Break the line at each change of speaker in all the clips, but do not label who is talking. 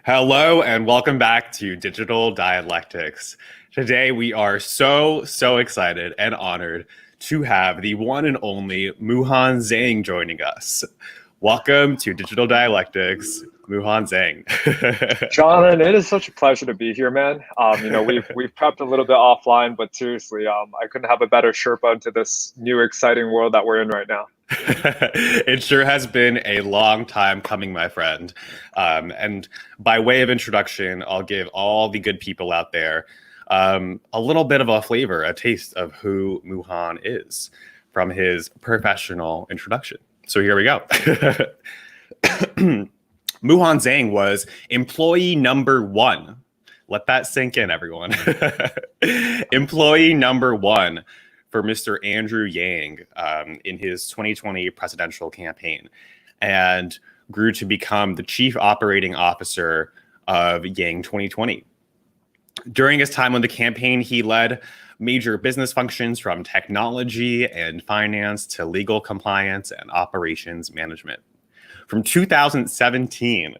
Hello and welcome back to Digital Dialectics. Today we are so excited and honored to have the one and only Muhan Zhang joining us. Welcome to Digital Dialectics, Muhan Zhang.
Jonathan, it is such a pleasure to be here, man. We've prepped a little bit offline, but seriously, I couldn't have a better Sherpa into this new exciting world that we're in right now.
It sure has been a long time coming, my friend. And by way of introduction, I'll give all the good people out there a little bit of a flavor, a taste of who Muhan is from his professional introduction. So here we go. Muhan Zhang was employee number one. Let that sink in, everyone. Employee number one for Mr. Andrew Yang in his 2020 presidential campaign, and grew to become the chief operating officer of Yang 2020. During his time on the campaign, he led major business functions from technology and finance to legal compliance and operations management. From 2017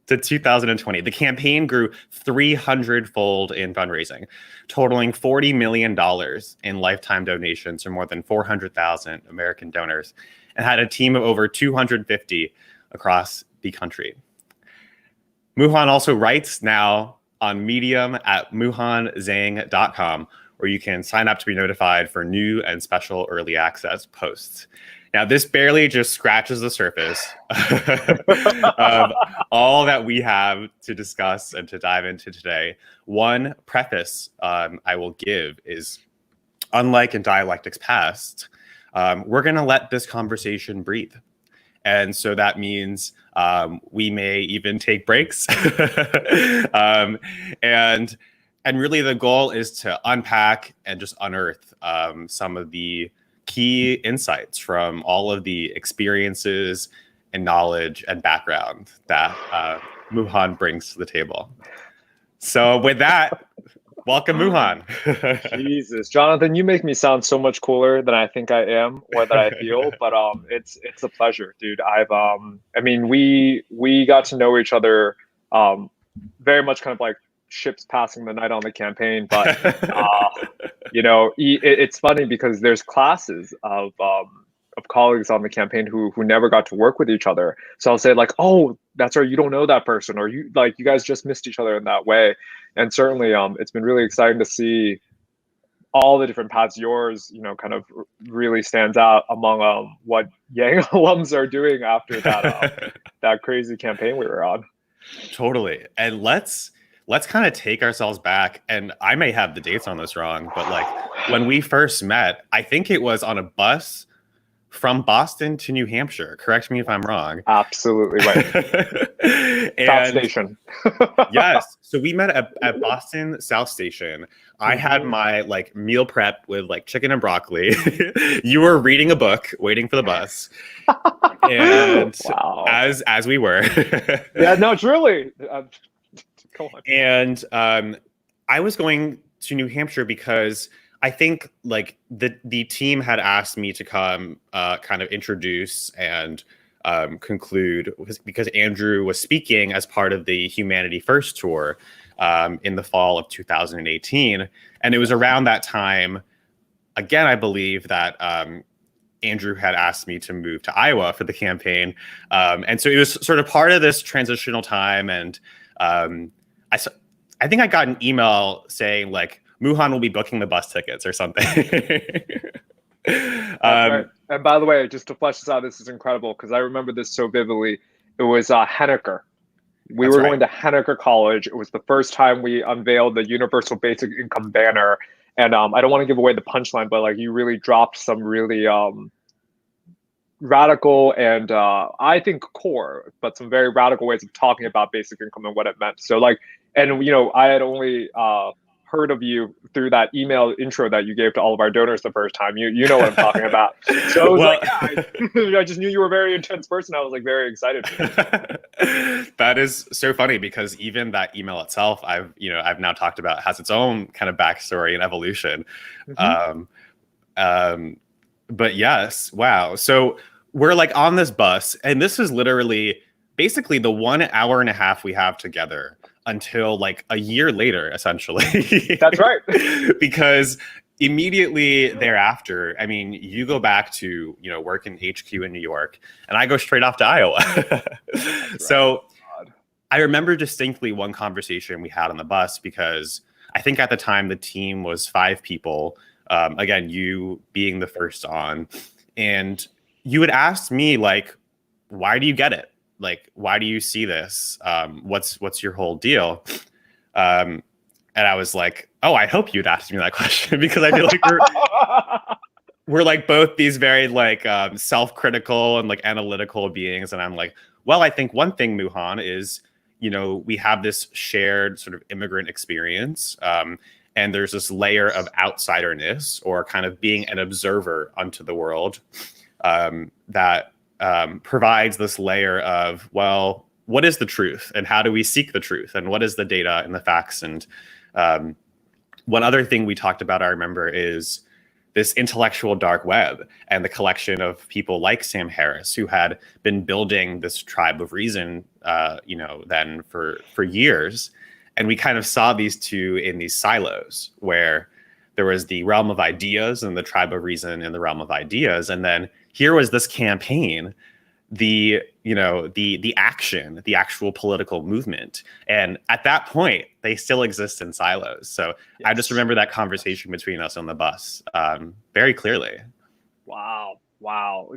to 2020, the campaign grew 300-fold in fundraising, totaling $40 million in lifetime donations from more than 400,000 American donors, and had a team of over 250 across the country. Muhan also writes now on Medium at muhanzhang.com, where you can sign up to be notified for new and special early access posts. Now, this barely just scratches the surface of all that we have to discuss and to dive into today. One preface I will give is, unlike in Dialectics Past, we're going to let this conversation breathe. And so that means we may even take breaks. And really the goal is to unpack and just unearth some of the key insights from all of the experiences and knowledge and background that Muhan brings to the table. So with that, welcome, Muhan.
Jesus, Jonathan, you make me sound so much cooler than I think I am or that I feel, but it's a pleasure, dude. We got to know each other very much kind of like ships passing the night on the campaign, but it's funny because there's classes of colleagues on the campaign who never got to work with each other. So I'll say like, oh, that's right, you don't know that person, or you guys just missed each other in that way. And certainly it's been really exciting to see all the different paths. Yours kind of really stands out among what Yang alums are doing after that that crazy campaign we were on.
Totally. And let's kind of take ourselves back, and I may have the dates on this wrong, but like when we first met, I think it was on a bus from Boston to New Hampshire. Correct me if I'm wrong.
Absolutely right. South Station.
Yes. So we met at Boston South Station. I had my like meal prep with like chicken and broccoli. You were reading a book, waiting for the bus. And
wow.
as we were.
Yeah, no, it's really. Go on.
And I was going to New Hampshire because I think like the team had asked me to come kind of introduce and conclude, because Andrew was speaking as part of the Humanity First tour in the fall of 2018. And it was around that time, again, I believe that Andrew had asked me to move to Iowa for the campaign. And so it was sort of part of this transitional time. And I think I got an email saying like, Muhan will be booking the bus tickets or something.
Right. And by the way, just to flesh this out, this is incredible because I remember this so vividly. It was Henniker. We were going to Henniker College. It was the first time we unveiled the universal basic income banner. And I don't want to give away the punchline, but like you really dropped some really radical and I think core, but some very radical ways of talking about basic income and what it meant. So like, and I had only heard of you through that email intro that you gave to all of our donors the first time. You know what I'm talking about. So it was I just knew you were a very intense person. I was like very excited.
That is so funny because even that email itself, I've now talked about, has its own kind of backstory and evolution. But yes, wow. So we're like on this bus, and this is literally basically the 1 hour and a half we have together until like a year later, essentially.
That's right.
Because immediately thereafter, I mean, you go back to, work in HQ in New York, and I go straight off to Iowa. So I remember distinctly one conversation we had on the bus, because I think at the time the team was 5 people. Again, you being the first on, and you had asked me, like, why do you get it? Like, why do you see this? What's your whole deal? And I was like, oh, I hope you'd asked me that question, because I feel like we're like both these very like self-critical and like analytical beings. And I'm like, well, I think one thing, Muhan, is, we have this shared sort of immigrant experience. And there's this layer of outsiderness, or kind of being an observer unto the world, that provides this layer of, well, what is the truth, and how do we seek the truth, and what is the data and the facts? And one other thing we talked about, I remember, is this intellectual dark web and the collection of people like Sam Harris, who had been building this tribe of reason, then for years. And we kind of saw these two in these silos, where there was the realm of ideas and the tribe of reason in the realm of ideas. And then here was this campaign, the action, the actual political movement. And at that point, they still exist in silos. So yes. I just remember that conversation between us on the bus very clearly.
Wow.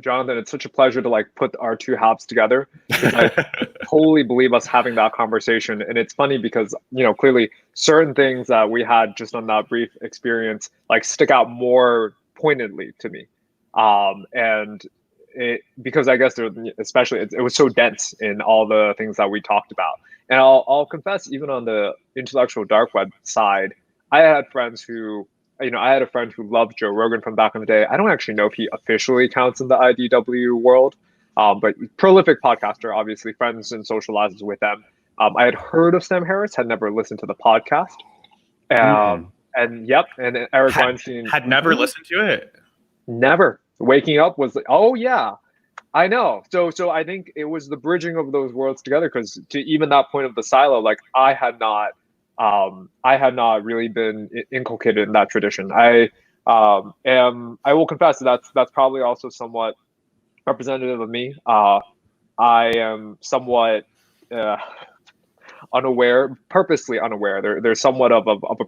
Jonathan, it's such a pleasure to like put our two halves together. I totally believe us having that conversation. And it's funny because, clearly certain things that we had just on that brief experience like stick out more pointedly to me. Because I guess especially it was so dense in all the things that we talked about. And I'll confess, even on the intellectual dark web side, I had friends who, I had a friend who loved Joe Rogan from back in the day. I don't actually know if he officially counts in the IDW world, but prolific podcaster, obviously, friends and socializes with them. I had heard of Sam Harris, had never listened to the podcast. And Eric Weinstein
had never listened to it.
Never. Waking up was like, oh yeah, I know. So I think it was the bridging of those worlds together, because to even that point of the silo, like I had not really been inculcated in that tradition. I will confess that's probably also somewhat representative of me. I am somewhat unaware, purposely unaware. There's somewhat of a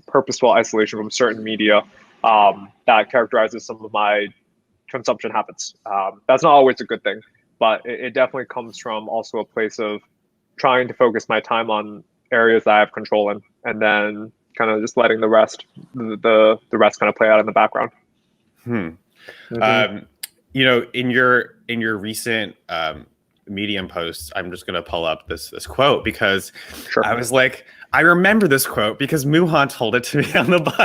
purposeful isolation from certain media that characterizes some of my consumption habits. That's not always a good thing, but it definitely comes from also a place of trying to focus my time on areas that I have control in, and then kind of just letting the rest kind of play out in the background.
Mm-hmm. In your recent Medium posts, I'm just going to pull up this quote, because sure. I was like, I remember this quote because Muhan told it to me on the bus.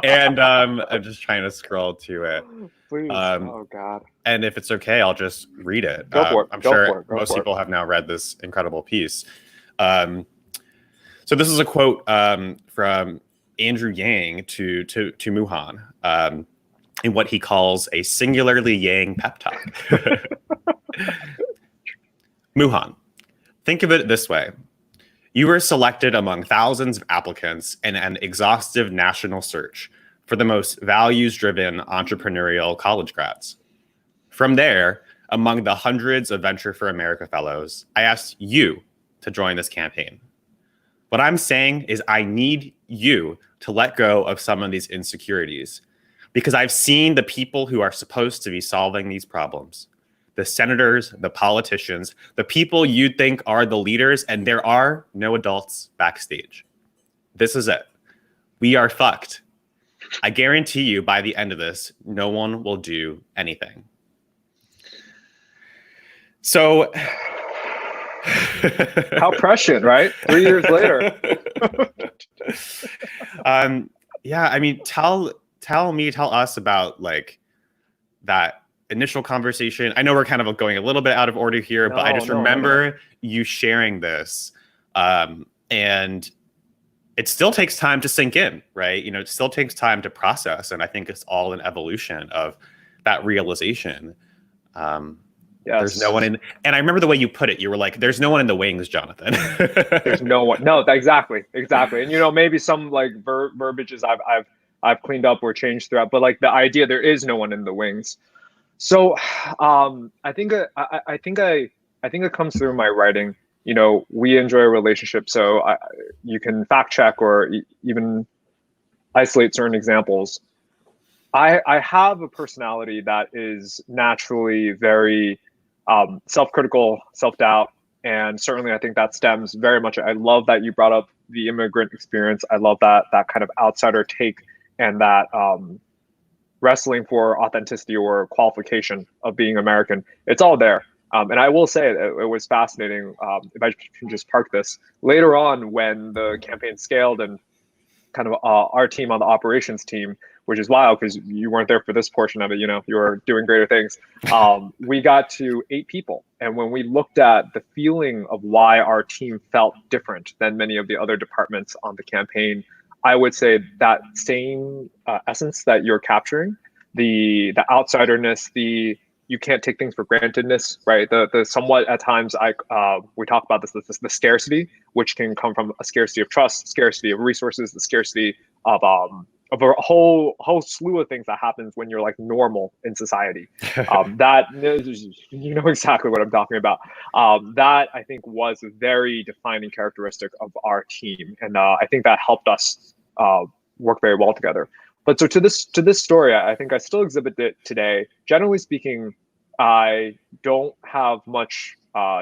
And I'm just trying to scroll to it.
Please. Oh God.
And if it's okay, I'll just read it.
Go for it.
I'm sure most people have now read this incredible piece. So this is a quote from Andrew Yang to Muhan in what he calls a singularly Yang pep talk. Muhan, think of it this way. You were selected among thousands of applicants in an exhaustive national search for the most values-driven entrepreneurial college grads. From there, among the hundreds of Venture for America fellows, I asked you to join this campaign. What I'm saying is I need you to let go of some of these insecurities, because I've seen the people who are supposed to be solving these problems. The senators, the politicians, the people you think are the leaders, and there are no adults backstage. This is it. We are fucked. I guarantee you by the end of this, no one will do anything. So...
How prescient, right? 3 years later.
Yeah, I mean, tell us about like that initial conversation. I know we're kind of going a little bit out of order here, but I just remember you sharing this, and it still takes time to sink in, right? It still takes time to process, and I think it's all an evolution of that realization. There's no
Yes.
one in, and I remember the way you put it. You were like, "There's no one in the wings, Jonathan."
There's no one. No, exactly, exactly. And maybe some like verbiages I've cleaned up or changed throughout, but like the idea there is no one in the wings. So, I think I think it comes through my writing. We enjoy a relationship, so you can fact check or even isolate certain examples. I have a personality that is naturally very self-critical, self-doubt, and certainly I think that stems very much. I love that you brought up the immigrant experience. I love that kind of outsider take and that wrestling for authenticity or qualification of being American. It's all there. And I will say it was fascinating. If I can just park this later on when the campaign scaled and kind of our team on the operations team, which is wild because you weren't there for this portion of it. You were doing greater things. We got to 8 people. And when we looked at the feeling of why our team felt different than many of the other departments on the campaign, I would say that same essence that you're capturing, the outsiderness, the you can't take things for grantedness, right? The somewhat at times we talk about this the scarcity, which can come from a scarcity of trust, scarcity of resources, the scarcity of a whole slew of things that happens when you're like normal in society. That you know exactly what I'm talking about. That I think was a very defining characteristic of our team, and I think that helped us work very well together. But so to this story, I think I still exhibit it today. Generally speaking, I don't have much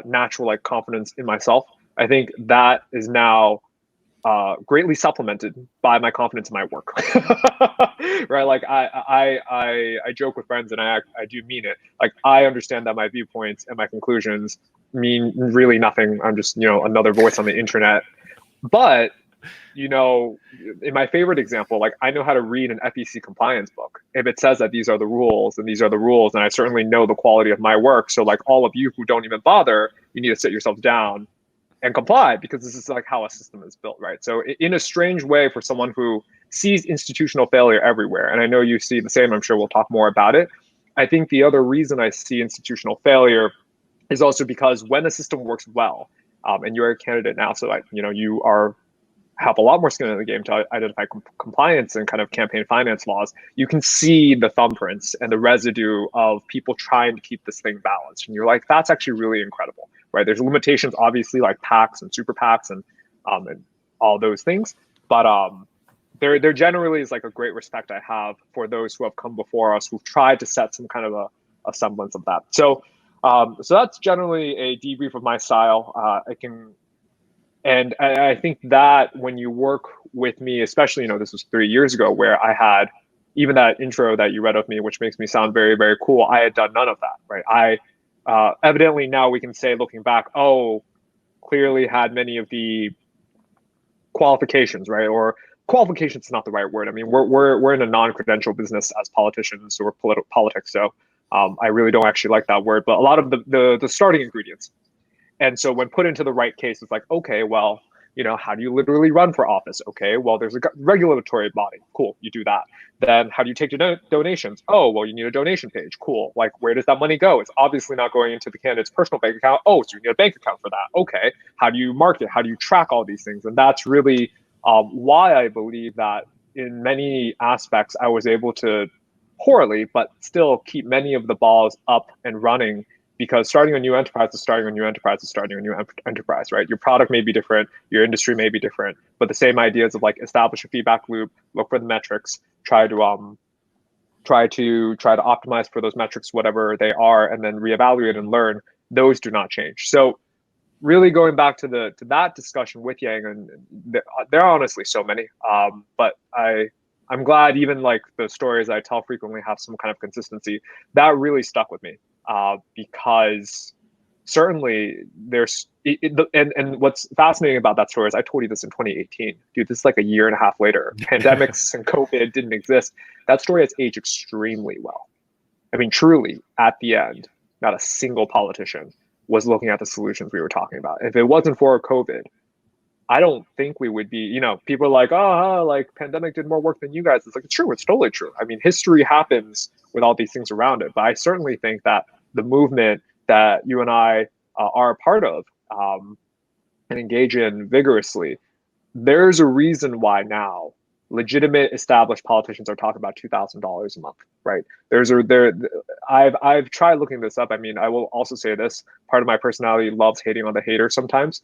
natural like confidence in myself. I think that is now greatly supplemented by my confidence in my work. Right? Like I joke with friends, and I do mean it. Like I understand that my viewpoints and my conclusions mean really nothing. I'm just another voice on the internet. But in my favorite example, like I know how to read an FEC compliance book. If it says that these are the rules and these are the rules, and I certainly know the quality of my work. So like all of you who don't even bother, you need to sit yourself down and comply, because this is like how a system is built, right? So in a strange way, for someone who sees institutional failure everywhere, and I know you see the same, I'm sure we'll talk more about it. I think the other reason I see institutional failure is also because when a system works well, and you're a candidate now, so like you have a lot more skin in the game to identify compliance and kind of campaign finance laws, you can see the thumbprints and the residue of people trying to keep this thing balanced. And you're like, that's actually really incredible, right? There's limitations, obviously, like PACs and super PACs and all those things. But there generally is like a great respect I have for those who have come before us, who've tried to set some kind of a semblance of that. So that's generally a debrief of my style. And I think that when you work with me, especially, this was 3 years ago, where I had even that intro that you read of me, which makes me sound very, very cool. I had done none of that, right? I evidently now we can say, looking back, clearly had many of the qualifications, right? Or qualifications is not the right word. I mean, we're in a non-credential business as politicians or politics. So I really don't actually like that word, but a lot of the starting ingredients. And so when put into the right case, it's like, okay, well, how do you literally run for office? Okay, well, there's a regulatory body. Cool, you do that. Then how do you take donations? Oh, well, you need a donation page. Cool. Like, where does that money go? It's obviously not going into the candidate's personal bank account. Oh, so you need a bank account for that. Okay. How do you market? How do you track all these things? And that's really why I believe that in many aspects, I was able to poorly, but still keep many of the balls up and running, because starting a new enterprise is starting a new enterprise is starting a new enterprise, right? Your product may be different, your industry may be different, but the same ideas of like establish a feedback loop, look for the metrics, try to optimize for those metrics, whatever they are, and then reevaluate and learn. Those do not change. So really going back to that discussion with Yang, and there are honestly so many, but I'm glad even like the stories I tell frequently have some kind of consistency. That really stuck with me. Because certainly there's and what's fascinating about that story is I told you this in 2018. Dude, this is like a year and a half later. Pandemics and COVID didn't exist. That story has aged extremely well. I mean, truly, at the end, not a single politician was looking at the solutions we were talking about. If it wasn't for COVID, I don't think we would be, people are like, like pandemic did more work than you guys. It's like, it's true. It's totally true. I mean, history happens with all these things around it. But I certainly think that the movement that you and I are a part of and engage in vigorously, there's a reason why now legitimate established politicians are talking about $2,000 a month, right? I've tried looking this up. I mean, I will also say this: part of my personality loves hating on the haters sometimes.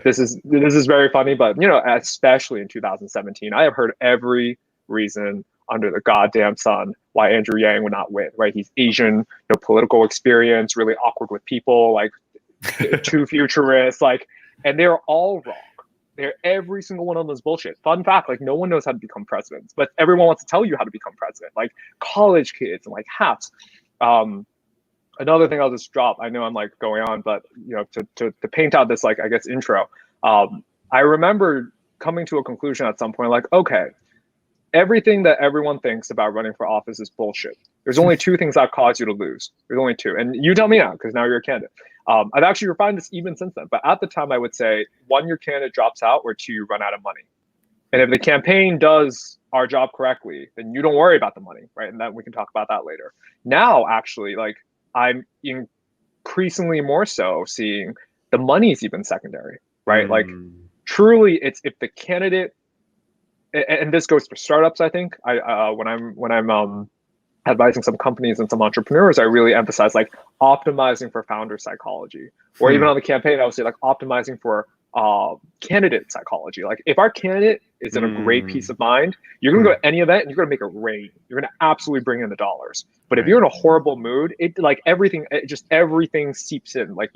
This is very funny, but especially in 2017, I have heard every reason under the goddamn sun why Andrew Yang would not win, right? He's Asian, no political experience, really awkward with people, like too futurist, like, and they're all wrong. Every single one of them is bullshit. Fun fact, like, no one knows how to become president, but everyone wants to tell you how to become president, like college kids and like hats. Another thing I'll just drop, I know I'm like going on, but to paint out this, like, I guess, intro, I remember coming to a conclusion at some point, like, okay, everything that everyone thinks about running for office is bullshit. There's only two things that cause you to lose. There's only two. And you tell me now, because now you're a candidate. I've actually refined this even since then. But at the time, I would say, one, your candidate drops out, or two, you run out of money. And if the campaign does our job correctly, then you don't worry about the money, right? And then we can talk about that later. Now, actually, like, I'm increasingly more so seeing the money's even secondary, right? Like, truly, it's if the candidate, and this goes for startups, I think. When I'm advising some companies and some entrepreneurs, I really emphasize like optimizing for founder psychology, or even on the campaign, I would say like optimizing for candidate psychology. Like, if our candidate is in a great peace of mind, you're gonna go to any event and you're gonna make it rain. You're gonna absolutely bring in the dollars. But if you're in a horrible mood, everything seeps in. Like,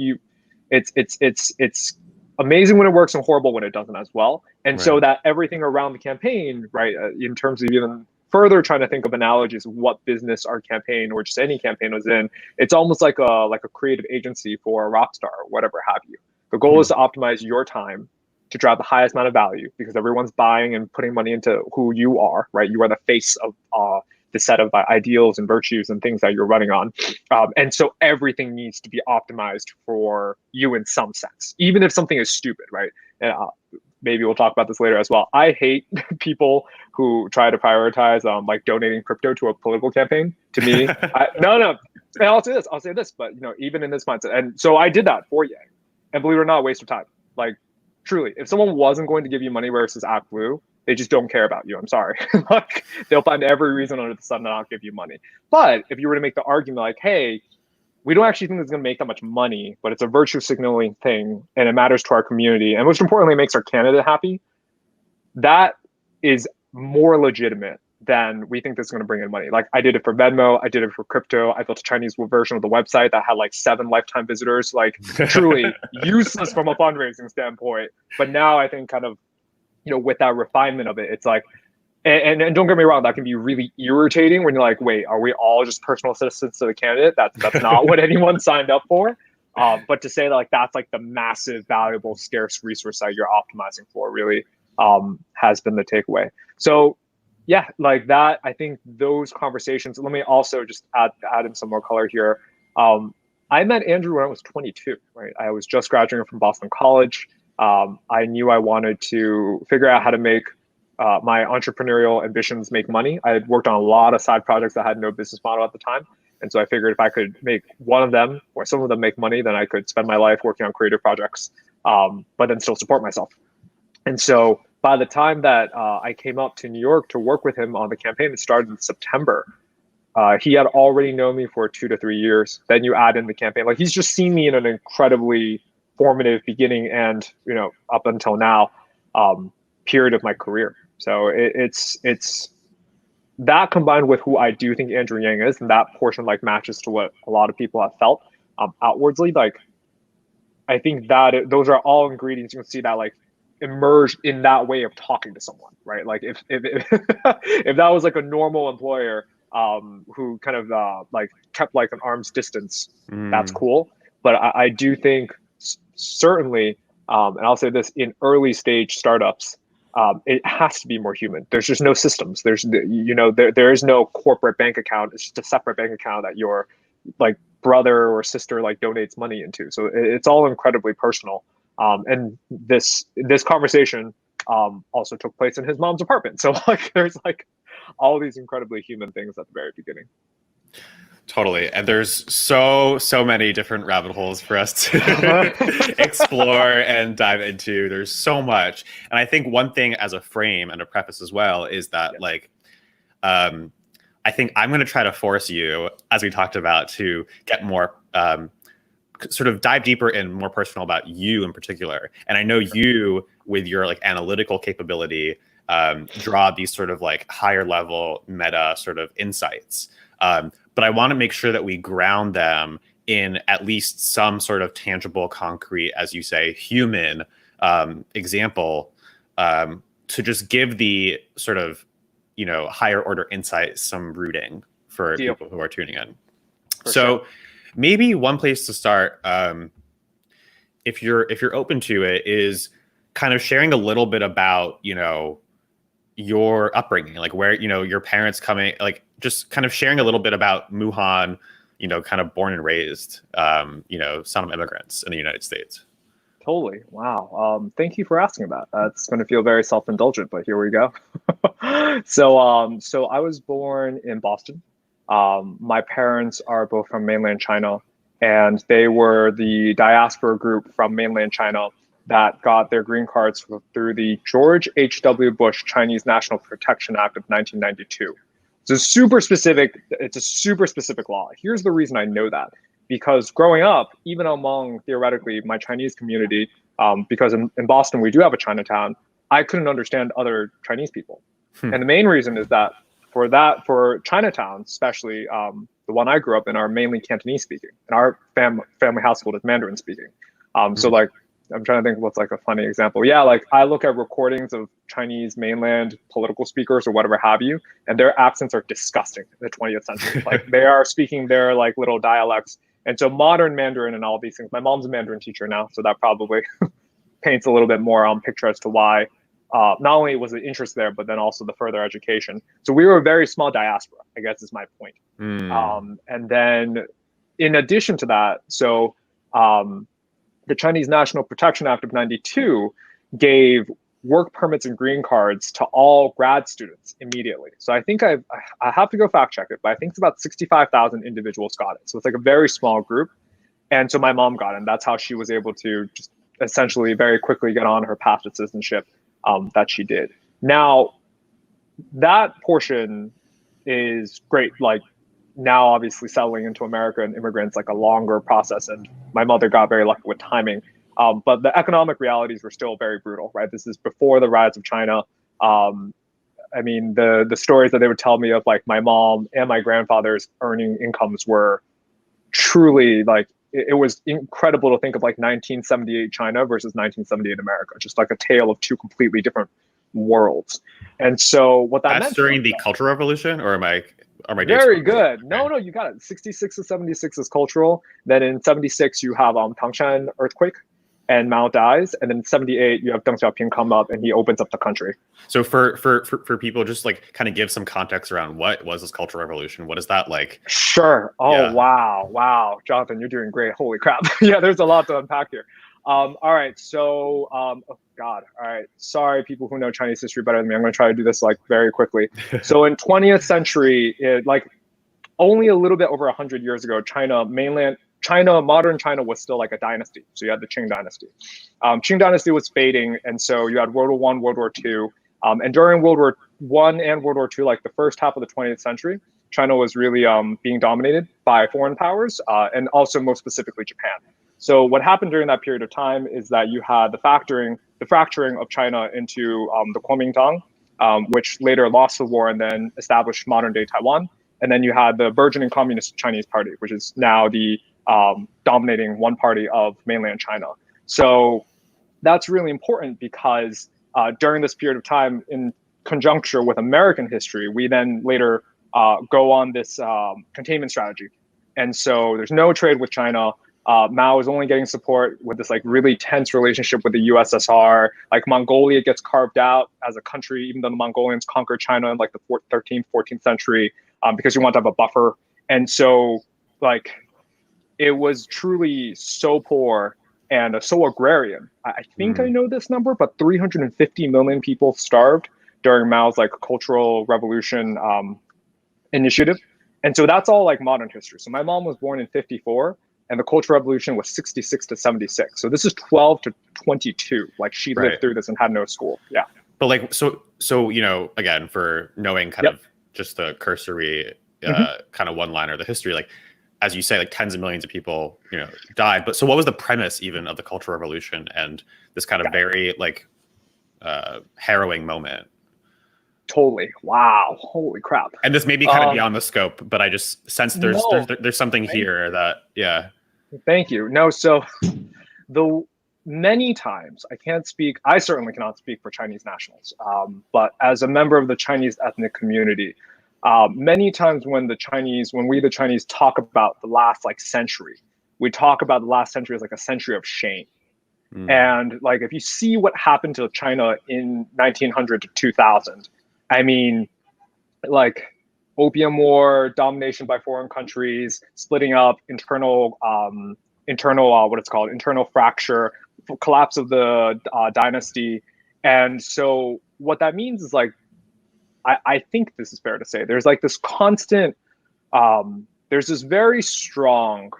it's amazing when it works and horrible when it doesn't as well. And so that everything around the campaign, right, in terms of even further trying to think of analogies of what business our campaign or just any campaign was in, it's almost like a creative agency for a rock star or whatever have you. The goal is to optimize your time to drive the highest amount of value, because everyone's buying and putting money into who you are, right? You are the face of the set of ideals and virtues and things that you're running on. And so everything needs to be optimized for you in some sense, even if something is stupid, right? And maybe we'll talk about this later as well. I hate people who try to prioritize like donating crypto to a political campaign. To me, no. And I'll say this, but even in this mindset, and so I did that for Yang, and believe it or not, waste of time. Like, truly, if someone wasn't going to give you money versus act blue, they just don't care about you. I'm sorry. Like, they'll find every reason under the sun to not give you money. But if you were to make the argument like, hey, we don't actually think it's going to make that much money, but it's a virtue signaling thing, and it matters to our community, and most importantly, it makes our candidate happy, that is more legitimate than we think this is going to bring in money. Like, I did it for Venmo, I did it for crypto, I built a Chinese version of the website that had like 7 lifetime visitors, like truly useless from a fundraising standpoint. But now I think kind of, with that refinement of it, it's like, and don't get me wrong, that can be really irritating when you're like, wait, are we all just personal assistants to the candidate? That's not what anyone signed up for. But to say that, like, that's like the massive, valuable, scarce resource that you're optimizing for really has been the takeaway. So yeah, like that, I think those conversations, let me also just add in some more color here. I met Andrew when I was 22, right? I was just graduating from Boston College. I knew I wanted to figure out how to make my entrepreneurial ambitions make money. I had worked on a lot of side projects that had no business model at the time. And so I figured if I could make one of them or some of them make money, then I could spend my life working on creative projects, but then still support myself. And so by the time that I came up to New York to work with him on the campaign, it started in September. He had already known me for 2 to 3 years. Then you add in the campaign. Like, he's just seen me in an incredibly formative beginning and, up until now, period of my career. So it's that combined with who I do think Andrew Yang is, and that portion like matches to what a lot of people have felt outwardly. Like, I think that those are all ingredients. You can see that like emerge in that way of talking to someone, right? Like, if if that was like a normal employer who kind of like kept like an arm's distance, that's cool. But I do think certainly, and I'll say this, in early stage startups, it has to be more human. There's just no systems. There is no corporate bank account. It's just a separate bank account that your like brother or sister like donates money into. So it's all incredibly personal. And this conversation also took place in his mom's apartment. So like there's like all these incredibly human things at the very beginning.
Totally. And there's so many different rabbit holes for us to explore and dive into. There's so much. And I think one thing as a frame and a preface as well is that like I think I'm going to try to force you, as we talked about, to get more sort of dive deeper and more personal about you in particular. And I know you, with your like analytical capability, draw these sort of like higher level meta sort of insights. But I want to make sure that we ground them in at least some sort of tangible, concrete, as you say, human example, to just give the sort of, you know, higher order insight some rooting for people who are tuning in. So maybe one place to start, if you're open to it, is kind of sharing a little bit about, you know, your upbringing, like where, you know, your parents coming, like just kind of sharing a little bit about Muhan, you know, kind of born and raised, you know, son of immigrants in the United States.
Totally. Wow. Thank you for asking that. It's going to feel very self-indulgent, but here we go. So I was born in Boston. My parents are both from mainland China, and they were the diaspora group from mainland China that got their green cards through the George H.W. Bush Chinese National Protection Act of 1992. It's a super specific law. Here's the reason I know that. Because growing up, even among theoretically my Chinese community, because in Boston we do have a Chinatown, I couldn't understand other Chinese people. And the main reason is that for Chinatown, especially the one I grew up in, are mainly Cantonese speaking, and our family household is Mandarin speaking. So like, I'm trying to think what's like a funny example. Yeah, like I look at recordings of Chinese mainland political speakers or whatever have you, and their accents are disgusting in the 20th century. Like they are speaking their like little dialects. And so modern Mandarin and all these things, my mom's a Mandarin teacher now, so that probably paints a little bit more picture as to why not only was the interest there, but then also the further education. So we were a very small diaspora, I guess is my point. And then in addition to that, so the Chinese National Protection Act of 92 gave work permits and green cards to all grad students immediately. So I think I have to go fact check it, but I think it's about 65,000 individuals got it. So it's like a very small group. And so my mom got it, and that's how she was able to just essentially very quickly get on her path to citizenship that she did. Now, that portion is great. Like now, obviously settling into America and immigrants, like a longer process. And my mother got very lucky with timing. But the economic realities were still very brutal, right? This is before the rise of China. I mean, the stories that they would tell me of like my mom and my grandfather's earning incomes were truly like, it was incredible to think of like 1978 China versus 1978 America, just like a tale of two completely different worlds. And so what that meant
during the Cultural Revolution, or am I
very good. No, you got it. 66 to 76 is cultural. Then in 76 you have Tangshan earthquake and Mao dies, and then in 78 you have Deng Xiaoping come up and he opens up the country.
So for people, just like kind of give some context around what was this Cultural Revolution? What is that like?
Sure. Oh yeah. Wow, Jonathan, you're doing great. Holy crap. Yeah, there's a lot to unpack here. All right, so oh God, all right. Sorry, people who know Chinese history better than me. I'm going to try to do this like very quickly. So in 20th century, like only a little bit over 100 years ago, modern China was still like a dynasty. So you had the Qing dynasty. Qing dynasty was fading, and so you had World War I, World War II, and during World War I and World War II, like the first half of the 20th century, China was really being dominated by foreign powers, and also most specifically Japan. So what happened during that period of time is that you had the fracturing of China into the Kuomintang, which later lost the war and then established modern-day Taiwan. And then you had the burgeoning Communist Chinese Party, which is now the dominating one party of mainland China. So that's really important because during this period of time, in conjuncture with American history, we then later go on this containment strategy. And so there's no trade with China. Mao is only getting support with this like really tense relationship with the USSR. Like Mongolia gets carved out as a country, even though the Mongolians conquered China in like the 13th, 14th century, because you want to have a buffer. And so like it was truly so poor and so agrarian. I think I know this number, but 350 million people starved during Mao's like Cultural Revolution initiative. And so that's all like modern history. So my mom was born in 54 and the Cultural Revolution was 66 to 76. So this is 12 to 22. Like she lived through this and had no school. Yeah.
But like, so, you know, again, for knowing kind of just the cursory kind of one-liner of the history, like, as you say, like tens of millions of people, you know, died. But so what was the premise even of the Cultural Revolution and this kind of very like harrowing moment?
Totally. Wow. Holy crap.
And this may be kind of beyond the scope, but I just sense there's something here that,
Thank you. No, so the many times I certainly cannot speak for Chinese nationals, but as a member of the Chinese ethnic community, many times when we the Chinese talk about the last like century, we talk about the last century as like a century of shame. And like, if you see what happened to China in 1900 to 2000, I mean, like opium war, domination by foreign countries, splitting up, internal fracture, collapse of the dynasty. And so what that means is like, I think this is fair to say, there's like this constant, there's this very strong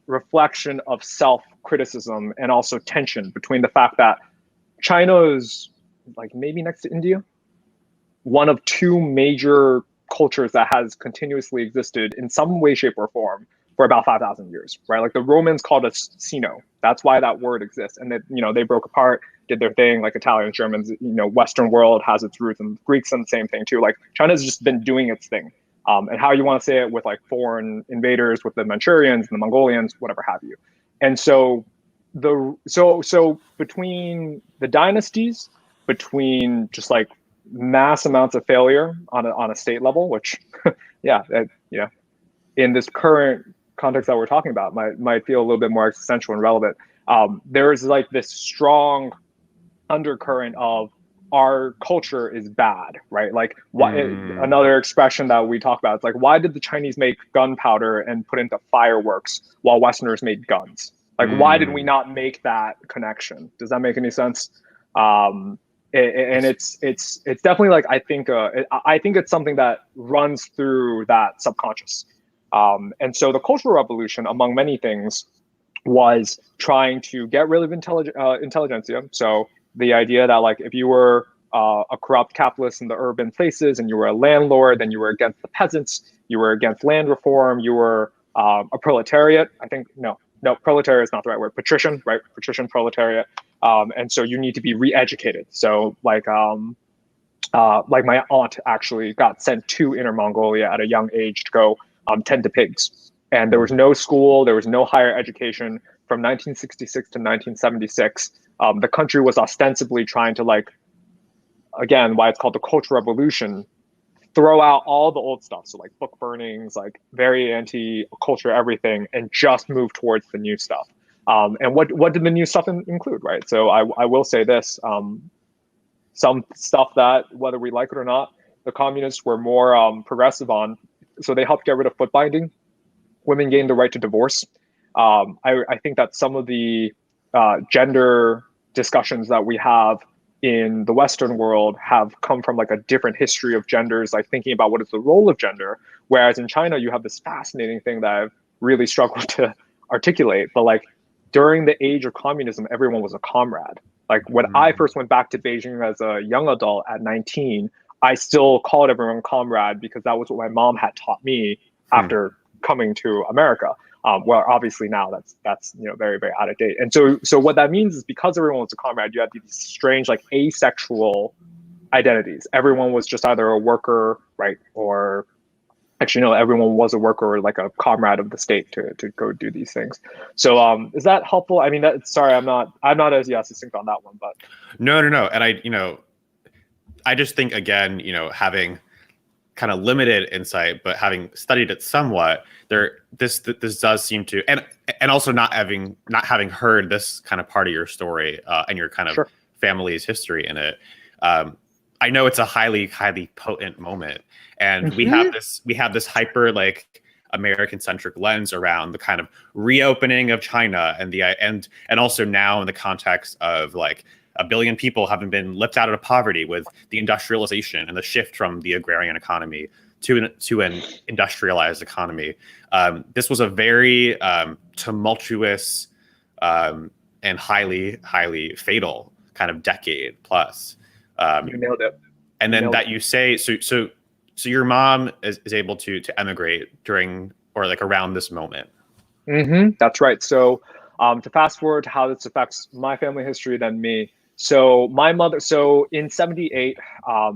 reflection of self-criticism and also tension between the fact that China is like maybe next to India, one of two major cultures that has continuously existed in some way, shape, or form for about 5,000 years, right? Like the Romans called us Sino. That's why that word exists. And that, you know, they broke apart, did their thing, like Italians, Germans, you know, Western world has its roots, and Greeks and the same thing too. Like China's just been doing its thing. And how you want to say it with like foreign invaders, with the Manchurians and the Mongolians, whatever have you. And so between the dynasties, between just like mass amounts of failure on a state level, which in this current context that we're talking about might feel a little bit more existential and relevant. There's like this strong undercurrent of our culture is bad, right? Like another expression that we talk about, it's like, why did the Chinese make gunpowder and put into fireworks while Westerners made guns? Like, why did we not make that connection? Does that make any sense? And it's definitely like, I think it's something that runs through that subconscious. And so the Cultural Revolution, among many things, was trying to get rid of intelligentsia. So the idea that like if you were a corrupt capitalist in the urban places and you were a landlord, then you were against the peasants, you were against land reform, you were a proletariat. I think no, proletariat is not the right word. Patrician, right? Patrician proletariat. And so you need to be re-educated. So like my aunt actually got sent to Inner Mongolia at a young age to go tend to pigs. And there was no school, there was no higher education from 1966 to 1976. The country was ostensibly trying to, like, again, why it's called the Cultural Revolution, throw out all the old stuff. So like book burnings, like very anti-culture, everything, and just move towards the new stuff. And what did the new stuff include, right? So I will say this, some stuff that, whether we like it or not, the communists were more progressive on. So they helped get rid of foot binding. Women gained the right to divorce. I think that some of the gender discussions that we have in the Western world have come from like a different history of genders, like thinking about what is the role of gender. Whereas in China, you have this fascinating thing that I've really struggled to articulate. But like during the age of communism, everyone was a comrade. Like when I first went back to Beijing as a young adult at 19, I still called everyone comrade because that was what my mom had taught me after coming to America. Well, obviously now that's very, very out of date. And so what that means is because everyone was a comrade, you had these strange like asexual identities. Everyone was just either a worker, right, or actually no, everyone was a worker or like a comrade of the state to go do these things. So is that helpful? I mean, sorry, I'm not as succinct on that one, but
no, and I just think, again, having kind of limited insight, but having studied it somewhat, this does seem to, and also not having heard this kind of part of your story and your kind of family's history in it. I know it's a highly, highly potent moment, and we have this hyper like American centric lens around the kind of reopening of China and also now in the context of like 1 billion people having been lifted out of poverty with the industrialization and the shift from the agrarian economy to an industrialized economy. This was a very tumultuous and highly fatal kind of decade plus.
You nailed it.
And then that you say, so your mom is able to emigrate during or like around this moment.
That's right. So to fast forward to how this affects my family history, then me. So my mother, so in 78,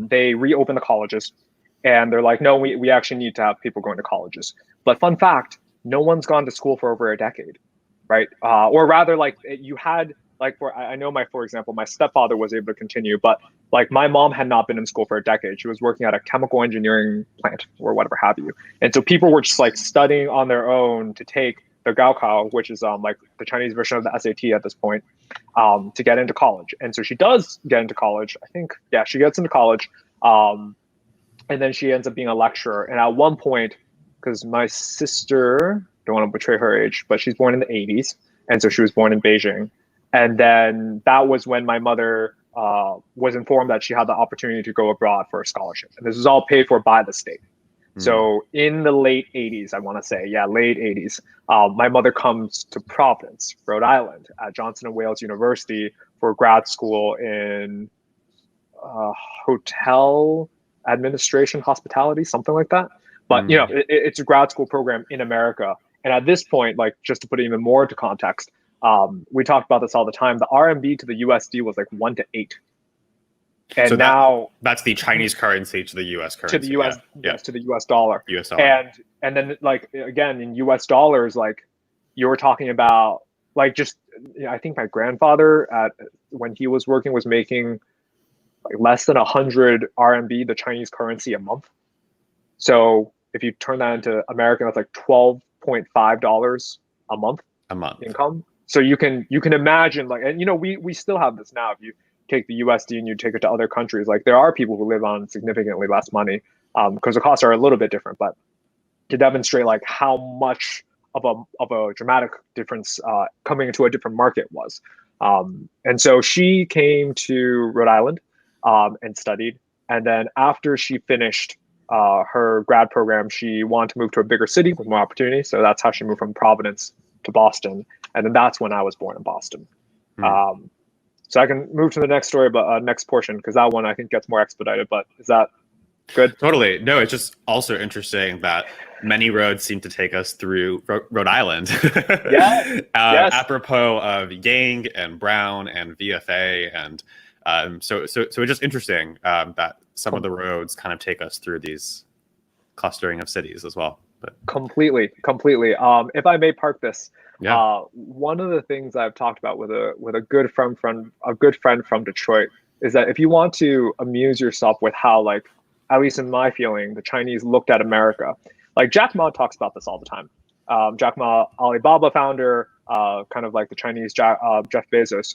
they reopened the colleges and they're like, no, we actually need to have people going to colleges. But fun fact, no one's gone to school for over a decade, right? Or rather like you had, like I know for example, my stepfather was able to continue, but like my mom had not been in school for a decade. She was working at a chemical engineering plant or whatever have you. And so people were just like studying on their own to take the Gaokao, which is like the Chinese version of the SAT at this point, to get into college. And so she does get into college. I think, yeah, she gets into college. And then she ends up being a lecturer. And at one point, because my sister, don't want to betray her age, but she's born in the 80s. And so she was born in Beijing. And then that was when my mother was informed that she had the opportunity to go abroad for a scholarship. And this was all paid for by the state. So in the late 80s, I want to say, late 80s, my mother comes to Providence, Rhode Island, at Johnson & Wales University for grad school in hotel administration, hospitality, something like that. But, you know, it's a grad school program in America. And at this point, like just to put it even more into context, we talked about this all the time. The RMB to the USD was like 1 to 8. And so now
that's the Chinese currency to the US currency.
To the US, yes, to the US dollar.
US dollar.
And then like again in US dollars, like you were talking about like just I think my grandfather when he was working was making like less than 100 RMB, the Chinese currency, a month. So if you turn that into American, that's like $12.5 a month income. So you can imagine like, and you know, we still have this now. If you take the USD and you take it to other countries, like there are people who live on significantly less money because the costs are a little bit different, but to demonstrate like how much of a dramatic difference coming into a different market was. And so she came to Rhode Island and studied. And then after she finished her grad program, she wanted to move to a bigger city with more opportunity. So that's how she moved from Providence to Boston. And then that's when I was born in Boston. So I can move to the next story, but next portion, because that one I think gets more expedited. But is that good?
Totally. No, it's just also interesting that many roads seem to take us through Rhode Island.
Yes.
Apropos of Yang and Brown and VFA. And so it's just interesting that some of the roads kind of take us through these clustering of cities as well. But
completely. If I may park this. One of the things I've talked about with a good friend from Detroit is that if you want to amuse yourself with how, like, at least in my feeling, the Chinese looked at America, like Jack Ma talks about this all the time. Jack Ma, Alibaba founder, kind of like the Chinese Jeff Bezos.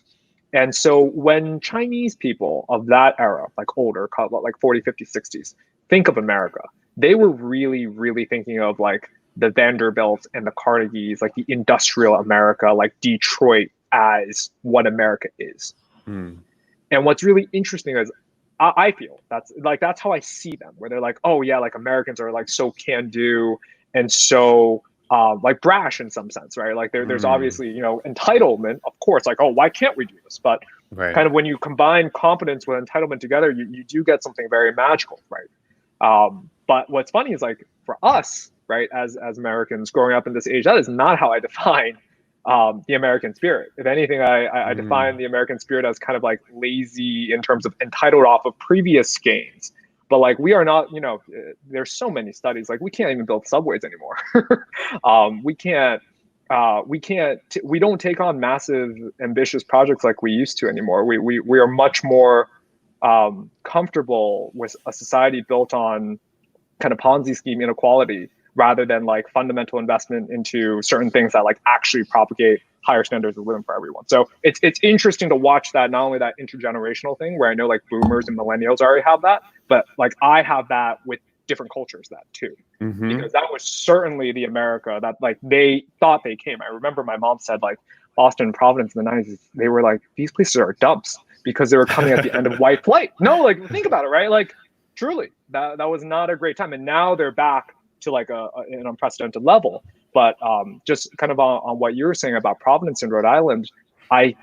And so when Chinese people of that era, like older, like 40, 50, 60s, think of America, they were really, really thinking of like the Vanderbilts and the Carnegies, like the industrial America, like Detroit as what America is. And what's really interesting is I feel that's how I see them, where they're like, oh yeah, like Americans are like so can do and so like brash in some sense, right? Like there's obviously, you know, entitlement, of course, like, oh, why can't we do this? But kind of when you combine competence with entitlement together, you do get something very magical, right? But what's funny is like for us, right, as Americans growing up in this age, that is not how I define the American spirit. If anything, I define the American spirit as kind of like lazy in terms of entitled off of previous gains. But like we are not, you know, there's so many studies, like we can't even build subways anymore. We don't take on massive, ambitious projects like we used to anymore. We are much more comfortable with a society built on kind of Ponzi scheme inequality rather than like fundamental investment into certain things that like actually propagate higher standards of living for everyone. So it's interesting to watch that, not only that intergenerational thing where I know like boomers and millennials already have that, but like I have that with different cultures that too, because that was certainly the America that like they thought they came. I remember my mom said like Boston and Providence in the 90s, they were like, these places are dumps because they were coming at the end of white flight. No, like think about it, right? Like truly, that was not a great time. And now they're back to like an unprecedented level. But just kind of on what you were saying about Providence in Rhode Island, I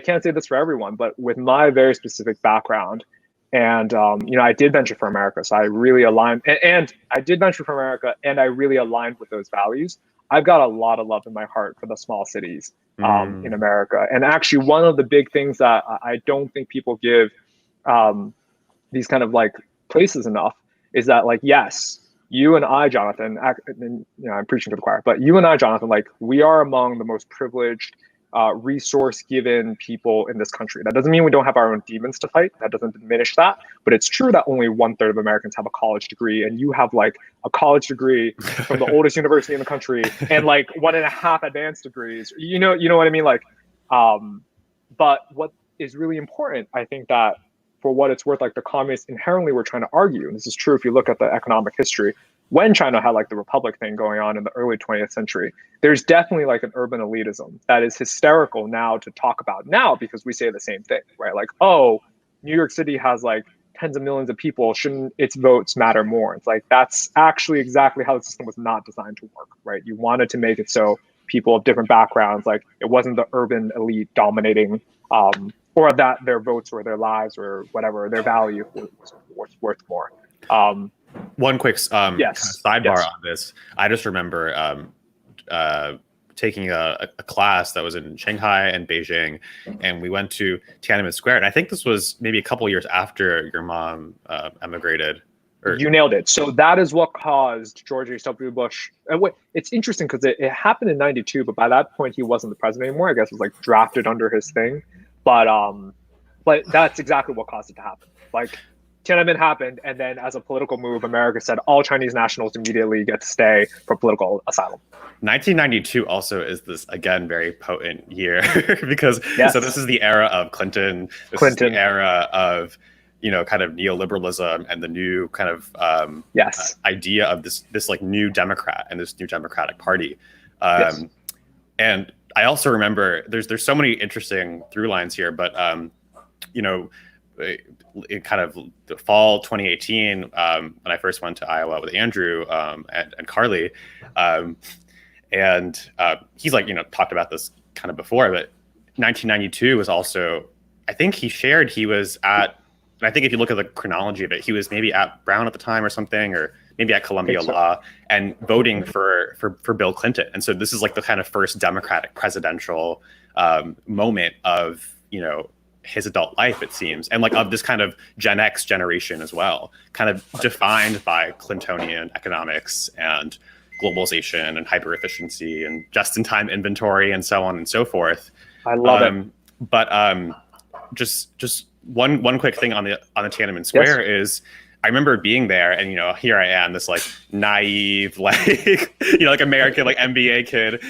can't say this for everyone, but with my very specific background, and I did venture for America, so I really aligned, and I did venture for America, and I really aligned with those values. I've got a lot of love in my heart for the small cities in America, and actually one of the big things that I don't think people give these kind of like places enough is that, like, yes, you and I, Jonathan, and, I'm preaching to the choir, but you and I, Jonathan, like, we are among the most privileged, resource-given people in this country. That doesn't mean we don't have our own demons to fight. That doesn't diminish that. But it's true that only 1/3 of Americans have a college degree, and you have like a college degree from the oldest university in the country, and like 1.5 advanced degrees. You know what I mean? Like, but what is really important, I think, that for what it's worth, like the communists inherently were trying to argue, and this is true if you look at the economic history, when China had like the Republic thing going on in the early 20th century, there's definitely like an urban elitism that is hysterical now to talk about now, because we say the same thing, right? Like, oh, New York City has like tens of millions of people, shouldn't its votes matter more? It's like, that's actually exactly how the system was not designed to work, right? You wanted to make it so people of different backgrounds, like it wasn't the urban elite dominating, or that their votes or their lives or whatever, their value was worth more.
One quick
Yes.
kind of sidebar on this. I just remember taking a class that was in Shanghai and Beijing, and we went to Tiananmen Square. And I think this was maybe a couple years after your mom emigrated.
You nailed it. So that is what caused George H.W. Bush. And it's interesting because it happened in '92, but by that point he wasn't the president anymore. I guess it was like drafted under his thing. But that's exactly what caused it to happen. Like, Tiananmen happened, and then as a political move, America said all Chinese nationals immediately get to stay for political asylum.
1992 also is this, again, very potent year because so this is the era of Clinton. This is the era of, kind of neoliberalism and the new kind of idea of this like new Democrat and this new Democratic Party. And I also remember there's so many interesting through lines here, but in kind of the fall 2018, when I first went to Iowa with Andrew and Carly, and he's like, talked about this kind of before, but 1992 was also, I think he was at, and I think if you look at the chronology of it, he was maybe at Brown at the time or something, or maybe at Columbia Law, and voting for Bill Clinton. And so this is like the kind of first Democratic presidential moment of, his adult life, it seems, and like of this kind of Gen X generation as well, kind of defined by Clintonian economics and globalization and hyper efficiency and just-in-time inventory and so on and so forth.
I love it.
But just one quick thing on the Tiananmen Square is, I remember being there, and here I am, this like naive, like like American like MBA kid,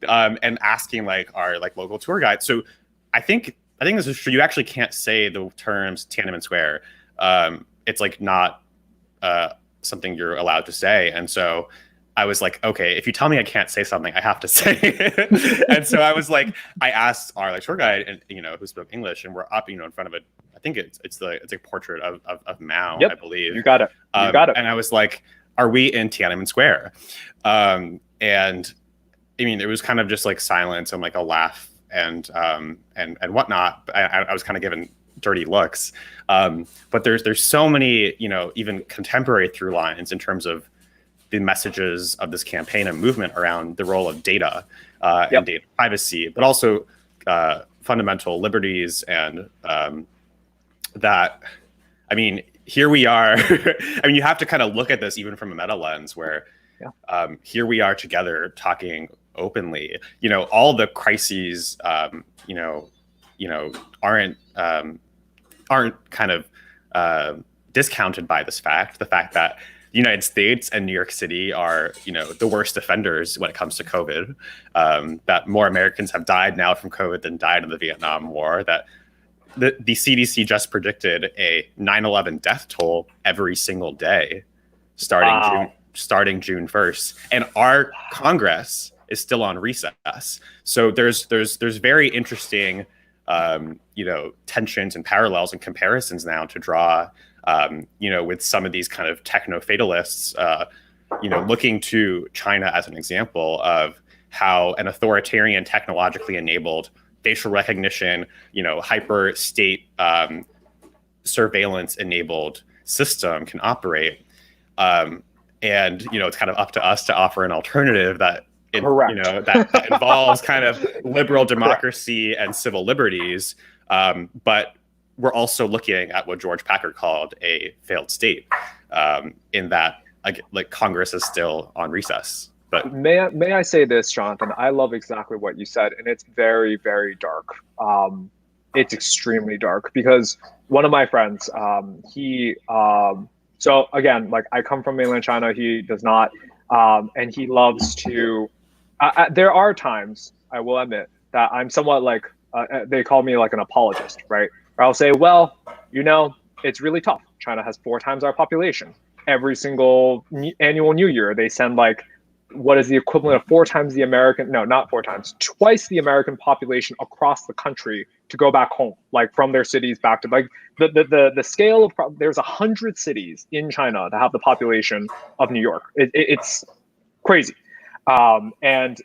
and asking like our like local tour guide. So I think this is true. You actually can't say the terms Tiananmen Square. It's like not something you're allowed to say. And so I was like, okay, if you tell me I can't say something, I have to say it. And so I was like, I asked our like tour guide, and who spoke English, and we're up, in front of I think it's a portrait of Mao, I believe.
You got it.
And I was like, are we in Tiananmen Square? And I mean, it was kind of just like silence and like a laugh and whatnot. I was kind of given dirty looks. But there's so many, even contemporary through lines in terms of the messages of this campaign and movement around the role of data and data privacy, but also fundamental liberties and that, I mean, here we are. I mean, you have to kind of look at this even from a meta lens where here we are together talking openly. All the crises, aren't kind of discounted by this fact. The fact that the United States and New York City are, the worst offenders when it comes to COVID. That more Americans have died now from COVID than died in the Vietnam War. That the CDC just predicted a 9/11 death toll every single day, starting June 1st, and our Congress is still on recess. So there's very interesting tensions and parallels and comparisons now to draw, with some of these kind of techno-fatalists, looking to China as an example of how an authoritarian, technologically enabled facial recognition, hyper state surveillance enabled system can operate. And, it's kind of up to us to offer an alternative that, that involves kind of liberal democracy and civil liberties. But we're also looking at what George Packer called a failed state, in that like Congress is still on recess. But
may I say this, Jonathan? I love exactly what you said, and it's very, very dark. It's extremely dark because one of my friends, so again, like I come from mainland China, he does not, and he loves to. There are times, I will admit, that I'm somewhat like they call me like an apologist, right? Or I'll say, well, it's really tough. China has 4 times our population. Every single annual New Year, they send like what is the equivalent of 4 times the American, no, not 4 times, twice the American population across the country to go back home, like from their cities back to like the scale of, there's 100 cities in China that have the population of New York. It's crazy. And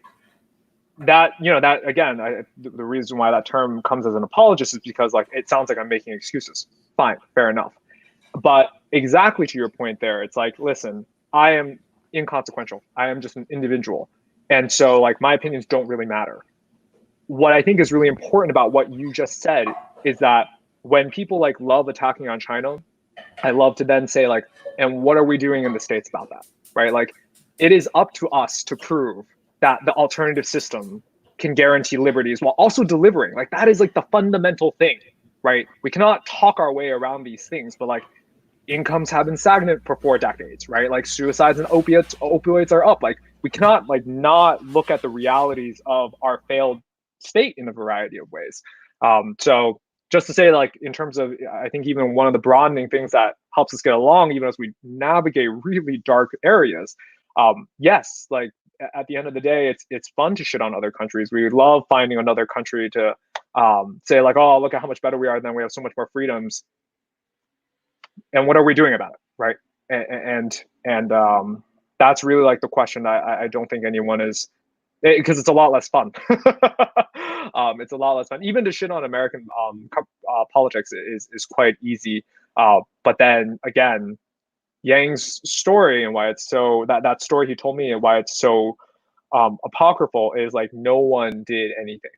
that, that again, the reason why that term comes as an apologist is because like, it sounds like I'm making excuses. Fine, fair enough. But exactly to your point there, it's like, listen, I am inconsequential. I am just an individual. And so like my opinions don't really matter. What I think is really important about what you just said is that when people like love attacking on China, I love to then say like, and what are we doing in the States about that, right? Like it is up to us to prove that the alternative system can guarantee liberties while also delivering. Like that is like the fundamental thing, right? We cannot talk our way around these things, but like incomes have been stagnant for 4 decades, right? Like suicides and opioids are up. Like we cannot like not look at the realities of our failed state in a variety of ways. So just to say, like in terms of, I think even one of the broadening things that helps us get along, even as we navigate really dark areas, yes, like at the end of the day, it's fun to shit on other countries. We love finding another country to say like, oh, look at how much better we are, then we have so much more freedoms. And what are we doing about it, right? And that's really like the question. I don't think anyone is, because it's a lot less fun. It's a lot less fun. Even to shit on American politics is quite easy. But then again, Yang's story and why it's so that story he told me and why it's so apocryphal is like no one did anything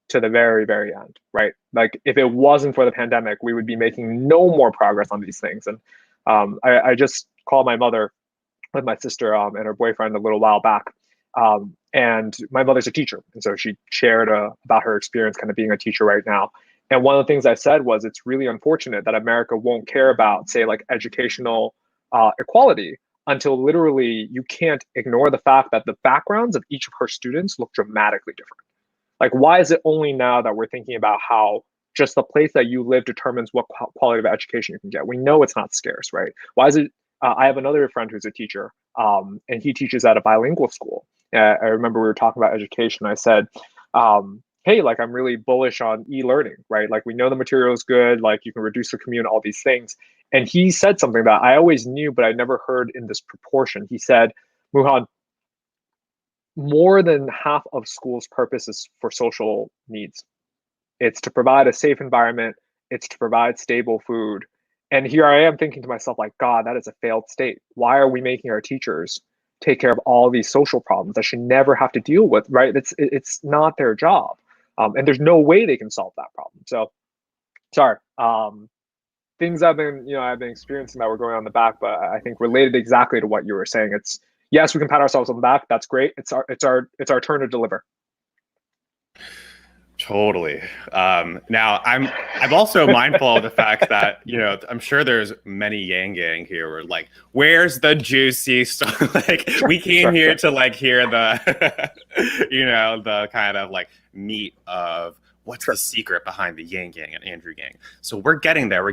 to the very, very end, right? Like if it wasn't for the pandemic, we would be making no more progress on these things. And I just called my mother with my sister and her boyfriend a little while back. And my mother's a teacher. And so she shared about her experience kind of being a teacher right now. And one of the things I said was, it's really unfortunate that America won't care about, say, like educational equality until literally you can't ignore the fact that the backgrounds of each of her students look dramatically different. Like, why is it only now that we're thinking about how just the place that you live determines what quality of education you can get? We know it's not scarce, right? Why is it? I have another friend who's a teacher, and he teaches at a bilingual school. I remember we were talking about education. I said, hey, like I'm really bullish on e-learning, right? Like we know the material is good, like you can reduce the commute, all these things. And he said something that I always knew, but I never heard in this proportion. He said, Muhan, more than half of school's purpose is for social needs. It's to provide a safe environment. It's to provide stable food. And here I am thinking to myself, like, God, that is a failed state. Why are we making our teachers take care of all these social problems that should never have to deal with, right? It's not their job. And there's no way they can solve that problem. So, sorry. Things I've been experiencing that were going on in the back, but I think related exactly to what you were saying. It's, yes, we can pat ourselves on the back. That's great. It's our turn to deliver.
Totally. Now I'm also mindful of the fact that, I'm sure there's many Yang Gang here where like, where's the juicy stuff? Like we came here to like hear the, the kind of like meat of what's the secret behind the Yang Gang and Andrew Yang. So we're getting there.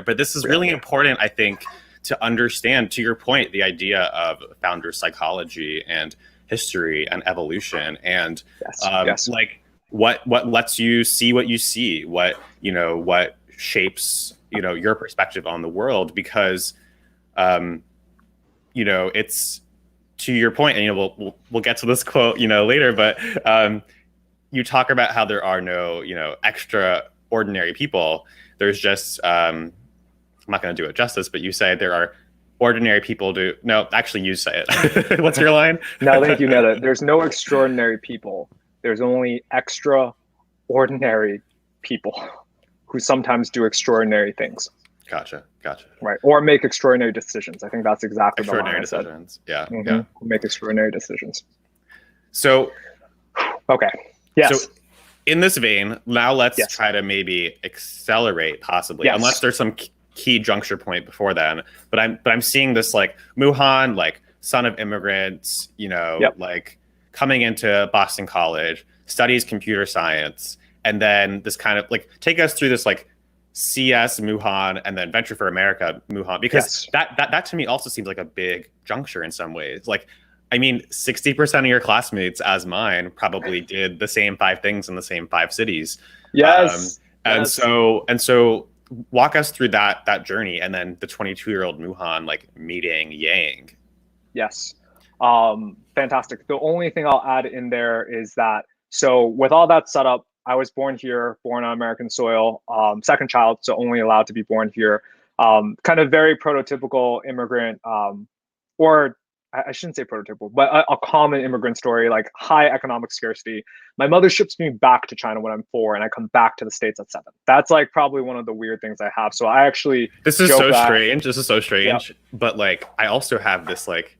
But this is really important, I think, to understand, to your point, the idea of founder psychology and history and evolution and
yes.
like, what lets you see what you see, what shapes your perspective on the world, because it's, to your point, and we'll get to this quote later, but you talk about how there are no extraordinary people. There's just I'm not going to do it justice, but you say there are ordinary people no, actually you say it. What's your line?
No, I think you know that. There's no extraordinary people. There's only extraordinary people who sometimes do extraordinary things.
Gotcha.
Right. Or make extraordinary decisions. I think that's exactly
extraordinary decisions. Yeah.
Mm-hmm.
Yeah.
Make extraordinary decisions.
So,
okay. Yes.
So in this vein, now let's
yes.
try to maybe accelerate, possibly,
yes.
unless there's some key juncture point before then. But I'm seeing this like Muhan, like son of immigrants,
yep.
like coming into Boston College, studies computer science, and then this kind of like take us through this like CS Muhan and then Venture for America Muhan, because
yes.
that to me also seems like a big juncture in some ways. Like, I mean, 60% of your classmates, as mine, probably did the same 5 things in the same 5 cities.
Yes.
And so walk us through that journey, and then the 22-year-old Muhan like meeting Yang.
Yes. Fantastic. The only thing I'll add in there is that, so with all that set up, I was born here, born on American soil, second child, so only allowed to be born here. Kind of very prototypical immigrant, or I shouldn't say prototypical, but a common immigrant story, like high economic scarcity. My mother ships me back to China when I'm 4, and I come back to the States at 7. That's like probably one of the weird things I have. So I actually
This is so strange.
Yep.
But like I also have this like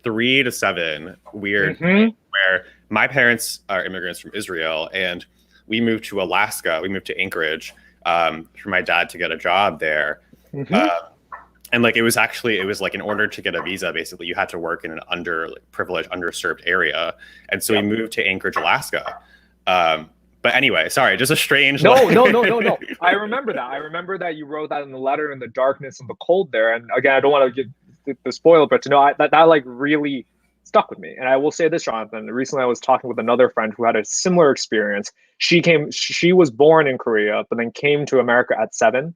3 to 7 weird thing where my parents are immigrants from Israel, and we moved to Alaska. We moved to Anchorage for my dad to get a job there. And like it was like in order to get a visa, basically you had to work in an privileged, underserved area, and so we moved to Anchorage, Alaska. But anyway, sorry, just a strange.
No. I remember that. I remember that you wrote that in the letter in the darkness and the cold there. And again, I don't want to get the spoiler, but to know that like really stuck with me. And I will say this, Jonathan. Recently, I was talking with another friend who had a similar experience. She was born in Korea, but then came to America at 7.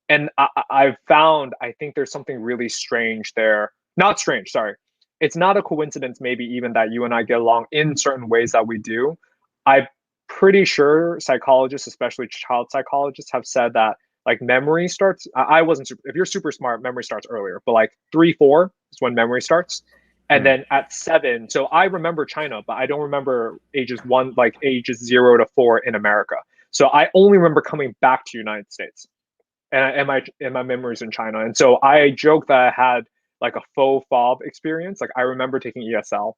And I've found, I think there's something really strange there. Not strange, sorry. It's not a coincidence, maybe even that you and I get along in certain ways that we do. I'm pretty sure psychologists, especially child psychologists, have said that like memory starts. I wasn't super, if you're super smart, memory starts earlier, but like 3, 4 is when memory starts. And then at 7, so I remember China, but I don't remember ages 0 to 4 in America. So I only remember coming back to United States. And my memories in China. And so I joke that I had like a faux fob experience. Like I remember taking ESL.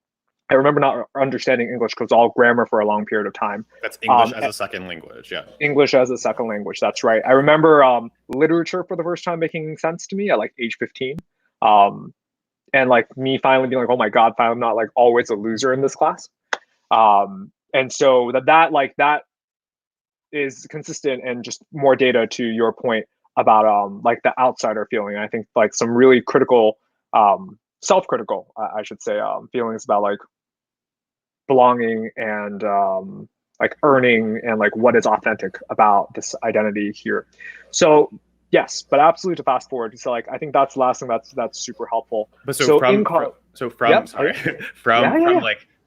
I remember not understanding English because it was all grammar for a long period of time.
That's English as a second language, yeah.
English as a second language, that's right. I remember literature for the first time making sense to me at like age 15. And like me finally being like, oh my God, I'm not like always a loser in this class. And so that is consistent, and just more data to your point about like the outsider feeling. I think like some really critical, self-critical, I should say, feelings about like belonging and like earning and like what is authentic about this identity here. So yes, but absolutely to fast forward. So like I think that's the last thing that's super helpful.
But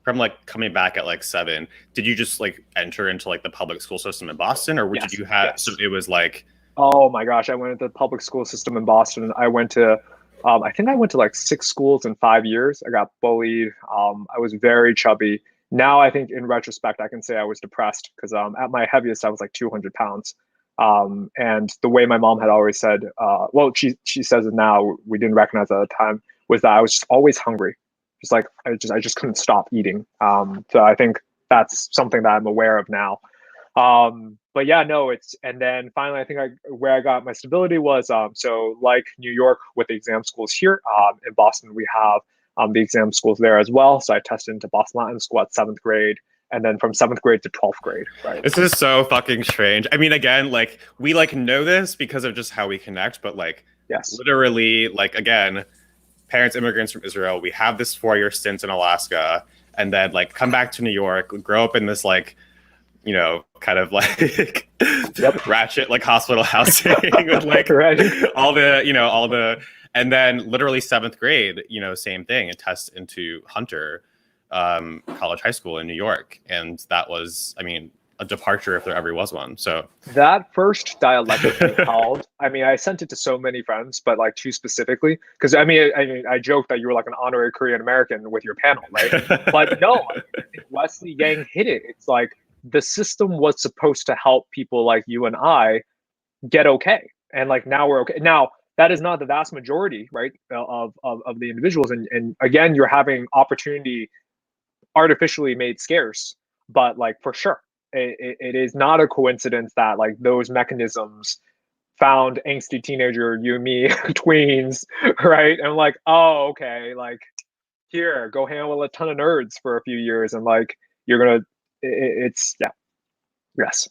from like coming back at like 7, did you just like enter into like the public school system in Boston, or did you have? So it was like.
Oh my gosh, I went into the public school system in Boston. I went to, I think I went to like 6 schools in 5 years. I got bullied. I was very chubby. Now I think in retrospect, I can say I was depressed because at my heaviest, I was like 200 pounds. And the way my mom had always said, well, she says it now, we didn't recognize it at the time, was that I was just always hungry. Just like, I just couldn't stop eating. So I think that's something that I'm aware of now. But yeah, no, and then finally, I think where I got my stability was, so like New York with the exam schools here, in Boston, we have the exam schools there as well. So I tested into Boston Latin School at 7th grade, and then from 7th grade to 12th grade, right?
This is so fucking strange. I mean, again, like we like know this because of just how we connect, but like literally, like again, parents, immigrants from Israel, we have this 4-year stint in Alaska. and then like come back to New York, grow up in this like, you know, kind of like ratchet like hospital housing with like
Right.
all the, and then literally 7th grade, you know, same thing, a test into Hunter College High School in New York. And that was, I mean, a departure if there ever was one. So
that first dialectic you called, I mean, I sent it to so many friends, but like two specifically, because I joked that you were like an honorary Korean American with your panel, right? But no, I think Wesley Yang hit it. It's like the system was supposed to help people like you and I get okay, and like now we're okay. Now that is not the vast majority, right, of the individuals, and again, you're having opportunity artificially made scarce, but like for sure it is not a coincidence that like those mechanisms found angsty teenager you and me tweens, right? And I'm like, oh, okay, like here, go hang out with a ton of nerds for a few years, and like you're gonna it's yeah. Yes.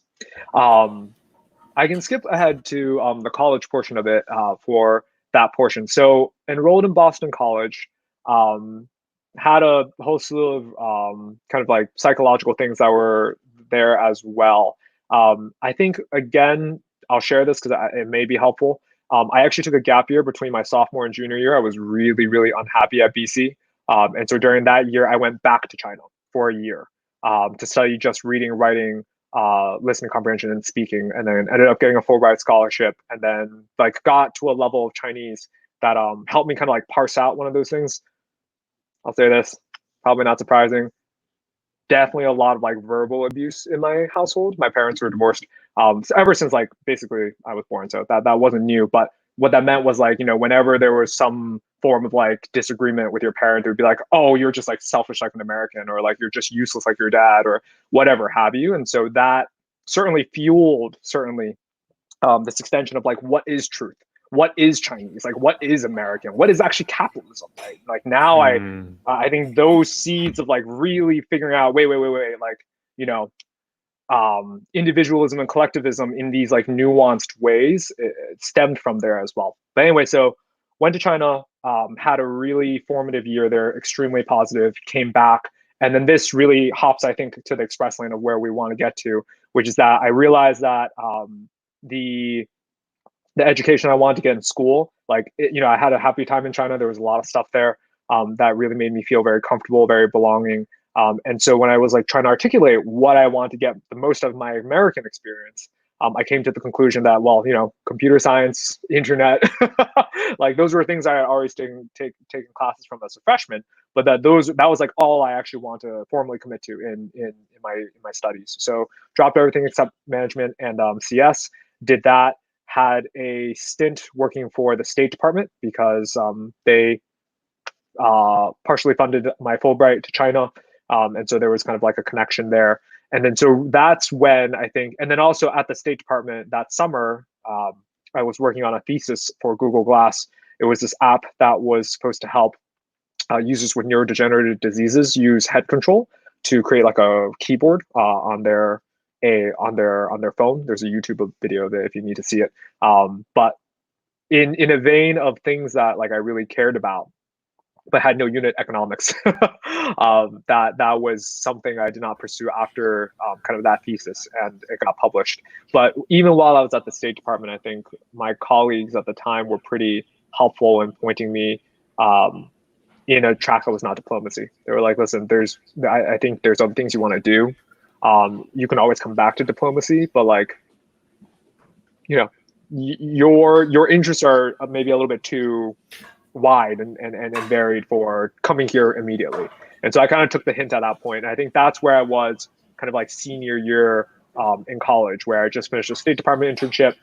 I can skip ahead to the college portion of it for that portion. So enrolled in Boston College, um, had a whole slew of kind of like psychological things that were there as well. I think again, I'll share this because it may be helpful. I actually took a gap year between my sophomore and junior year. I was really, really unhappy at BC. And so during that year, I went back to China for a year to study just reading, writing, listening comprehension and speaking, and then ended up getting a Fulbright scholarship, and then like got to a level of Chinese that helped me kind of like parse out one of those things. I'll say this, probably not surprising. Definitely a lot of like verbal abuse in my household. My parents were divorced so ever since like basically I was born, so that wasn't new. But what that meant was like, you know, whenever there was some form of like disagreement with your parent, it would be like, oh, you're just like selfish like an American, or like you're just useless like your dad, or whatever have you. And so that certainly fueled this extension of like, what is truth? What is Chinese? Like, what is American? What is actually capitalism? Right? Like now, I think those seeds of like really figuring out, wait, like, you know, individualism and collectivism in these like nuanced ways, it stemmed from there as well. But anyway, so went to China, had a really formative year there, extremely positive, came back. And then this really hops, I think, to the express lane of where we want to get to, which is that I realized that the education I wanted to get in school, like, you know, I had a happy time in China. There was a lot of stuff there that really made me feel very comfortable, very belonging. And so when I was like trying to articulate what I want to get the most of my American experience, I came to the conclusion that, well, you know, computer science, internet, like those were things I had always taken classes from as a freshman, but that was like all I actually want to formally commit to in my studies. So dropped everything except management and CS, did that, had a stint working for the State Department because they partially funded my Fulbright to China. And so there was kind of like a connection there. And then so that's when I think, and then also at the State Department that summer, I was working on a thesis for Google Glass. It was this app that was supposed to help users with neurodegenerative diseases use head control to create like a keyboard on their phone. There's a YouTube video there if you need to see it. But in a vein of things that like I really cared about, but had no unit economics. That was something I did not pursue after kind of that thesis, and it got published. But even while I was at the State Department, I think my colleagues at the time were pretty helpful in pointing me in a track that was not diplomacy. They were like, listen, I think there's other things you want to do. You can always come back to diplomacy, but like, you know, your interests are maybe a little bit too wide and varied for coming here immediately. And so I kind of took the hint at that point. And I think that's where I was kind of like senior year in college, where I just finished a State Department internship.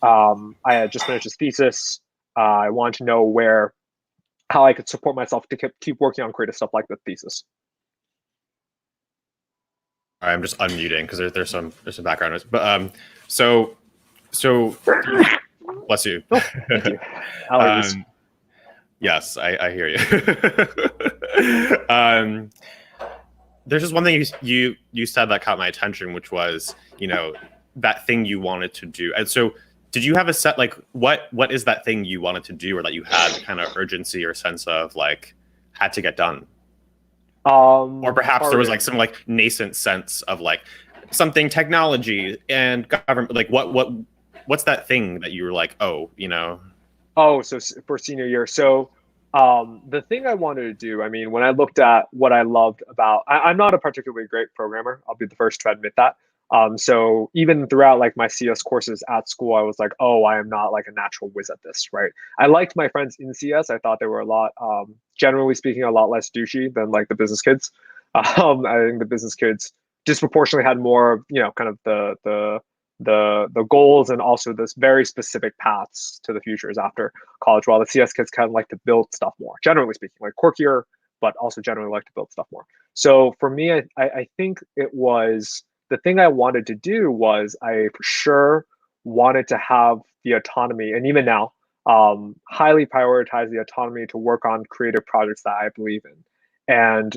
I had just finished a thesis. I wanted to know how I could support myself to keep working on creative stuff like the thesis.
All right, I'm just unmuting because there's some background noise. But so bless you.
Oh, thank you. Allergies.
Yes, I hear you. There's just one thing you said that caught my attention, which was, you know, that thing you wanted to do. And so did you have a set, like, what is that thing you wanted to do, or that you had kind of urgency or sense of like had to get done? Or perhaps there was like
Pardon.
some like nascent sense of like something technology and government, like what's that thing that you were like, oh, you know?
Oh, so for senior year. So the thing I wanted to do, I mean, when I looked at what I loved about, I'm not a particularly great programmer. I'll be the first to admit that. So even throughout like my CS courses at school, I was like, oh, I am not like a natural whiz at this, right? I liked my friends in CS. I thought they were a lot, generally speaking, a lot less douchey than like the business kids. I think the business kids disproportionately had more, you know, kind of the goals and also this very specific paths to the futures after college, while the CS kids kind of like to build stuff more, generally speaking, like quirkier, but also generally like to build stuff more. So for me, I think it was the thing I wanted to do was I for sure wanted to have the autonomy, and even now, highly prioritize the autonomy to work on creative projects that I believe in. And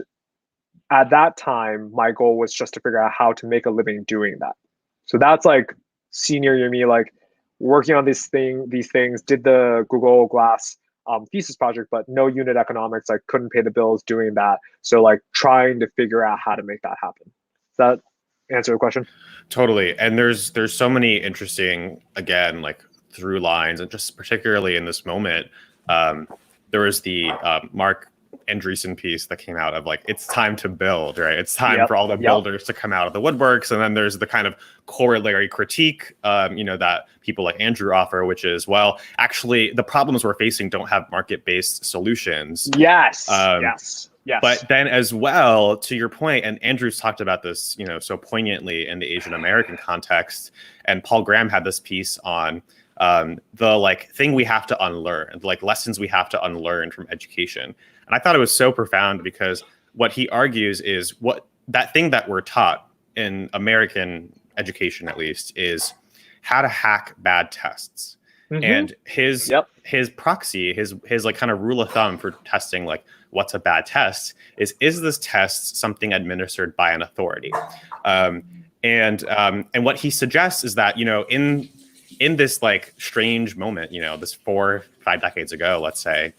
at that time, my goal was just to figure out how to make a living doing that. So that's like senior year me, like working on these things, did the Google Glass thesis project, but no unit economics, like couldn't pay the bills doing that. So like trying to figure out how to make that happen. Does that answer the question?
Totally. And there's so many interesting, again, like through lines, and just particularly in this moment, there was the Mark Andreessen piece that came out of like, it's time to build, right? It's time
Yep.
for all the
Yep.
builders to come out of the woodworks. And then there's the kind of corollary critique, that people like Andrew offer, which is, well, actually, the problems we're facing don't have market-based solutions.
Yes.
Um,
Yes. Yes.
But then as well, to your point, and Andrew's talked about this, so poignantly in the Asian American context, and Paul Graham had this piece on the like thing we have to unlearn, like lessons we have to unlearn from education. And I thought it was so profound because what he argues is what that thing that we're taught in American education, at least, is how to hack bad tests. And his
Yep.
his proxy, his like kind of rule of thumb for testing like what's a bad test is this test something administered by an authority? And what he suggests is that in this like strange moment, this 4-5 decades ago, let's say,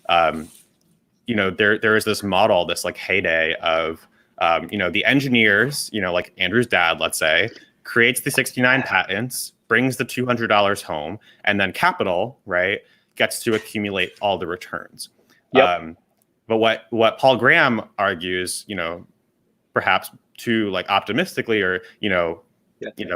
there is this model, this like heyday of the engineers, like Andrew's dad, let's say, creates the 69 patents, brings the $200 home, and then capital, right, gets to accumulate all the returns.
Yep.
But what Paul Graham argues, perhaps too like optimistically, or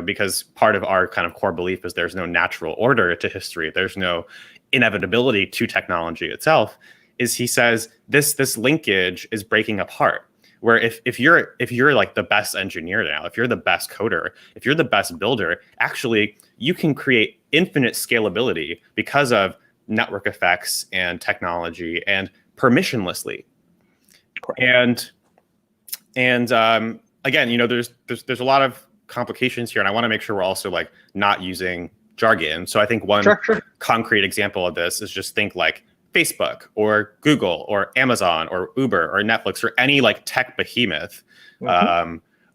because part of our kind of core belief is there's no natural order to history, there's no inevitability to technology itself, is he says this linkage is breaking apart. Where if you're like the best engineer now, if you're the best coder, if you're the best builder, actually you can create infinite scalability because of network effects and technology and permissionlessly.
Correct.
And again, there's a lot of complications here, and I want to make sure we're also like not using jargon. So I think one
Sure.
concrete example of this is just think like Facebook or Google or Amazon or Uber or Netflix or any like tech behemoth,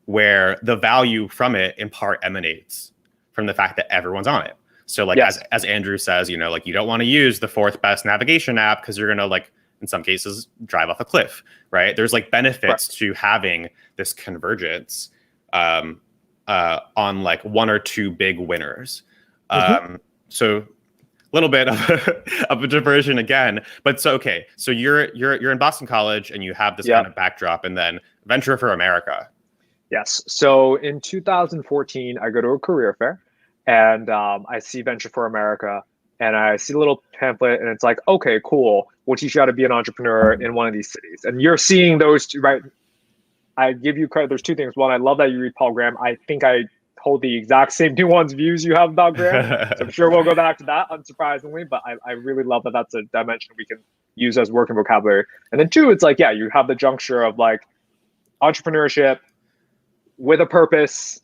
where the value from it in part emanates from the fact that everyone's on it. So like as Andrew says, like you don't want to use the fourth best navigation app because you're gonna like in some cases drive off a cliff, right? There's like benefits to having this convergence on like one or two big winners. So little bit of a diversion again, but so okay. So you're in Boston College and you have this kind of backdrop, and then Venture for America.
Yes. So in 2014, I go to a career fair, and I see Venture for America, and I see a little pamphlet, and it's like, okay, cool. We'll teach you how to be an entrepreneur in one of these cities, and you're seeing those two, right? I give you credit. There's two things. One, I love that you read Paul Graham. I think I hold the exact same nuanced views you have about Graham. So I'm sure we'll go back to that, unsurprisingly. But I really love that that's a dimension we can use as working vocabulary. And then two, it's like, yeah, you have the juncture of like entrepreneurship with a purpose,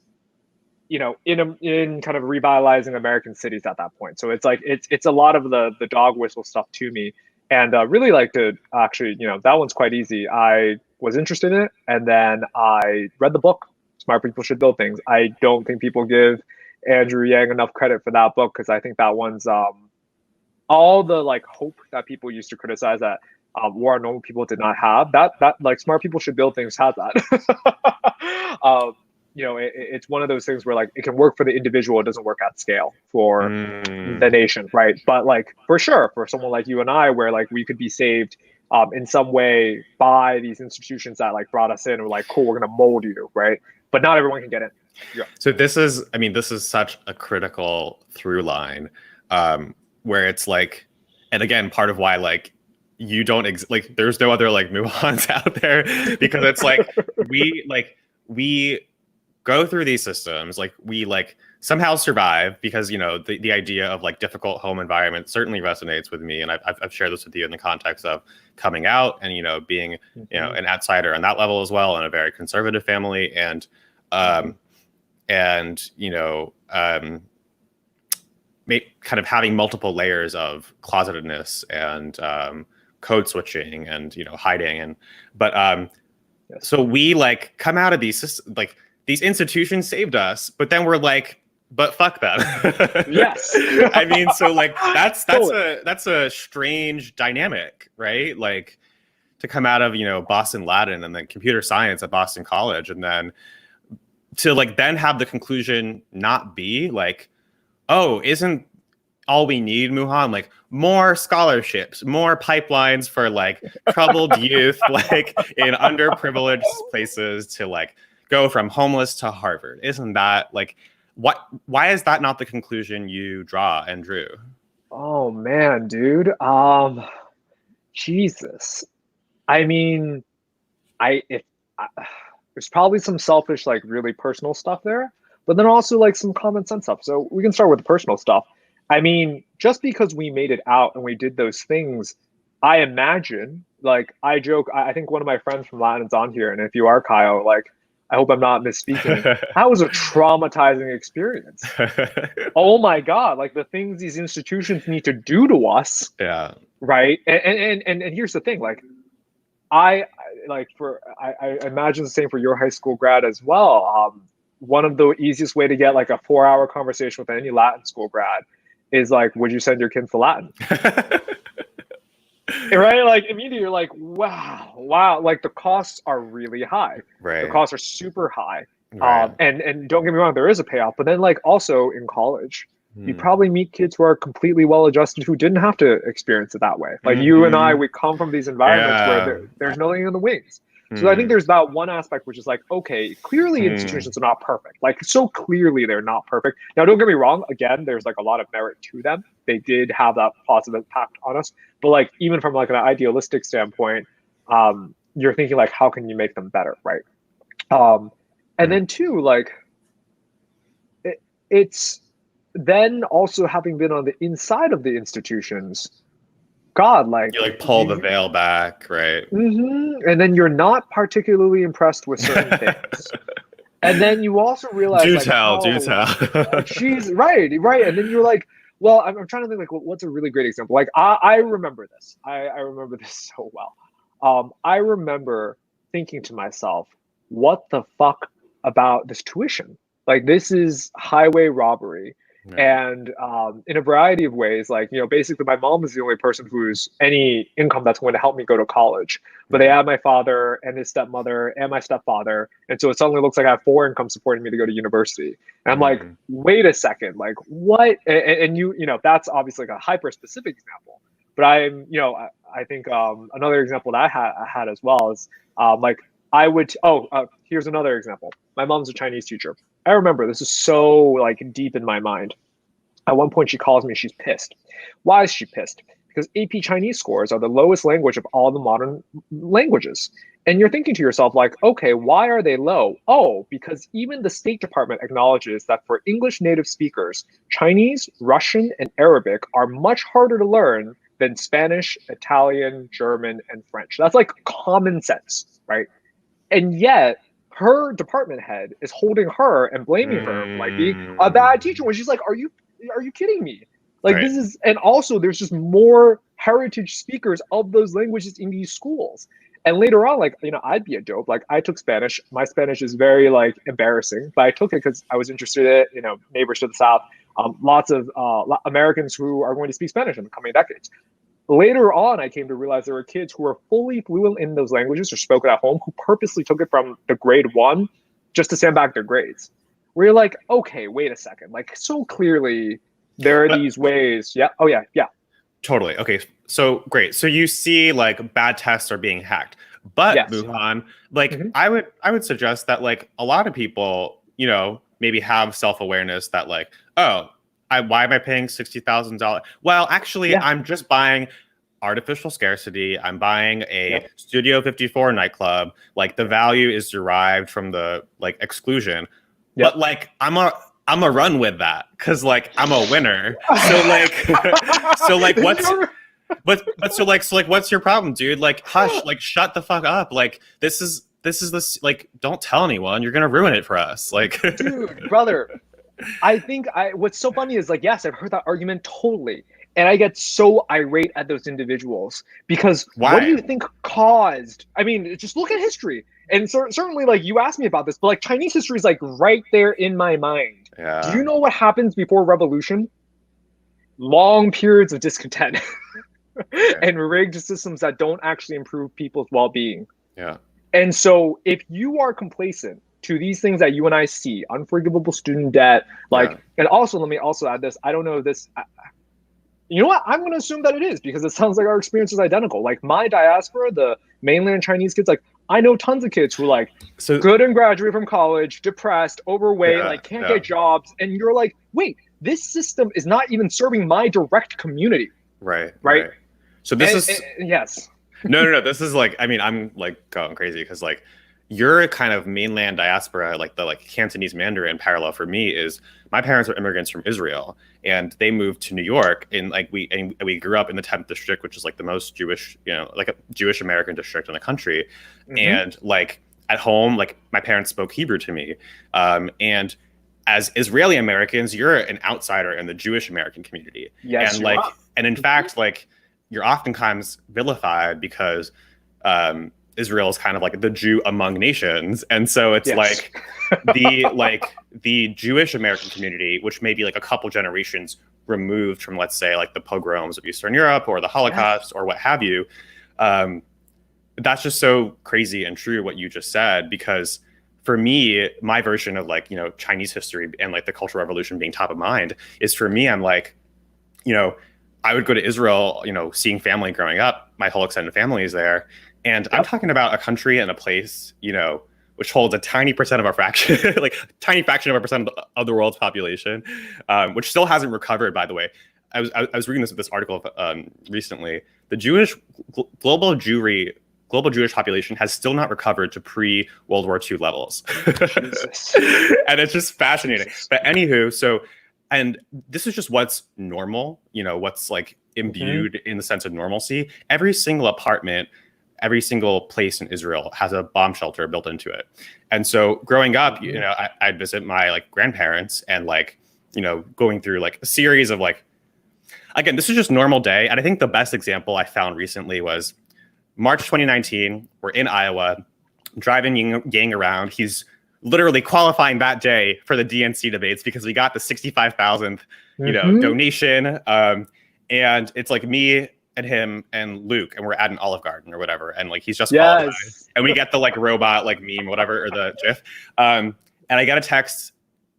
in kind of revitalizing American cities at that point. So it's like it's a lot of the dog whistle stuff to me. And really like to actually, that one's quite easy. I was interested in it, and then I read the book, Smart People Should Build Things. I don't think people give Andrew Yang enough credit for that book, because I think that one's all the like hope that people used to criticize that where normal people did not have. That like smart people should build things have that. It's one of those things where like it can work for the individual, it doesn't work at scale for the nation, right? But like for sure, for someone like you and I, where like we could be saved in some way by these institutions that like brought us in, or like, cool, we're gonna mold you, right? But not everyone can get in. Yeah.
So this is such a critical through line, where it's like, and again, part of why like you don't like there's no other like Muhans out there, because it's like we go through these systems, like we like somehow survive, because the idea of like difficult home environment certainly resonates with me, and I've shared this with you in the context of coming out and being an outsider on that level as well, in a very conservative family, and kind of having multiple layers of closetedness and code switching and hiding, so we like come out of these like these institutions saved us, but then we're like, but fuck them.
Yes.
I mean, so like that's
Totally.
that's a strange dynamic, right? Like to come out of Boston Latin and then computer science at Boston College, and then to like then have the conclusion not be like, oh, isn't all we need, Muhan, like more scholarships, more pipelines for like troubled youth, like in underprivileged places to like go from homeless to Harvard? Isn't that like, why is that not the conclusion you draw and drew?
Oh man, dude. Jesus. I mean, if there's probably some selfish, like really personal stuff there, but then also like some common sense stuff. So we can start with the personal stuff. I mean, just because we made it out and we did those things, I imagine, like I joke, I think one of my friends from Latin is on here, and if you are, Kyle, like I hope I'm not misspeaking. That was a traumatizing experience. Oh my God, like the things these institutions need to do to us.
Yeah.
Right. And here's the thing, like I imagine the same for your high school grad as well. One of the easiest way to get like a 4-hour conversation with any Latin school grad is like, would you send your kids to Latin? Right? Like immediately you're like, wow. Like the costs are really high.
Right.
The costs are super high.
Right.
And don't get me wrong, there is a payoff. But then like also in college, you probably meet kids who are completely well-adjusted who didn't have to experience it that way. Like you and I, we come from these environments where there's nothing in the wings. So I think there's that one aspect, which is like, okay, clearly institutions are not perfect. Like so clearly they're not perfect. Now, don't get me wrong. Again, there's like a lot of merit to them. They did have that positive impact on us. But like, even from like an idealistic standpoint, you're thinking like, how can you make them better? Right. And then two, like it's then also having been on the inside of the institutions, God, like
you like pull the veil back, right?
And then you're not particularly impressed with certain things, and then you also realize,
do
like,
tell.
She's right. And then you're like, well, I'm trying to think like, what's a really great example? Like, I remember this. I remember this so well. I remember thinking to myself, what the fuck about this tuition? Like, this is highway robbery. And in a variety of ways, like, basically my mom is the only person who's any income that's going to help me go to college. But they add my father and his stepmother and my stepfather. And so it suddenly looks like I have 4 incomes supporting me to go to university. And I'm like, wait a second, like what? And that's obviously like a hyper specific example. But I think another example that I had as well is like I would, here's another example. My mom's a Chinese teacher. I remember this is so like deep in my mind. At one point, she calls me. She's pissed. Why is she pissed? Because AP Chinese scores are the lowest language of all the modern languages. And you're thinking to yourself, like, okay, why are they low? Oh, because even the State Department acknowledges that for English native speakers, Chinese, Russian, and Arabic are much harder to learn than Spanish, Italian, German, and French. That's like common sense, right? And yet, her department head is holding her and blaming her for like being a bad teacher when she's like, are you kidding me? Like this is, and also there's just more heritage speakers of those languages in these schools. And later on, like, I'd be a dope. Like I took Spanish. My Spanish is very like embarrassing, but I took it because I was interested in it, neighbors to the South, lots of Americans who are going to speak Spanish in the coming decades. Later on, I came to realize there were kids who were fully fluent in those languages or spoken at home who purposely took it from the grade one just to sandbag their grades. Where you're like, okay, wait a second. Like, so clearly there are
But
these ways. Yeah. Oh, yeah. Yeah.
totally. Okay. So great. So you see like bad tests are being hacked. But
Yes.
Muhan, like
Mm-hmm.
I would suggest that like a lot of people, maybe have self-awareness that like, oh, why am I paying $60,000? Well, actually,
Yeah.
I'm just buying artificial scarcity. I'm buying a
Yep.
Studio 54 nightclub. Like the value is derived from the like exclusion.
Yep.
But like I'm a run with that because like I'm a winner. So like so like what's but what's your problem, dude? Like hush, like shut the fuck up. Like this is this like don't tell anyone. You're gonna ruin it for us. Like
Dude, brother, I think what's so funny is like, yes, I've heard that argument totally. And I get so irate at those individuals because what do
why?
you think caused? I mean, just look at history. And certainly, like, you asked me about this, but like Chinese history is like right there in my mind. Do
Yeah.
you know what happens before revolution? Long periods of discontent and rigged systems that don't actually improve people's well being.
Yeah.
And so if you are complacent to these things that you and I see, unforgivable student debt, like,
Yeah.
and also let me also add this, I don't know if this, you know what, I'm going to assume that it is because it sounds like our experience is identical. Like my diaspora, the mainland Chinese kids, like I know tons of kids who like
So
good and graduate from college, depressed, overweight,
yeah,
like can't
yeah.
get jobs. And you're like, wait, this system is not even serving my direct community.
Right.
Right.
So this is
yes.
no. This is like, I mean, I'm like going crazy because like your kind of mainland diaspora, like the like Cantonese Mandarin parallel for me is my parents are immigrants from Israel and they moved to New York and like we grew up in the 10th district, which is like the most Jewish, like a Jewish American district in the country.
Mhm.
And like at home, like my parents spoke Hebrew to me. And as Israeli Americans, you're an outsider in the Jewish American community.
Yes,
And
you
like,
are.
and in fact, like you're oftentimes vilified because Israel is kind of like the Jew among nations, and so it's
Yes.
like the Jewish American community, which may be like a couple generations removed from, let's say, like the pogroms of Eastern Europe or the Holocaust or what have you. That's just so crazy and true what you just said, because for me, my version of like, Chinese history and like the Cultural Revolution being top of mind is, for me, I'm like, I would go to Israel, seeing family growing up. My whole extended family is there. And I'm talking about a country and a place, which holds a tiny percent of our fraction, like tiny fraction of a percent of the world's population, which still hasn't recovered, by the way. I was reading this article recently. The global Jewish population has still not recovered to pre-World War II levels.
Jesus.
And it's just fascinating. Jesus. But anywho, and this is just what's normal, what's like imbued in the sense of normalcy. Every single apartment, every single place in Israel has a bomb shelter built into it. And so growing up, I'd visit my like grandparents and like, going through like a series of like, again, this is just normal day. And I think the best example I found recently was March 2019. We're in Iowa, driving Yang around. He's literally qualifying that day for the DNC debates because we got the 65,000th, donation. And it's like me and him and Luke, and we're at an Olive Garden or whatever. And like, he's just qualified. And we get the like robot, like meme, whatever, or the GIF. And I got a text,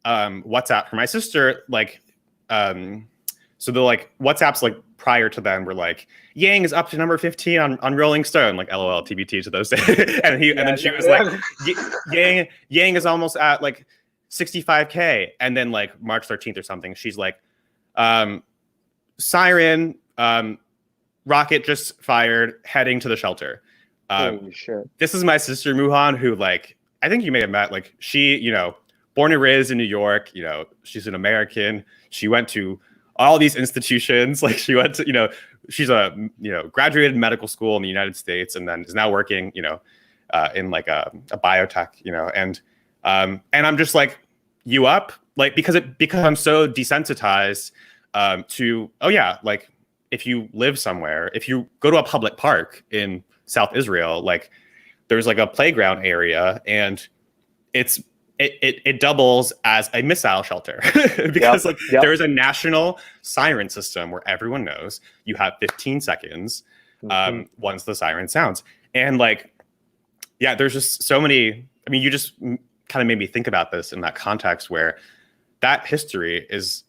WhatsApp from my sister, like, so the like WhatsApps like prior to them were like, Yang is up to number 15 on Rolling Stone, like LOL TBT to those days. and then she was like, Yang is almost at like 65K. And then like March 13th or something, she's like, siren, rocket just fired, heading to the shelter.
Holy shit.
This is my sister Muhan, who like, I think you may have met, like she, born and raised in New York, she's an American. She went to all these institutions, like she went to, she's a, graduated medical school in the United States and then is now working, in like a biotech, and I'm just like, you up? Like, because I'm so desensitized to, oh yeah, like if you live somewhere, if you go to a public park in South Israel, like there's like a playground area and it's it doubles as a missile shelter because like there is a national siren system where everyone knows you have 15 seconds once the siren sounds. And like, yeah, there's just so many. I mean, you just kind of made me think about this in that context where that history is,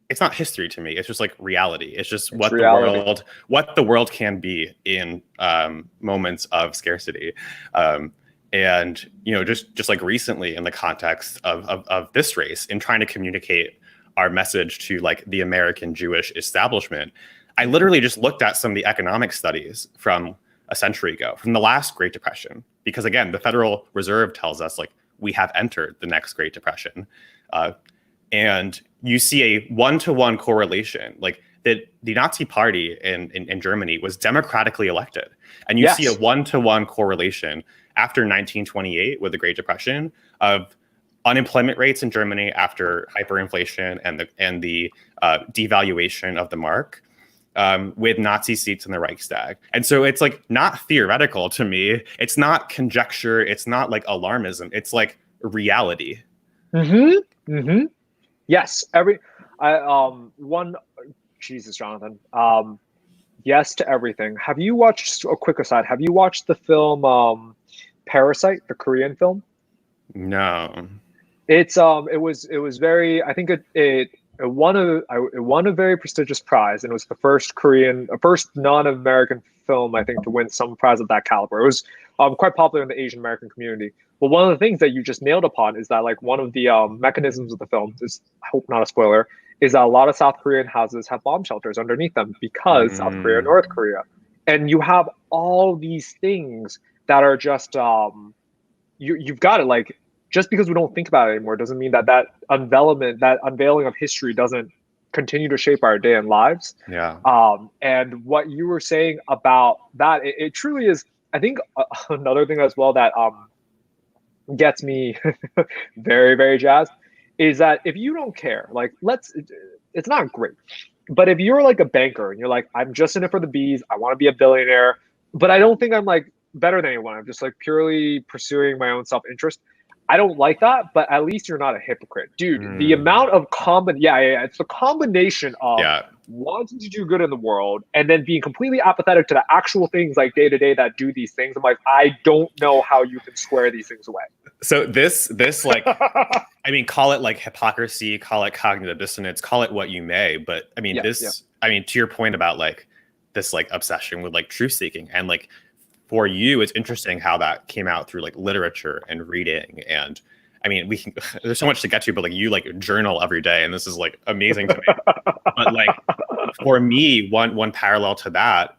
it's not history to me. It's just like reality. It's just what the world can be in moments of scarcity. And, you know, just like recently in the context of this race, in trying to communicate our message to like the American Jewish establishment, I literally just looked at some of the economic studies from a century ago, from the last Great Depression, because again, the Federal Reserve tells us like we have entered the next Great Depression. And you see a one-to-one correlation, like that the Nazi Party in Germany was democratically elected. And you see a one-to-one correlation after 1928 with the Great Depression of unemployment rates in Germany after hyperinflation and the devaluation of the mark with Nazi seats in the Reichstag. And so it's like not theoretical to me. It's not conjecture. It's not like alarmism. It's like reality.
Yes. Jesus, Jonathan. Yes to everything. Have you watched, a quick aside, have you watched the film Parasite, the Korean film?
No.
It was very, I think it won a very prestigious prize, and it was the first non-American film, I think, to win some prize of that caliber. It was quite popular in the Asian American community. But one of the things that you just nailed upon is that like one of the mechanisms of the film is, I hope not a spoiler, is that a lot of South Korean houses have bomb shelters underneath them because South Korea, North Korea, and you have all these things that are just you've got it. Like, just because we don't think about it anymore doesn't mean that unveiling of history doesn't continue to shape our day and lives.
Yeah.
And what you were saying about that, it truly is. I think another thing as well that gets me very, very jazzed is that if you don't care, like it's not great, but if you're like a banker and you're like, I'm just in it for the bees, I want to be a billionaire, but I don't think I'm like better than anyone. I'm just like purely pursuing my own self-interest. I don't like that, but at least you're not a hypocrite, dude. The amount of it's the combination of wanting to do good in the world and then being completely apathetic to the actual things like day to day that do these things. I'm like, I don't know how you can square these things away.
So this like, I mean, call it like hypocrisy, call it cognitive dissonance, call it what you may, but I mean, I mean, to your point about like this like obsession with like truth seeking, and like for you, it's interesting how that came out through like literature and reading. And I mean, there's so much to get to, but like you like journal every day, and this is like amazing to me. But like for me, one parallel to that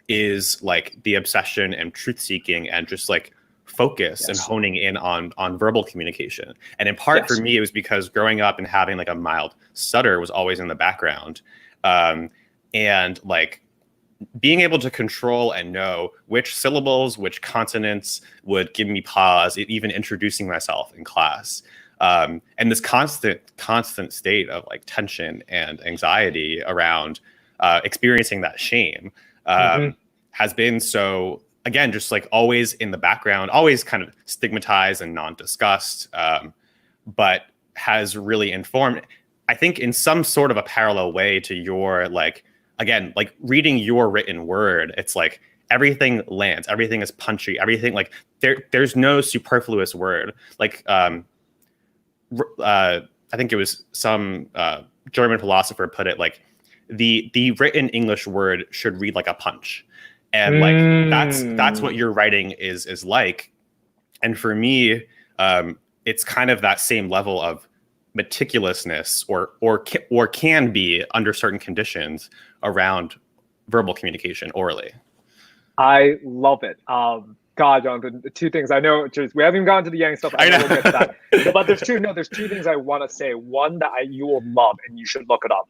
is like the obsession and truth seeking and just like focus and honing in on verbal communication. And in part for me, it was because growing up and having like a mild stutter was always in the background. And like being able to control and know which syllables, which consonants would give me pause, even introducing myself in class. And this constant state of like tension and anxiety around experiencing that shame has been so, again, just like always in the background, always kind of stigmatized and non-discussed, but has really informed, I think, in some sort of a parallel way to your like, again, like reading your written word, it's like everything lands, everything is punchy, everything like there's no superfluous word. Like I think it was some German philosopher put it like the written English word should read like a punch, and like that's what your writing is like. And for me, it's kind of that same level of meticulousness or can be under certain conditions around verbal communication orally.
I love it. God, Jonathan, two things I know. We haven't even gotten to the Yang stuff. I know we'll get to that. But there's two things I want to say. One that you will love, and you should look it up.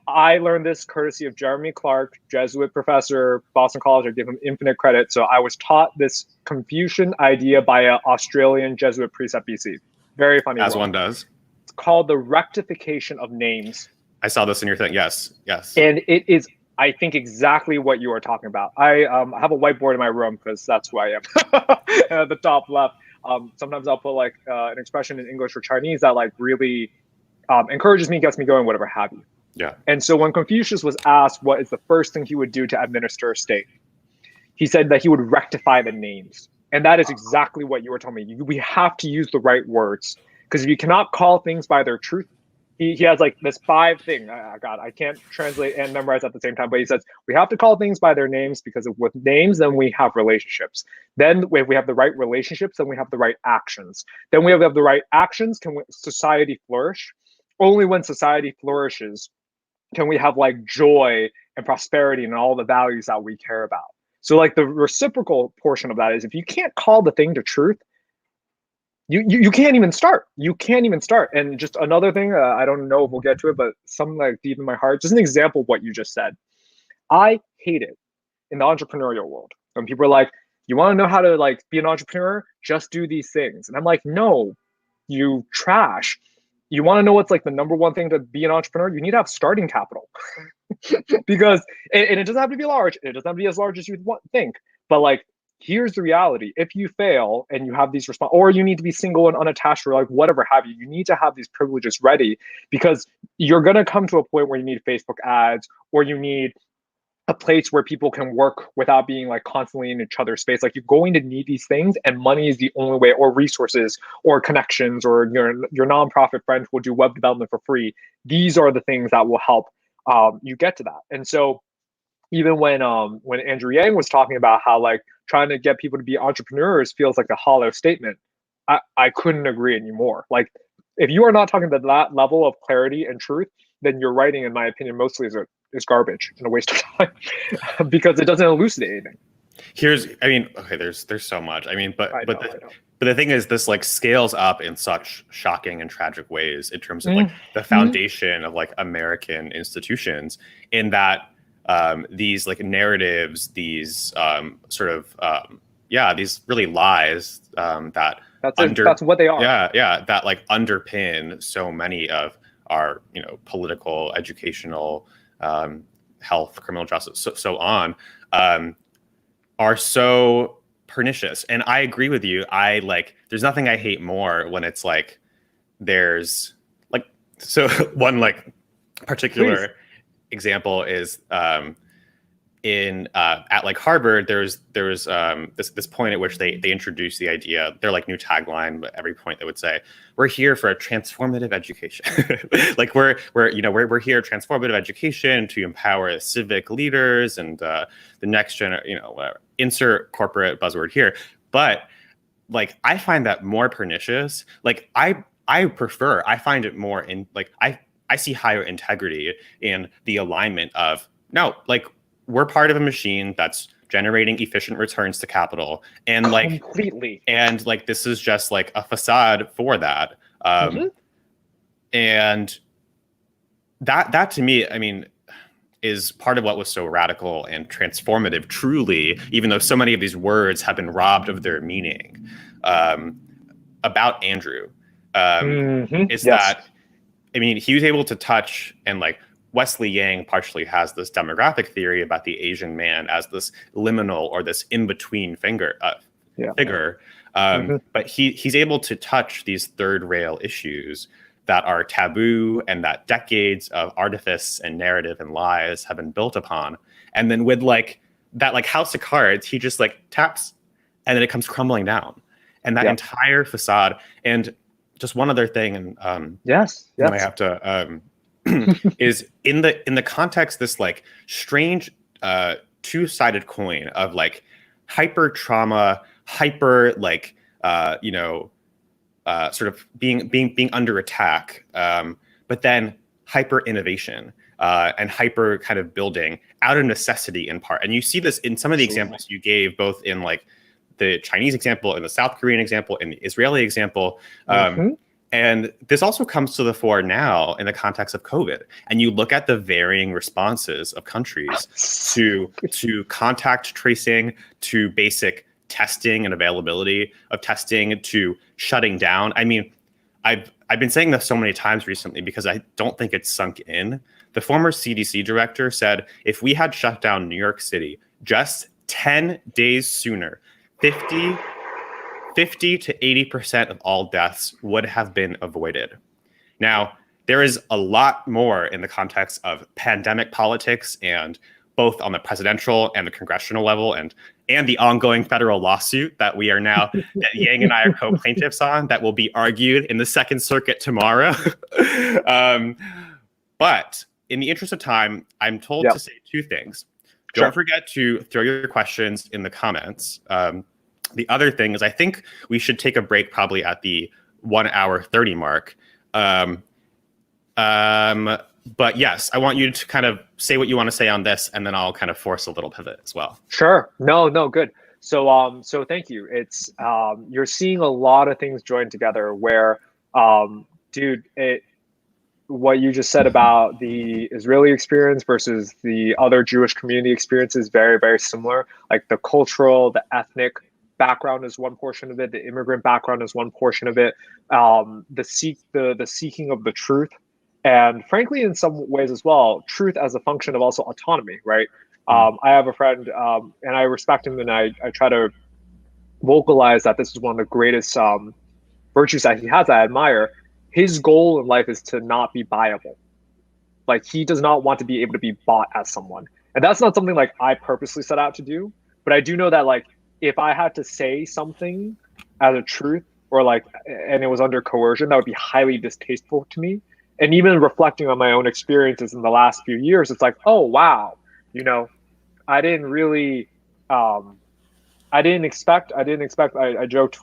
I learned this courtesy of Jeremy Clark, Jesuit professor, Boston College. I give him infinite credit. So I was taught this Confucian idea by an Australian Jesuit priest at BC. Very funny.
As one does.
It's called the rectification of names. I
saw this in your thing. Yes.
And it is, I think, exactly what you are talking about. I have a whiteboard in my room because that's who I am at the top left. Sometimes I'll put like an expression in English or Chinese that like really encourages me, gets me going, whatever have you.
Yeah.
And so when Confucius was asked what is the first thing he would do to administer a state, he said that he would rectify the names. And that is exactly what you were telling me. We have to use the right words, because if you cannot call things by their truth, he has like this 5 thing. God, I can't translate and memorize at the same time, but he says we have to call things by their names, because with names, then we have relationships. Then if we have the right relationships, then we have the right actions. Then we have the right actions, can society flourish? Only when society flourishes can we have like joy and prosperity and all the values that we care about. So like the reciprocal portion of that is if you can't call the thing to truth, you can't even start. You can't even start. And just another thing, I don't know if we'll get to it, but something like deep in my heart, just an example of what you just said. I hate it in the entrepreneurial world when people are like, you want to know how to like be an entrepreneur? Just do these things. And I'm like, no, you trash. You want to know what's like the number one thing to be an entrepreneur? You need to have starting capital. Because and it doesn't have to be large. It doesn't have to be as large as you think. But like, here's the reality: if you fail and you have these or you need to be single and unattached, or like whatever have you, you need to have these privileges ready, because you're gonna come to a point where you need Facebook ads, or you need a place where people can work without being like constantly in each other's space. Like you're going to need these things, and money is the only way, or resources, or connections, or your nonprofit friend will do web development for free. These are the things that will help you get to that. And so even when Andrew Yang was talking about how like trying to get people to be entrepreneurs feels like a hollow statement, I couldn't agree anymore. Like if you are not talking to that level of clarity and truth, then your writing, in my opinion, mostly is garbage and a waste of time because it doesn't elucidate anything.
There's so much. But the thing is, this like scales up in such shocking and tragic ways in terms of like the foundation of like American institutions, in that these like narratives, these these really lies that's what they are. That like underpin so many of our political, educational, health, criminal justice, so on, are so pernicious. And I agree with you. There's nothing I hate more when it's like there's like, so one like particular example is at like Harvard, there was this point at which they introduced the idea, their like new tagline, but every point they would say, we're here for a transformative education. Like we're here transformative education to empower civic leaders and the next whatever, insert corporate buzzword here. But like I find that more pernicious. Like I find it more in like I see higher integrity in the alignment of, no, like we're part of a machine that's generating efficient returns to capital, and like
completely,
and like this is just like a facade for that. And that to me, I mean, is part of what was so radical and transformative, truly, even though so many of these words have been robbed of their meaning, about Andrew, is that, I mean, he was able to touch, and like Wesley Yang partially has this demographic theory about the Asian man as this liminal or this in-between figure. But he's able to touch these third rail issues that are taboo and that decades of artifice and narrative and lies have been built upon. And then with like that like house of cards, he just like taps and then it comes crumbling down. And that entire facade. And just one other thing, and I have to is in the context, this like strange two-sided coin of like hyper trauma, hyper like sort of being under attack, but then hyper innovation and hyper kind of building out of necessity in part. And you see this in some of the examples you gave, both in like the Chinese example, in the South Korean example, in the Israeli example. And this also comes to the fore now in the context of COVID. And you look at the varying responses of countries to contact tracing, to basic testing and availability of testing, to shutting down. I mean, I've been saying this so many times recently because I don't think it's sunk in. The former CDC director said, if we had shut down New York City just 10 days sooner, 50 to 80% of all deaths would have been avoided. Now, there is a lot more in the context of pandemic politics, and both on the presidential and the congressional level, and the ongoing federal lawsuit that we are now, that Yang and I are co-plaintiffs on, that will be argued in the Second Circuit tomorrow. But in the interest of time, I'm told to say two things. Don't forget to throw your questions in the comments. The other thing is, I think we should take a break probably at the 1 hour 30 mark. But yes, I want you to kind of say what you want to say on this, and then I'll kind of force a little pivot as well.
Sure. No, good. So thank you. It's you're seeing a lot of things joined together where, what you just said about the Israeli experience versus the other Jewish community experience is very, very similar. Like the cultural, the ethnic background is one portion of it. The immigrant background is one portion of it. The seeking of the truth. And frankly, in some ways as well, truth as a function of also autonomy, right? I have a friend, and I respect him, and I try to vocalize that this is one of the greatest virtues that he has, I admire. His goal in life is to not be buyable. Like, he does not want to be able to be bought as someone. And that's not something like I purposely set out to do. But I do know that, like, if I had to say something as a truth, or like, and it was under coercion, that would be highly distasteful to me. And even reflecting on my own experiences in the last few years, it's like, oh, wow, I didn't really, I joked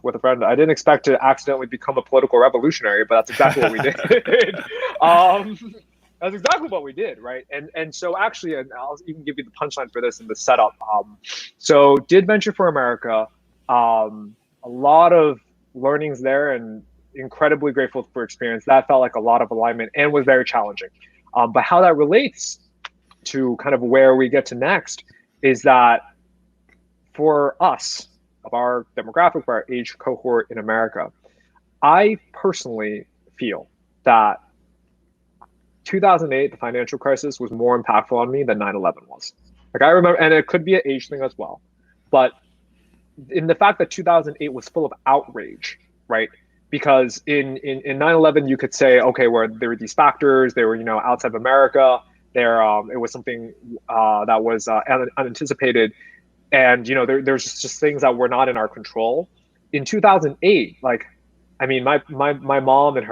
with a friend, I didn't expect to accidentally become a political revolutionary, but that's exactly what we did. That's exactly what we did, right? And so actually, and I'll even give you the punchline for this in the setup. So did Venture for America, a lot of learnings there, and incredibly grateful for experience. That felt like a lot of alignment and was very challenging. But how that relates to kind of where we get to next is that for us, of our demographic, for our age cohort in America, I personally feel that 2008, the financial crisis, was more impactful on me than 9/11 was. Like, I remember, and it could be an age thing as well, but in the fact that 2008 was full of outrage, right? Because in 9/11, you could say, okay, where there were these factors, they were, outside of America, it was something that was unanticipated. And, there's just things that were not in our control. In 2008, like, I mean, my mom and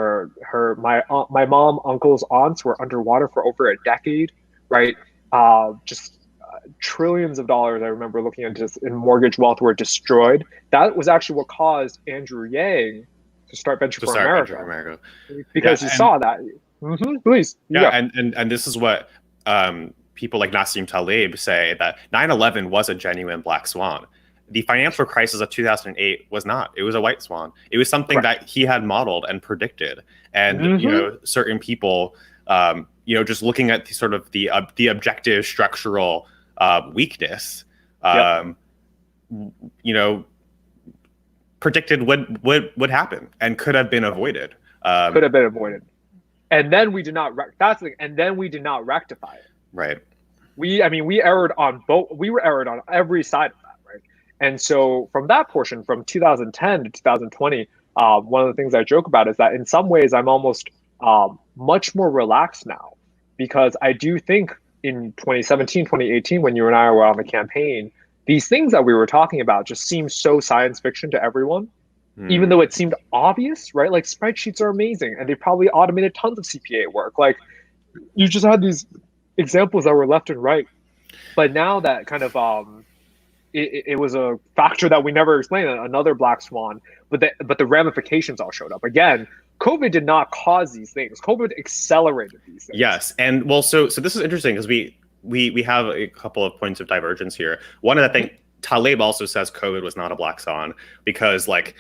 my mom, uncles, aunts were underwater for over a decade, right? Trillions of dollars, I remember looking at, just in mortgage wealth, were destroyed. That was actually what caused Andrew Yang to start Venture for America. Because he saw that. Please.
Yeah, and this is what people like Nassim Taleb say, that 9/11 was a genuine black swan. The financial crisis of 2008 was not. It was a white swan. It was something that he had modeled and predicted. And certain people, just looking at the objective structural weakness, predicted would happen and could have been avoided.
And then we did not. And then we did not rectify it.
Right.
We erred on both. We were erred on every side of that, right? And so from that portion, from 2010 to 2020, one of the things I joke about is that in some ways I'm almost much more relaxed now, because I do think in 2017, 2018, when you and I were on the campaign, these things that we were talking about just seemed so science fiction to everyone, even though it seemed obvious, right? Like, spreadsheets are amazing, and they probably automated tons of CPA work. Like, you just had these examples that were left and right. But now that kind of it was a factor that we never explained, another black swan, but the ramifications all showed up. Again, COVID did not cause these things. COVID accelerated these things.
Yes. And well, so this is interesting, because we have a couple of points of divergence here. One of the things, Taleb also says COVID was not a black swan, because if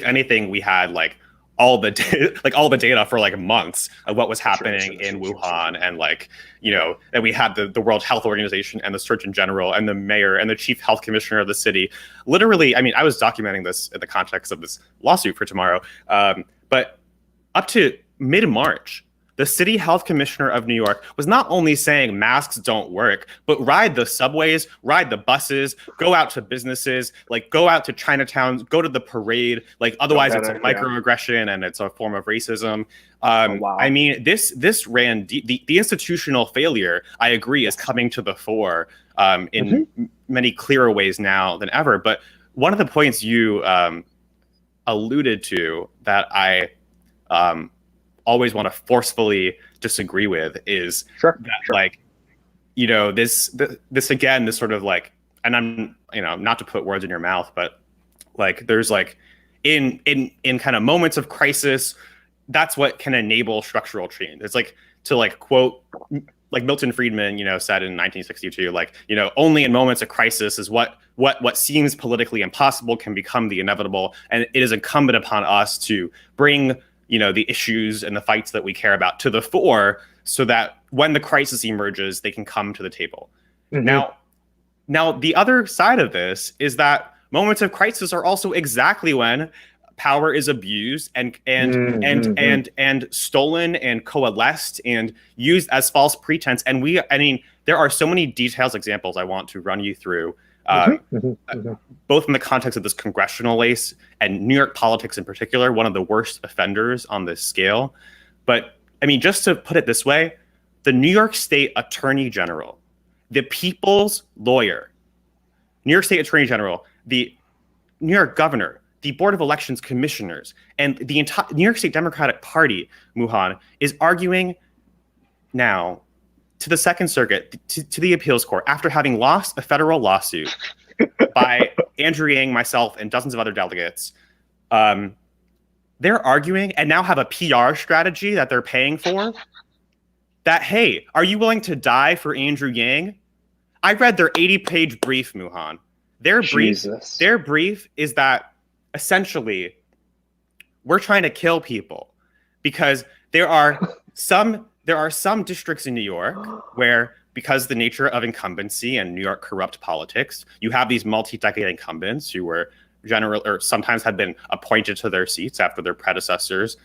anything, we had all the data for months of what was happening in Wuhan, and and we had the World Health Organization and the Surgeon General and the mayor and the chief health commissioner of the city. Literally, I mean, I was documenting this in the context of this lawsuit for tomorrow, but up to mid-March, the city health commissioner of New York was not only saying masks don't work, but ride the subways, ride the buses, go out to businesses, like go out to Chinatown, go to the parade. Like otherwise, it's a microaggression and it's a form of racism.
Wow.
I mean, this ran deep. The institutional failure, I agree, is coming to the fore in many clearer ways now than ever. But one of the points you alluded to that I always want to forcefully disagree with is that, like, you know, this again, this sort of like, and I'm, you know, not to put words in your mouth, but like, there's like in kind of moments of crisis, that's what can enable structural change. It's like, to like quote, like Milton Friedman, you know, said in 1962, like, you know, only in moments of crisis is what seems politically impossible can become the inevitable. And it is incumbent upon us to bring, you know, the issues and the fights that we care about to the fore so that when the crisis emerges, they can come to the table. Now, the other side of this is that moments of crisis are also exactly when power is abused and stolen and coalesced and used as false pretense. And I mean, there are so many details, examples I want to run you through, both in the context of this congressional race and New York politics in particular, one of the worst offenders on this scale. But I mean, just to put it this way, the New York State Attorney General, the people's lawyer, New York State Attorney General, the New York governor, the Board of Elections commissioners, and the entire New York State Democratic Party, Muhan, is arguing now to the Second Circuit, to the appeals court, after having lost a federal lawsuit by Andrew Yang, myself, and dozens of other delegates. They're arguing and now have a PR strategy that they're paying for that, hey, are you willing to die for Andrew Yang? I read their 80-page brief, Muhan. Their brief is that essentially we're trying to kill people because there are some districts in New York where, because the nature of incumbency and New York corrupt politics, you have these multi-decade incumbents who were sometimes had been appointed to their seats after their predecessors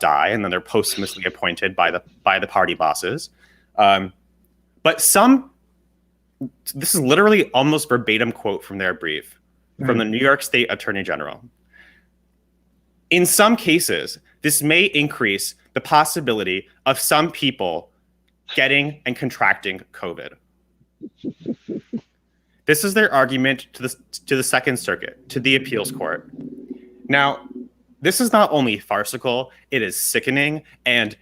die, and then they're posthumously appointed by the party bosses. But this is literally almost verbatim quote from their brief, from the New York State Attorney General. In some cases, this may increase the possibility of some people getting and contracting COVID. This is their argument to the Second Circuit, to the appeals court. Now, this is not only farcical, it is sickening, and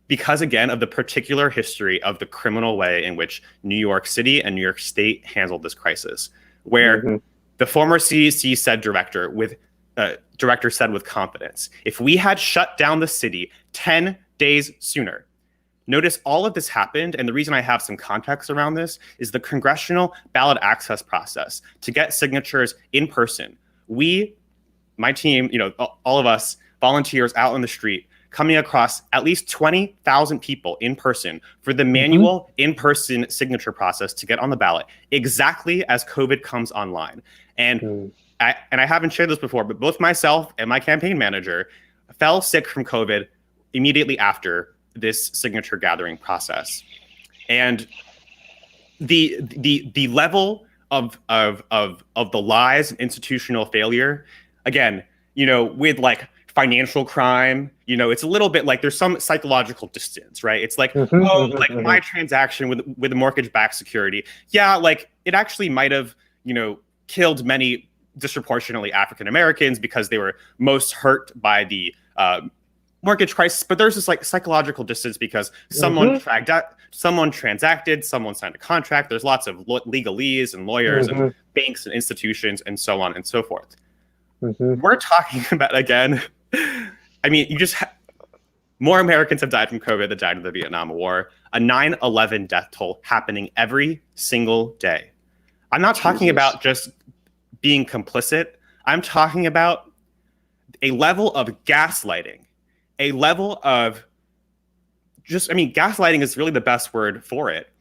because, again, of the particular history of the criminal way in which New York City and New York State handled this crisis, where the former CDC director said with confidence, if we had shut down the city 10 days sooner. Notice all of this happened, and the reason I have some context around this is the congressional ballot access process to get signatures in person. My team, you know, all of us volunteers out on the street, coming across at least 20,000 people in person for the manual in-person signature process to get on the ballot, exactly as COVID comes online. And I haven't shared this before, but both myself and my campaign manager fell sick from COVID immediately after this signature gathering process. And the level of the lies and institutional failure, again, you know, with like financial crime, you know, it's a little bit like there's some psychological distance, right? It's like, my transaction with a mortgage-backed security, yeah, like it actually might have, you know, killed many disproportionately African Americans because they were most hurt by the mortgage crisis, but there's this like psychological distance because someone transacted, someone signed a contract. There's lots of legalese and lawyers and banks and institutions and so on and so forth. We're talking about, again, I mean, more Americans have died from COVID than died in the Vietnam War. A 9/11 death toll happening every single day. I'm not talking about just being complicit. I'm talking about a level of gaslighting, a level of gaslighting is really the best word for it.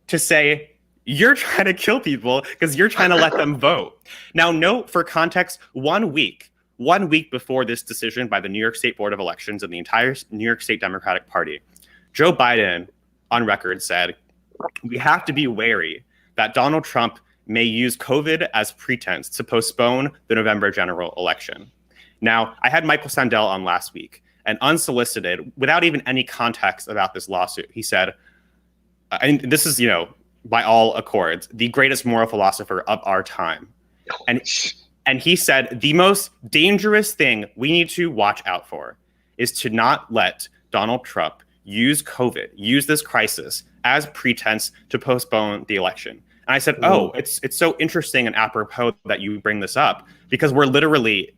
To say, you're trying to kill people because you're trying to let them vote. Now, note for context, 1 week 1 week before this decision by the New York State Board of Elections and the entire New York State Democratic Party, Joe Biden on record said, we have to be wary that Donald Trump may use COVID as pretense to postpone the November general election. Now, I had Michael Sandel on last week, and unsolicited, without even any context about this lawsuit, he said, and this is, by all accords, the greatest moral philosopher of our time. And he said, the most dangerous thing we need to watch out for is to not let Donald Trump use COVID, use this crisis as pretense to postpone the election. And I said, it's so interesting and apropos that you bring this up, because we're literally,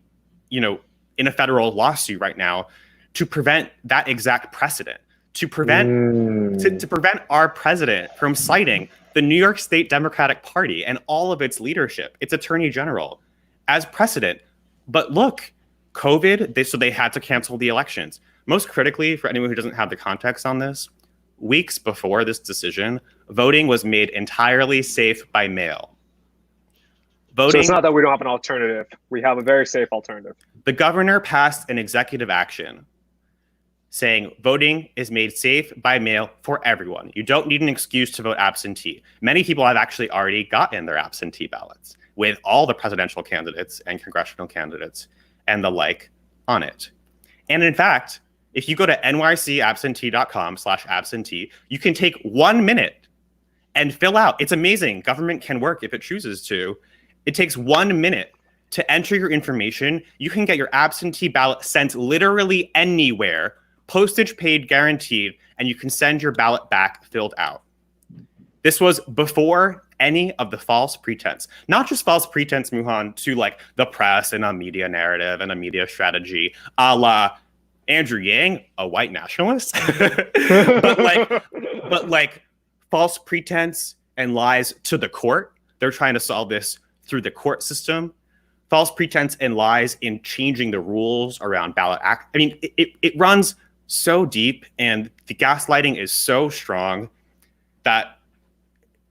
in a federal lawsuit right now to prevent that exact precedent, to prevent to prevent our president from citing the New York State Democratic Party and all of its leadership, its attorney general, as precedent. But look, COVID, so they had to cancel the elections. Most critically, for anyone who doesn't have the context on this, weeks before this decision, voting was made entirely safe by mail.
So it's not that we don't have an alternative. We have a very safe alternative.
The governor passed an executive action saying voting is made safe by mail for everyone. You don't need an excuse to vote absentee. Many people have actually already gotten their absentee ballots with all the presidential candidates and congressional candidates and the like on it. And in fact, if you go to nycabsentee.com/absentee, you can take 1 minute and fill out. It's amazing. Government can work if it chooses to. It takes 1 minute to enter your information. You can get your absentee ballot sent literally anywhere, postage paid guaranteed, and you can send your ballot back filled out. This was before any of the false pretense, not just false pretense, Muhan, to like the press and a media narrative and a media strategy, a la Andrew Yang, a white nationalist, but like false pretense and lies to the court. They're trying to solve this through the court system. False pretense and lies in changing the rules around ballot act. I mean, it runs so deep, and the gaslighting is so strong that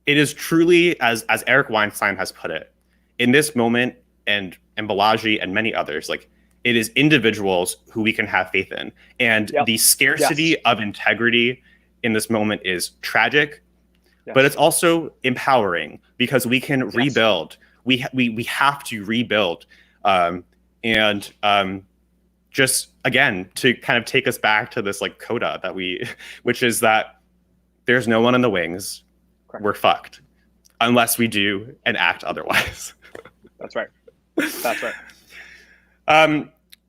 it is truly, as Eric Weinstein has put it, in this moment, and Balaji and many others, like, it is individuals who we can have faith in. And the scarcity of integrity in this moment is tragic, but it's also empowering, because we can rebuild. We have to rebuild. Just again, to kind of take us back to this like coda that which is that there's no one in the wings. Correct. We're fucked unless we do and act otherwise.
That's right.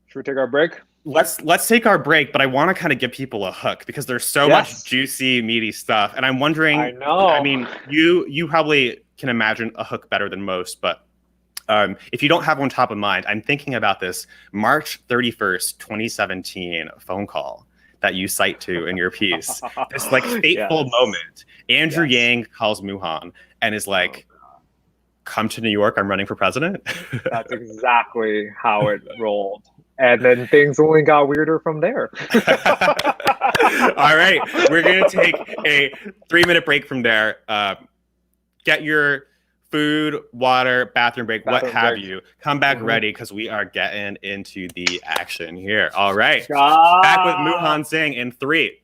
Should we take our break?
Let's take our break, but I want to kind of give people a hook, because there's so much juicy, meaty stuff. And I'm wondering, I know. I mean, you probably can imagine a hook better than most, but if you don't have one top of mind, I'm thinking about this March 31st, 2017 phone call that you cite to in your piece. This like fateful moment. Andrew Yang calls Muhan and is like, come to New York, I'm running for president.
That's exactly how it rolled. And then things only got weirder from there.
All right, we're going to take a 3-minute break from there. Get your food, water, bathroom break, what have you. Come back ready, because we are getting into the action here. All right, back with Muhan Zhang in 3.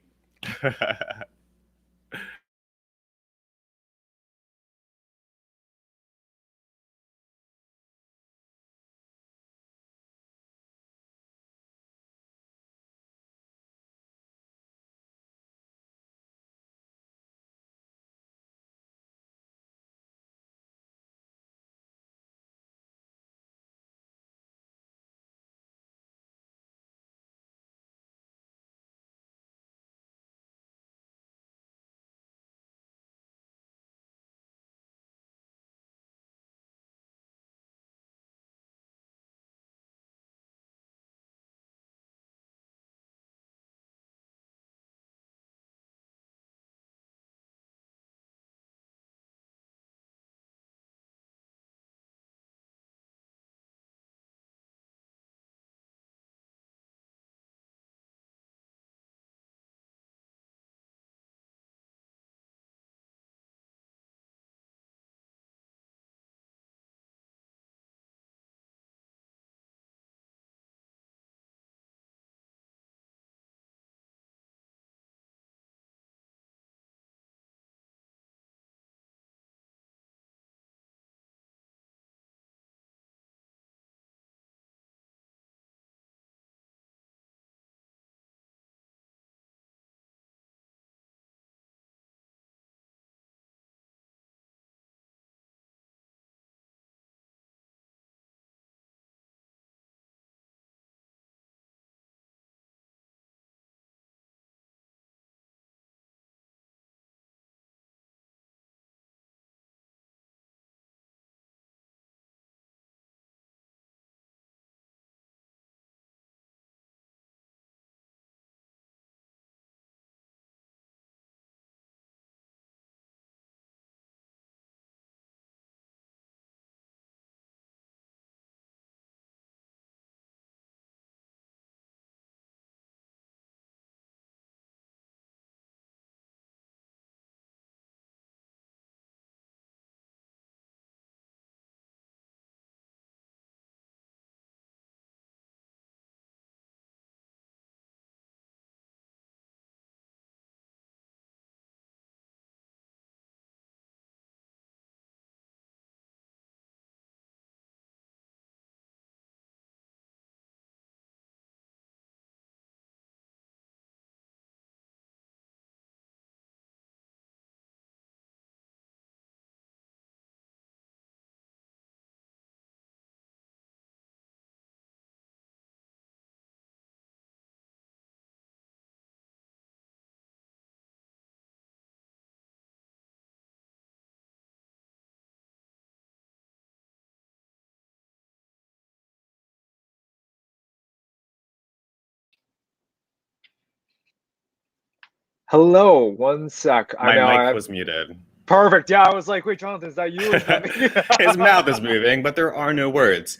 Hello, one sec. I
My
know.
mic was muted.
Perfect. Yeah, I was like, wait, Jonathan, is that you or is that me?
His mouth is moving, but there are no words.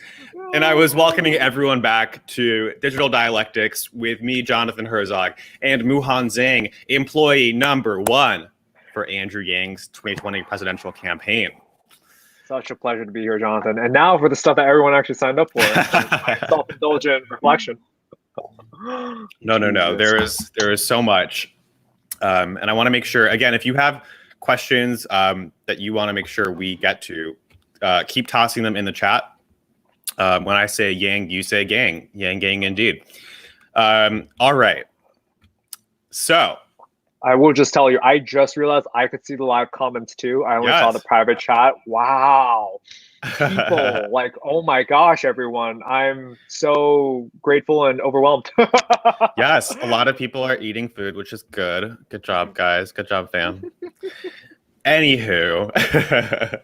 And I was welcoming everyone back to Digital Dialectics with me, Jonathan Herzog, and Muhan Zhang, employee number one for Andrew Yang's 2020 presidential campaign.
Such a pleasure to be here, Jonathan. And now for the stuff that everyone actually signed up for, my self-indulgent reflection.
No. There is so much. And I want to make sure, again, if you have questions that you want to make sure we get to, keep tossing them in the chat. When I say Yang, you say gang. Yang, gang, indeed. All right. So.
I will just tell you, I just realized I could see the live comments too. I only saw the private chat. Wow. People, like, oh my gosh, everyone. I'm so grateful and overwhelmed.
Yes, a lot of people are eating food, which is good. Good job, guys. Good job, fam. Anywho,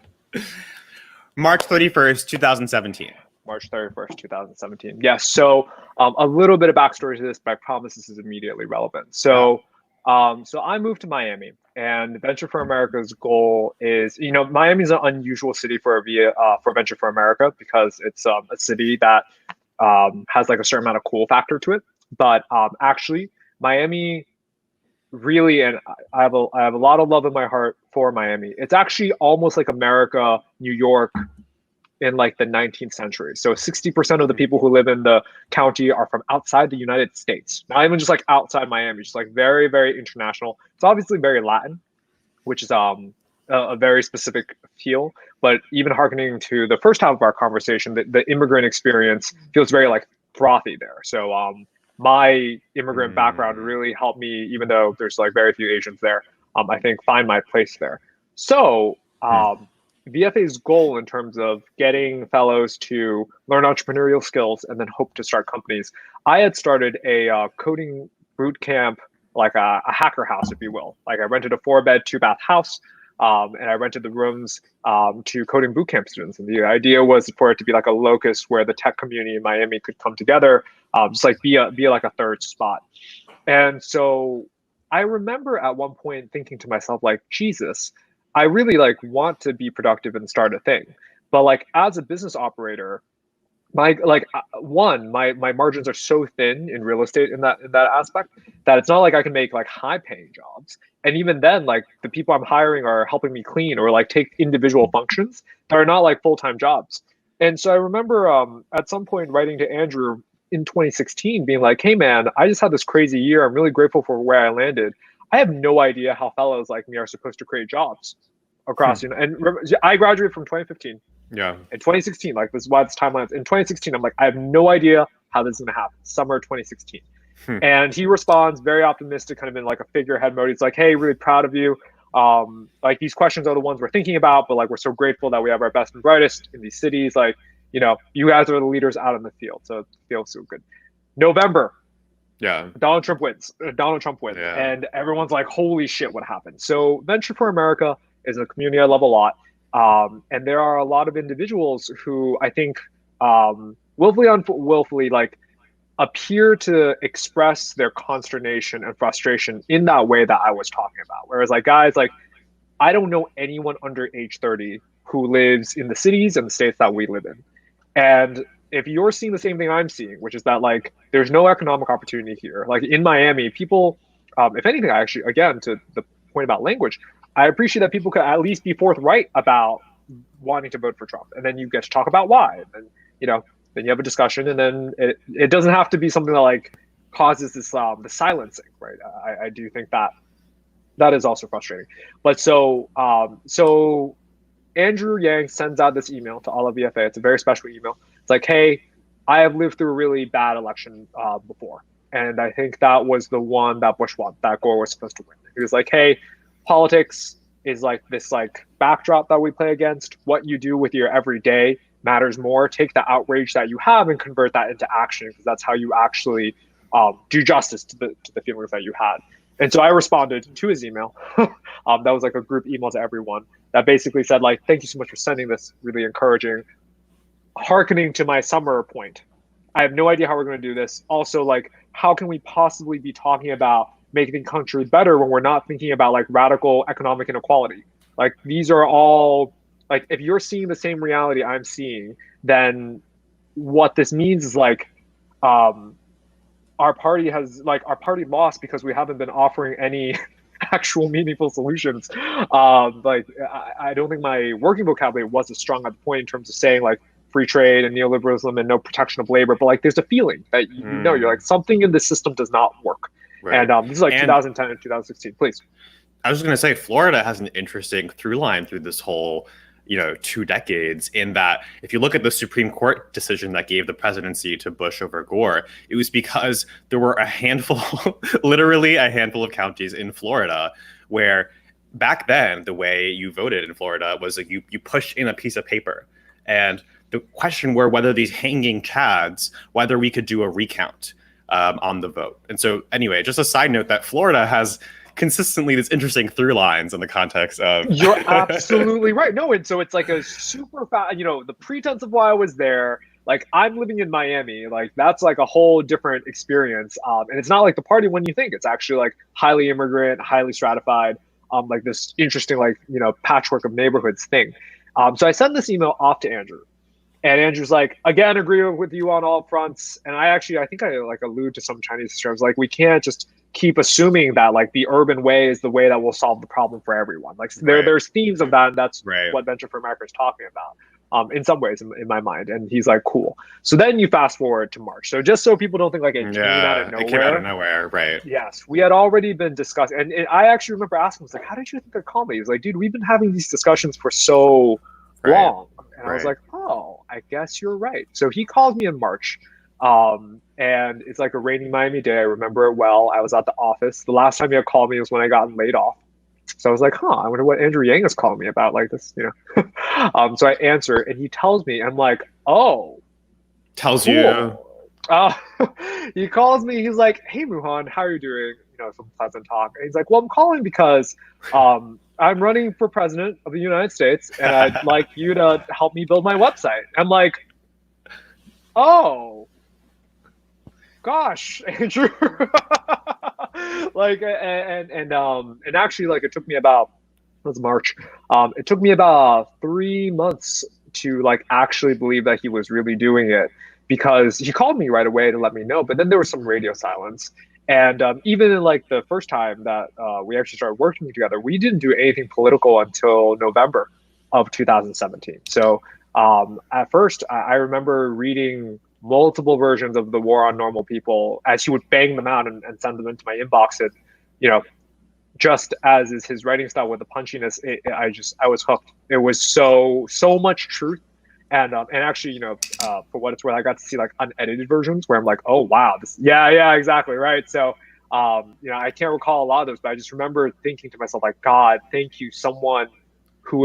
March 31st, 2017.
March 31st, 2017. Yes. So a little bit of backstory to this, but I promise this is immediately relevant. So I moved to Miami, and Venture for America's goal is, Miami's an unusual city for Venture for America because it's a city that has like a certain amount of cool factor to it. But actually, Miami really, and I have a lot of love in my heart for Miami. It's actually almost like America, New York, in like the 19th century. So 60% of the people who live in the county are from outside the United States. Not even just like outside Miami, just like very, very international. It's obviously very Latin, which is a very specific feel. But even hearkening to the first half of our conversation, the immigrant experience feels very like frothy there. So my immigrant background really helped me, even though there's like very few Asians there, I think find my place there. So VFA's goal in terms of getting fellows to learn entrepreneurial skills and then hope to start companies. I had started a coding boot camp, like a hacker house, if you will. Like I rented a 4-bed, 2-bath house, and I rented the rooms to coding boot camp students. And the idea was for it to be like a locus where the tech community in Miami could come together, just like be like a third spot. And so I remember at one point thinking to myself, like, Jesus, I really like want to be productive and start a thing, but like as a business operator, my margins are so thin in real estate in that aspect that it's not like I can make like high paying jobs. And even then, like the people I'm hiring are helping me clean or like take individual functions that are not like full-time jobs. And so I remember at some point writing to Andrew in 2016 being like, hey man, I just had this crazy year. I'm really grateful for where I landed. I have no idea how fellows like me are supposed to create jobs across, and remember, I graduated from 2015.
Yeah.
In 2016, like this is why this timeline is. In 2016, I'm like, I have no idea how this is gonna happen. Summer 2016. And he responds very optimistic, kind of in like a figurehead mode. He's like, hey, really proud of you. Like these questions are the ones we're thinking about, but like we're so grateful that we have our best and brightest in these cities. Like, you guys are the leaders out in the field. So it feels so good. November.
Yeah.
Donald Trump wins. Yeah. And everyone's like, holy shit, what happened? So Venture for America is a community I love a lot. And there are a lot of individuals who I think willfully like appear to express their consternation and frustration in that way that I was talking about. Whereas like guys, like I don't know anyone under age 30 who lives in the cities and the states that we live in. And if you're seeing the same thing I'm seeing, which is that like there's no economic opportunity here, like in Miami, people, if anything, I actually, again, to the point about language, I appreciate that people could at least be forthright about wanting to vote for Trump, and then you get to talk about why, and then you have a discussion, and then it doesn't have to be something that like causes this the silencing, right? I do think that is also frustrating, but so Andrew Yang sends out this email to all of VFA. It's a very special email. It's like, hey, I have lived through a really bad election before, and I think that was the one that Bush won, that Gore was supposed to win. He was like, hey, politics is like this like backdrop that we play against. What you do with your everyday matters more. Take the outrage that you have and convert that into action, because that's how you actually do justice to the feelings that you had. And so I responded to his email. That was like a group email to everyone that basically said like, thank you so much for sending this, really encouraging. Hearkening to my summer point, I have no idea how we're going to do this. Also, like, how can we possibly be talking about make the country better when we're not thinking about like radical economic inequality. Like these are all like, if you're seeing the same reality I'm seeing, then what this means is like, our party lost because we haven't been offering any actual meaningful solutions. I don't think my working vocabulary was as strong at the point in terms of saying like free trade and neoliberalism and no protection of labor, but like there's a feeling that you know, you're like, something in this system does not work.
Right.
And this is like
And
2010 and 2016. Please.
I was just going to say, Florida has an interesting through line through this whole, 2 decades, in that if you look at the Supreme Court decision that gave the presidency to Bush over Gore, it was because there were a handful, literally a handful of counties in Florida where back then the way you voted in Florida was like you pushed in a piece of paper. And the question were whether these hanging chads, whether we could do a recount on the vote. And so anyway, just a side note that Florida has consistently these interesting through lines in the context of
You're absolutely right. No, and so it's like a super fast, the pretense of why I was there, like I'm living in Miami, like that's like a whole different experience. And it's not like the party when you think. It's actually like highly immigrant, highly stratified, like this interesting like, patchwork of neighborhoods thing. So I sent this email off to Andrew. And Andrew's like, again, agree with you on all fronts. And I think I like allude to some Chinese terms. Like, we can't just keep assuming that like the urban way is the way that will solve the problem for everyone. Like there's themes of that. And that's what Venture for America is talking about in some ways in my mind. And he's like, cool. So then you fast forward to March. So just so people don't think like it came out of nowhere.
It came out of nowhere, right.
Yes. We had already been discussing. And I actually remember asking him, like, how did you think I'd call me? He was like, dude, we've been having these discussions for so long. And I was like, oh, I guess you're right. So he called me in March. And it's like a rainy Miami day. I remember it well. I was at the office. The last time he had called me was when I got laid off. So I was like, I wonder what Andrew Yang is calling me about like this, So I answer and he tells me, I'm like, oh.
Tells
cool.
You.
He calls me. He's like, hey, Muhan, how are you doing? Some pleasant talk. And he's like, well, I'm calling because I'm running for president of the United States, and I'd like you to help me build my website. I'm like, oh, gosh, Andrew. Like, and actually, like, it took me about, it was March. It took me about 3 months to like actually believe that he was really doing it, because he called me right away to let me know. But then there was some radio silence. And even in like the first time that we actually started working together, we didn't do anything political until November of 2017. So at first, I remember reading multiple versions of The War on Normal People as he would bang them out and send them into my inbox. And, just as is his writing style with the punchiness, I was hooked. It was so much truth. And actually, for what it's worth, I got to see like unedited versions where I'm like, oh wow, yeah, exactly, right. So, I can't recall a lot of those, but I just remember thinking to myself, like, God, thank you, someone who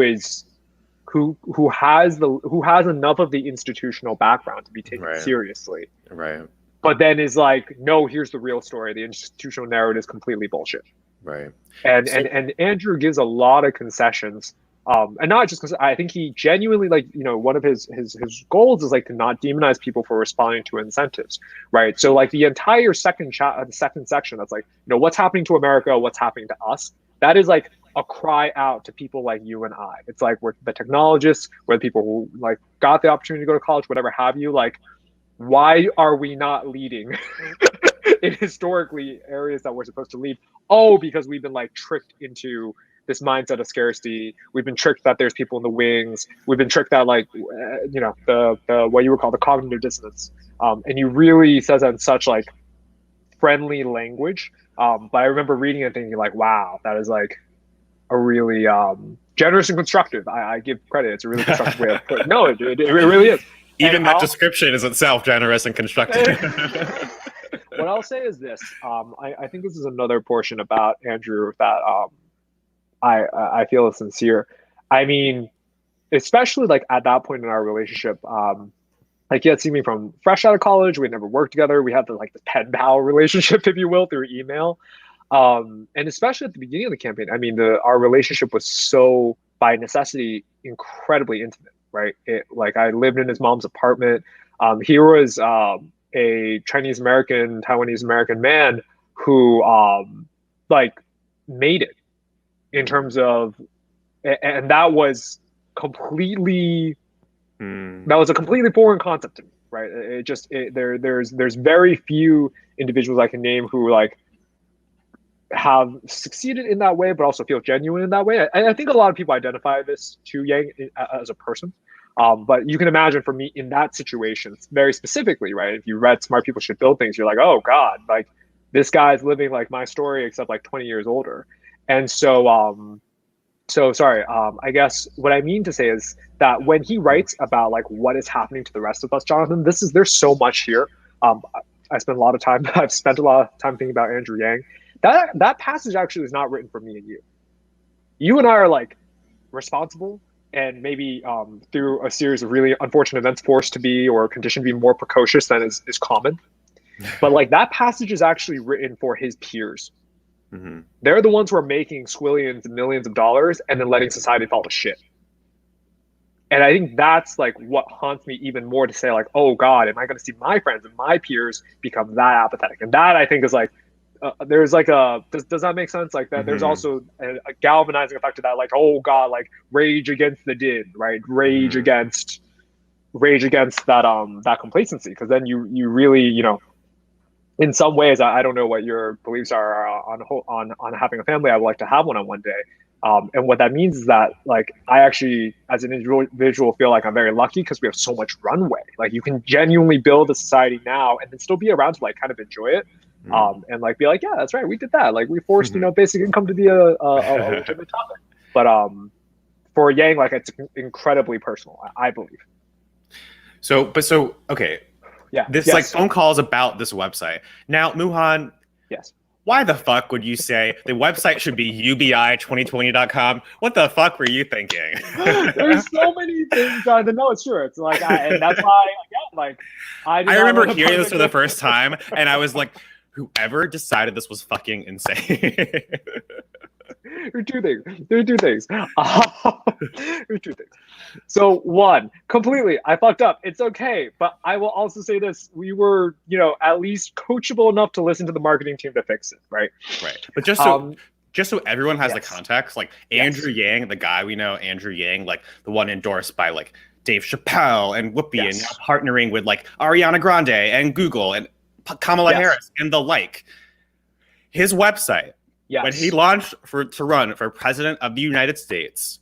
has enough of the institutional background to be taken seriously,
right? But
then is like, no, here's the real story. The institutional narrative is completely bullshit,
right?
And Andrew gives a lot of concessions. And not just because I think he genuinely, like, one of his goals is like to not demonize people for responding to incentives, right? So like the entire second section, that's like, what's happening to America, what's happening to us, that is like a cry out to people like you and I. It's like we're the technologists, we're the people who like got the opportunity to go to college, whatever have you. Like, why are we not leading in historically areas that we're supposed to lead? Oh, because we've been like tricked into this mindset of scarcity. We've been tricked that there's people in the wings. We've been tricked that like, the what you would call the cognitive dissonance. And he really says that in such like friendly language. But I remember reading it and thinking like, wow, that is like a really generous and constructive. I give credit. It's a really constructive way of putting it. No, it really is.
Even that description is itself generous and constructive.
What I'll say is this. I think this is another portion about Andrew that I feel is sincere. I mean, especially like at that point in our relationship, like he had seen me from fresh out of college. We had never worked together. We had the pen pal relationship, if you will, through email. And especially at the beginning of the campaign, I mean, our relationship was so by necessity incredibly intimate, right? Like I lived in his mom's apartment. He was a Chinese American, Taiwanese American man who like made it in terms of, and that was completely, that was a completely foreign concept to me, right? There's very few individuals I can name who like have succeeded in that way, but also feel genuine in that way. I think a lot of people identify this to Yang as a person. But you can imagine for me in that situation, very specifically, right? If you read Smart People Should Build Things, you're like, oh God, like this guy's living like my story, except like 20 years older. And so sorry, I guess what I mean to say is that when he writes about like what is happening to the rest of us, Jonathan, there's so much here. I've spent a lot of time thinking about Andrew Yang. That passage actually is not written for me and you. You and I are like responsible and maybe through a series of really unfortunate events forced to be or conditioned to be more precocious than is common. But like that passage is actually written for his peers. Mm-hmm. They're the ones who are making squillions and millions of dollars and then letting society fall to shit. And I think that's like what haunts me even more to say like, oh God, am I going to see my friends and my peers become that apathetic? And that I think is like, there's like does that make sense? Like that, mm-hmm. There's also a galvanizing effect to that. Like, oh God, like rage against the din, right? Rage against that complacency. Because then you really, you know, in some ways, I don't know what your beliefs are on having a family. I would like to have one day. And what that means is that like I actually, as an individual, feel like I'm very lucky because we have so much runway. Like you can genuinely build a society now and then still be around to like kind of enjoy it. And like be like, yeah, that's right, we did that. Like we forced, you know, basic income to be a legitimate topic. But for Yang, like it's incredibly personal, I believe.
So okay. Yeah. Like phone calls about this website. Now, Muhan.
Yes.
Why the fuck would you say the website should be ubi2020.com? What the fuck were you thinking?
There's so many things, Jonathan. No, it's true. It's like, and that's why, again, like,
I remember hearing this for the first time, and I was like, whoever decided this was fucking insane.
There's two things. There's two things. So one, completely, I fucked up. It's okay. But I will also say this. We were, you know, at least coachable enough to listen to the marketing team to fix it, right?
Right. But just so everyone has the context, like Andrew Yang, the guy we know, Andrew Yang, like the one endorsed by like Dave Chappelle and Whoopi and now partnering with like Ariana Grande and Google and Kamala Harris and the like. His website, when he launched to run for president of the United States,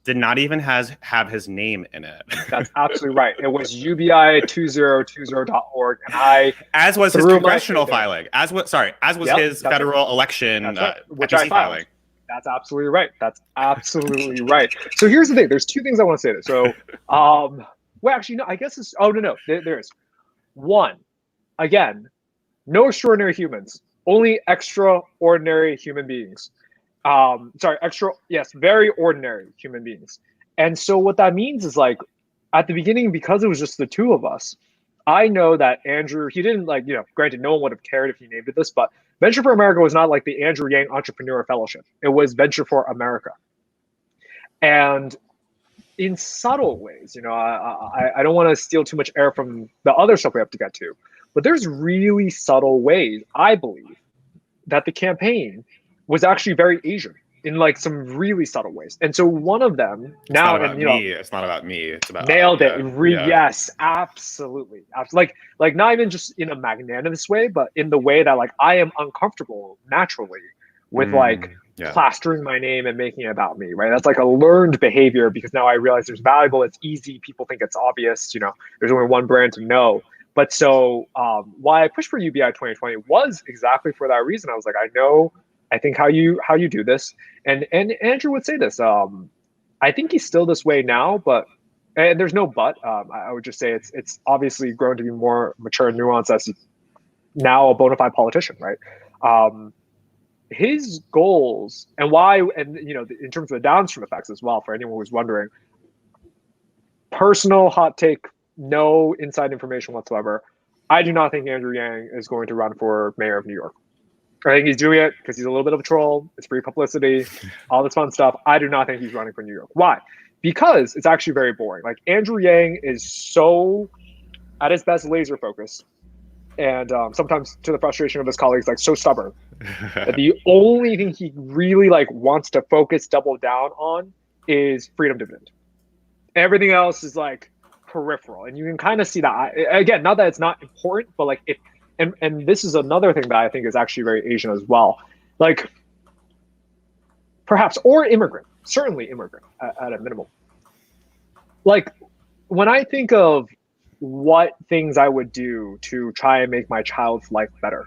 did not even have his name in it.
That's absolutely right. It was ubi2020.org, and
as was his congressional filing, as was his federal election
which I filed. That's absolutely right. That's absolutely right. So here's the thing. There's two things I want to say. So, well, actually, no. I guess it's. Oh no. There is one. Again, no extraordinary humans. Only extraordinary human beings. Very ordinary human beings. And so what that means is like at the beginning, because it was just the two of us, I know that Andrew, he didn't like, you know, granted, no one would have cared if he named it this, but Venture for America was not like the Andrew Yang Entrepreneur Fellowship. It was Venture for America. And in subtle ways, you know, I don't want to steal too much air from the other stuff we have to get to, but there's really subtle ways, I believe, that the campaign was actually very Asian in like some really subtle ways. And so one of them now, and you know,
it's not about me. It's about
nailed it. Yes, absolutely. Like not even just in a magnanimous way, but in the way that like I am uncomfortable naturally with plastering my name and making it about me, right? That's like a learned behavior because now I realize there's valuable, it's easy, people think it's obvious, you know, there's only one brand to know. But so why I pushed for UBI 2020 was exactly for that reason. I was like, I think how you do this, and Andrew would say this. I think he's still this way now, but and there's no but. I would just say it's obviously grown to be more mature and nuanced as he's now a bona fide politician, right? His goals and why, and you know, in terms of the downstream effects as well, for anyone who's wondering. Personal hot take, no inside information whatsoever. I do not think Andrew Yang is going to run for mayor of New York. I think he's doing it because he's a little bit of a troll. It's free publicity, all this fun stuff. I do not think he's running for New York. Why? Because it's actually very boring. Like Andrew Yang is so, at his best, laser focused. and sometimes to the frustration of his colleagues, like so stubborn that the only thing he really like wants to focus double down on is freedom dividend. Everything else is like peripheral, and you can kind of see that. Again, not that it's not important, but like if and this is another thing that I think is actually very Asian as well, like perhaps, or immigrant, certainly immigrant at a minimum. Like when I think of what things I would do to try and make my child's life better,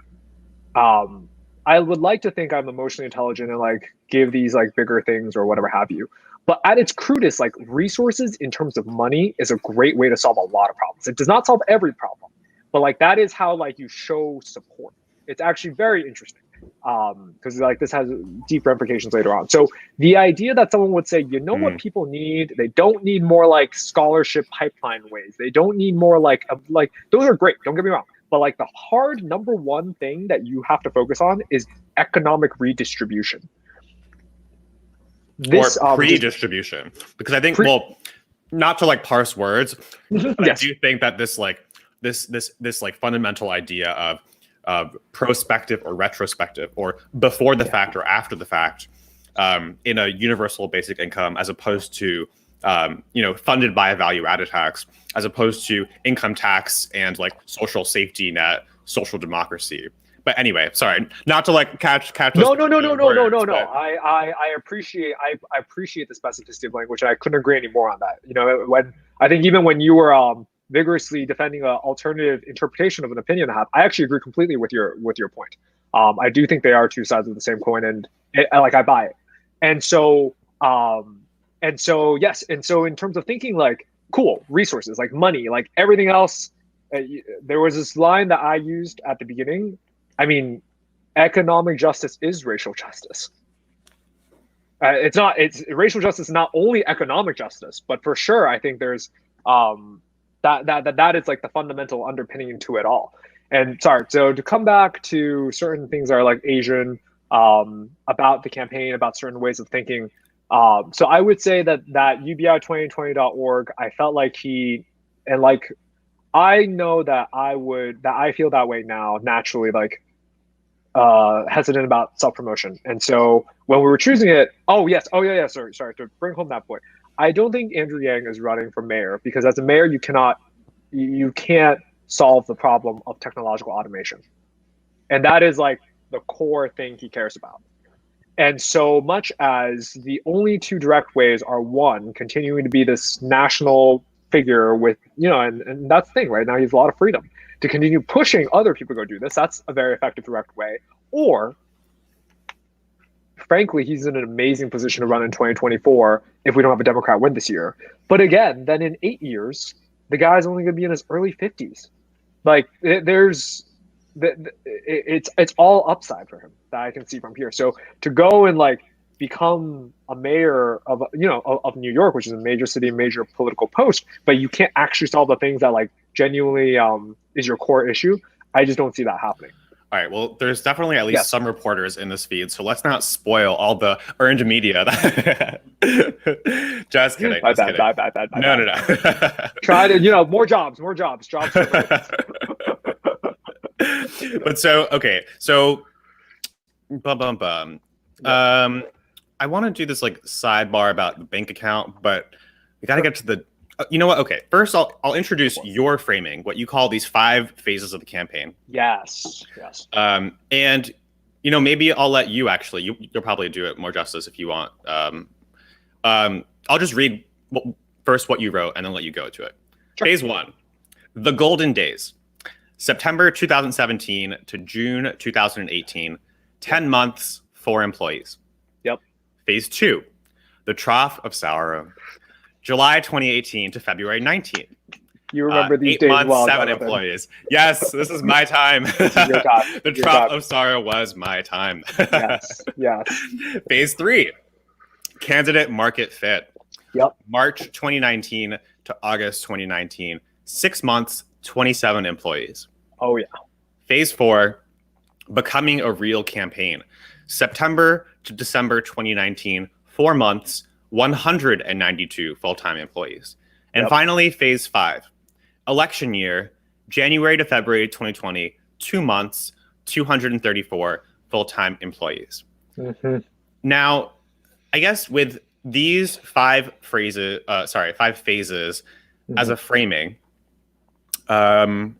I would like to think I'm emotionally intelligent and like give these like bigger things or whatever have you. But at its crudest, like resources in terms of money is a great way to solve a lot of problems. It does not solve every problem, but like that is how like you show support. It's actually very interesting because like this has deep ramifications later on. So the idea that someone would say, you know what people need? They don't need more like scholarship pipeline ways. They don't need more like those are great. Don't get me wrong. But like the hard number one thing that you have to focus on is economic redistribution.
This, or pre-distribution, because I think, well, not to like parse words, but yes. I do think that this like fundamental idea of prospective or retrospective, or before the fact or after the fact, in a universal basic income, as opposed to funded by a value-added tax, as opposed to income tax and like social safety net, social democracy. But anyway, sorry, not to like catch.
No. I appreciate the specificity of language. I couldn't agree any more on that. You know, when I think even when you were vigorously defending an alternative interpretation of an opinion I actually agree completely with your point. I do think they are two sides of the same coin, and I buy it. And so yes, and so in terms of thinking like cool resources, like money, like everything else, there was this line that I used at the beginning. I mean, economic justice is racial justice. It's racial justice is not only economic justice, but for sure, I think there's that is like the fundamental underpinning to it all. And sorry, so to come back to certain things that are like Asian about the campaign, about certain ways of thinking. So I would say that UBI2020.org, I felt like I know that I feel that way now naturally, like hesitant about self-promotion. And so when we were choosing it, sorry, to bring home that point, I don't think Andrew Yang is running for mayor, because as a mayor, you can't solve the problem of technological automation. And that is like the core thing he cares about. And so much as the only two direct ways are, one, continuing to be this national figure with, and that's the thing, right now he has a lot of freedom to continue pushing other people to go do this. That's a very effective direct way. Or frankly, he's in an amazing position to run in 2024 if we don't have a Democrat win this year. But again, then in 8 years, the guy's only going to be in his early 50s. Like it's all upside for him that I can see from here. So to go and like become a mayor of New York, which is a major city, major political post, but you can't actually solve the things that like genuinely is your core issue. I just don't see that happening.
All right. Well, there's definitely at least some reporters in this feed, so let's not spoil all the earned media. Just kidding.
Bad.
No.
Try to, more jobs.
But so okay, so I want to do this like sidebar about the bank account, but we got to get to the. You know what? Okay, first I'll introduce your framing, what you call these 5 phases of the campaign.
Yes.
And maybe I'll let you actually. You'll probably do it more justice if you want. I'll just read first what you wrote and then let you go to it. Sure. Phase 1, the golden days, September 2017 to June 2018, 10 months, 4 employees.
Yep.
Phase 2, the trough of sorrow, July 2018 to February 19.
You remember these
8
days
months,
well,
7
Jonathan.
employees. Yes, this is my time. The trough of sorrow was my time.
Yes.
Phase 3, candidate market fit.
Yep.
March 2019 to August 2019, 6 months, 27 employees.
Oh, yeah.
Phase 4, becoming a real campaign. September to December 2019, 4 months, 192 full-time employees. And finally, phase 5, election year, January to February 2020, 2 months, 234 full-time employees.
Mm-hmm.
Now, I guess with these five phases
Mm-hmm.
as a framing, I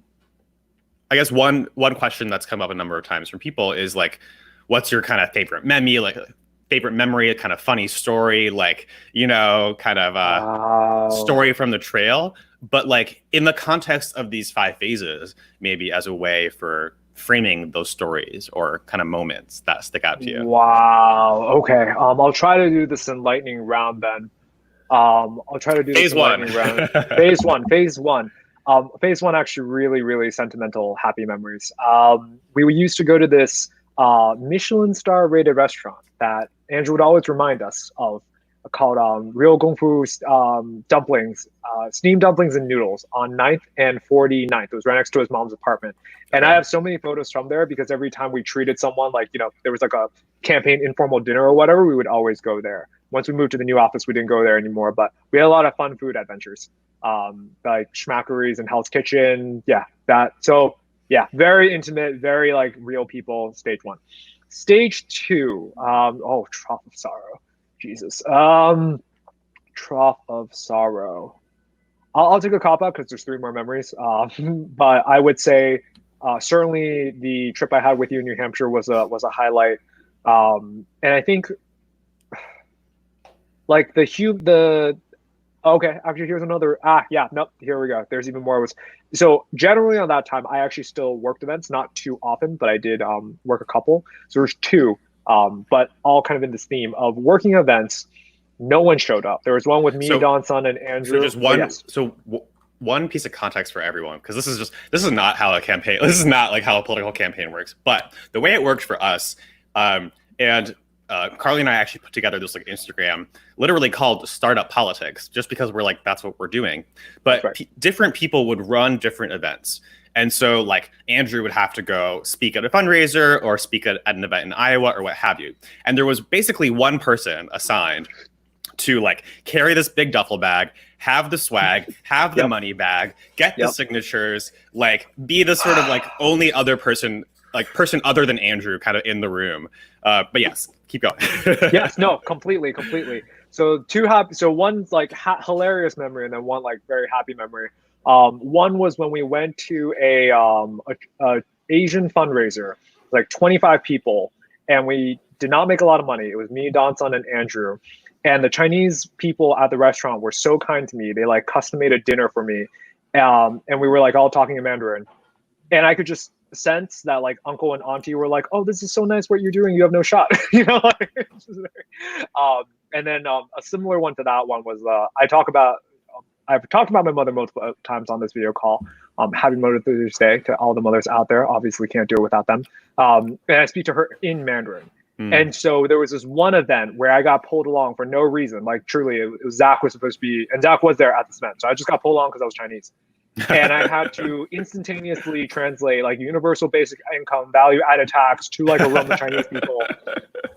guess one question that's come up a number of times from people is like, what's your kind of favorite memory, a kind of funny story, like, kind of a story from the trail. But like in the context of these five phases, maybe as a way for framing those stories or kind of moments that stick out to you.
Wow. Okay. I'll try to do this in lightning round then. I'll try to do
Phase
this in
one.
lightning round. Phase one. Phase one. Phase one, actually really, really sentimental, happy memories. We used to go to this Michelin star rated restaurant that Andrew would always remind us of, called Real Kung Fu dumplings, steamed dumplings and noodles on 9th and 49th. It was right next to his mom's apartment. And I have so many photos from there because every time we treated someone, like, there was like a campaign informal dinner or whatever, we would always go there. Once we moved to the new office, we didn't go there anymore, but we had a lot of fun food adventures, like Schmackeries and Hell's Kitchen. Very intimate, very like real people. Stage one. Stage two. Trough of sorrow. Jesus. Trough of sorrow. I'll take a cop out because there's three more memories. But I would say certainly the trip I had with you in New Hampshire was a highlight. And I think like okay, actually here's another, here we go. There's even more. So generally on that time, I actually still worked events, not too often, but I did work a couple. So there's two, but all kind of in this theme of working events. No one showed up. There was one with me, Don Sun, and Andrew.
So just one. One piece of context for everyone, because this is not how a campaign. This is not like how a political campaign works. But the way it worked for us, and Carly and I actually put together this like Instagram, literally called Startup Politics, just because we're like, that's what we're doing. But
right.
Different people would run different events. And so like Andrew would have to go speak at a fundraiser or speak at an event in Iowa or what have you. And there was basically one person assigned to like carry this big duffel bag, have the swag, have the money bag, get the signatures, like be the sort of like only other person other than Andrew kind of in the room. But yes, keep going.
Yes, no, completely. So one's like hilarious memory and then one like very happy memory. One was when we went to a Asian fundraiser, like 25 people, and we did not make a lot of money. It was me, Don Sun, and Andrew. And the Chinese people at the restaurant were so kind to me. They like custom made a dinner for me. And we were like all talking in Mandarin. And I could just sense that like uncle and auntie were like, oh, this is so nice what you're doing. You have no shot. And then a similar one to that one was I've talked about my mother multiple times on this video call. Happy Mother's Day to all the mothers out there. Obviously can't do it without them. And I speak to her in Mandarin. And so there was this one event where I got pulled along for no reason. Like truly, it was Zach was supposed to be, and Zach was there at this event. So I just got pulled along because I was Chinese. And I had to instantaneously translate like universal basic income, value added tax to like a realm of Chinese people.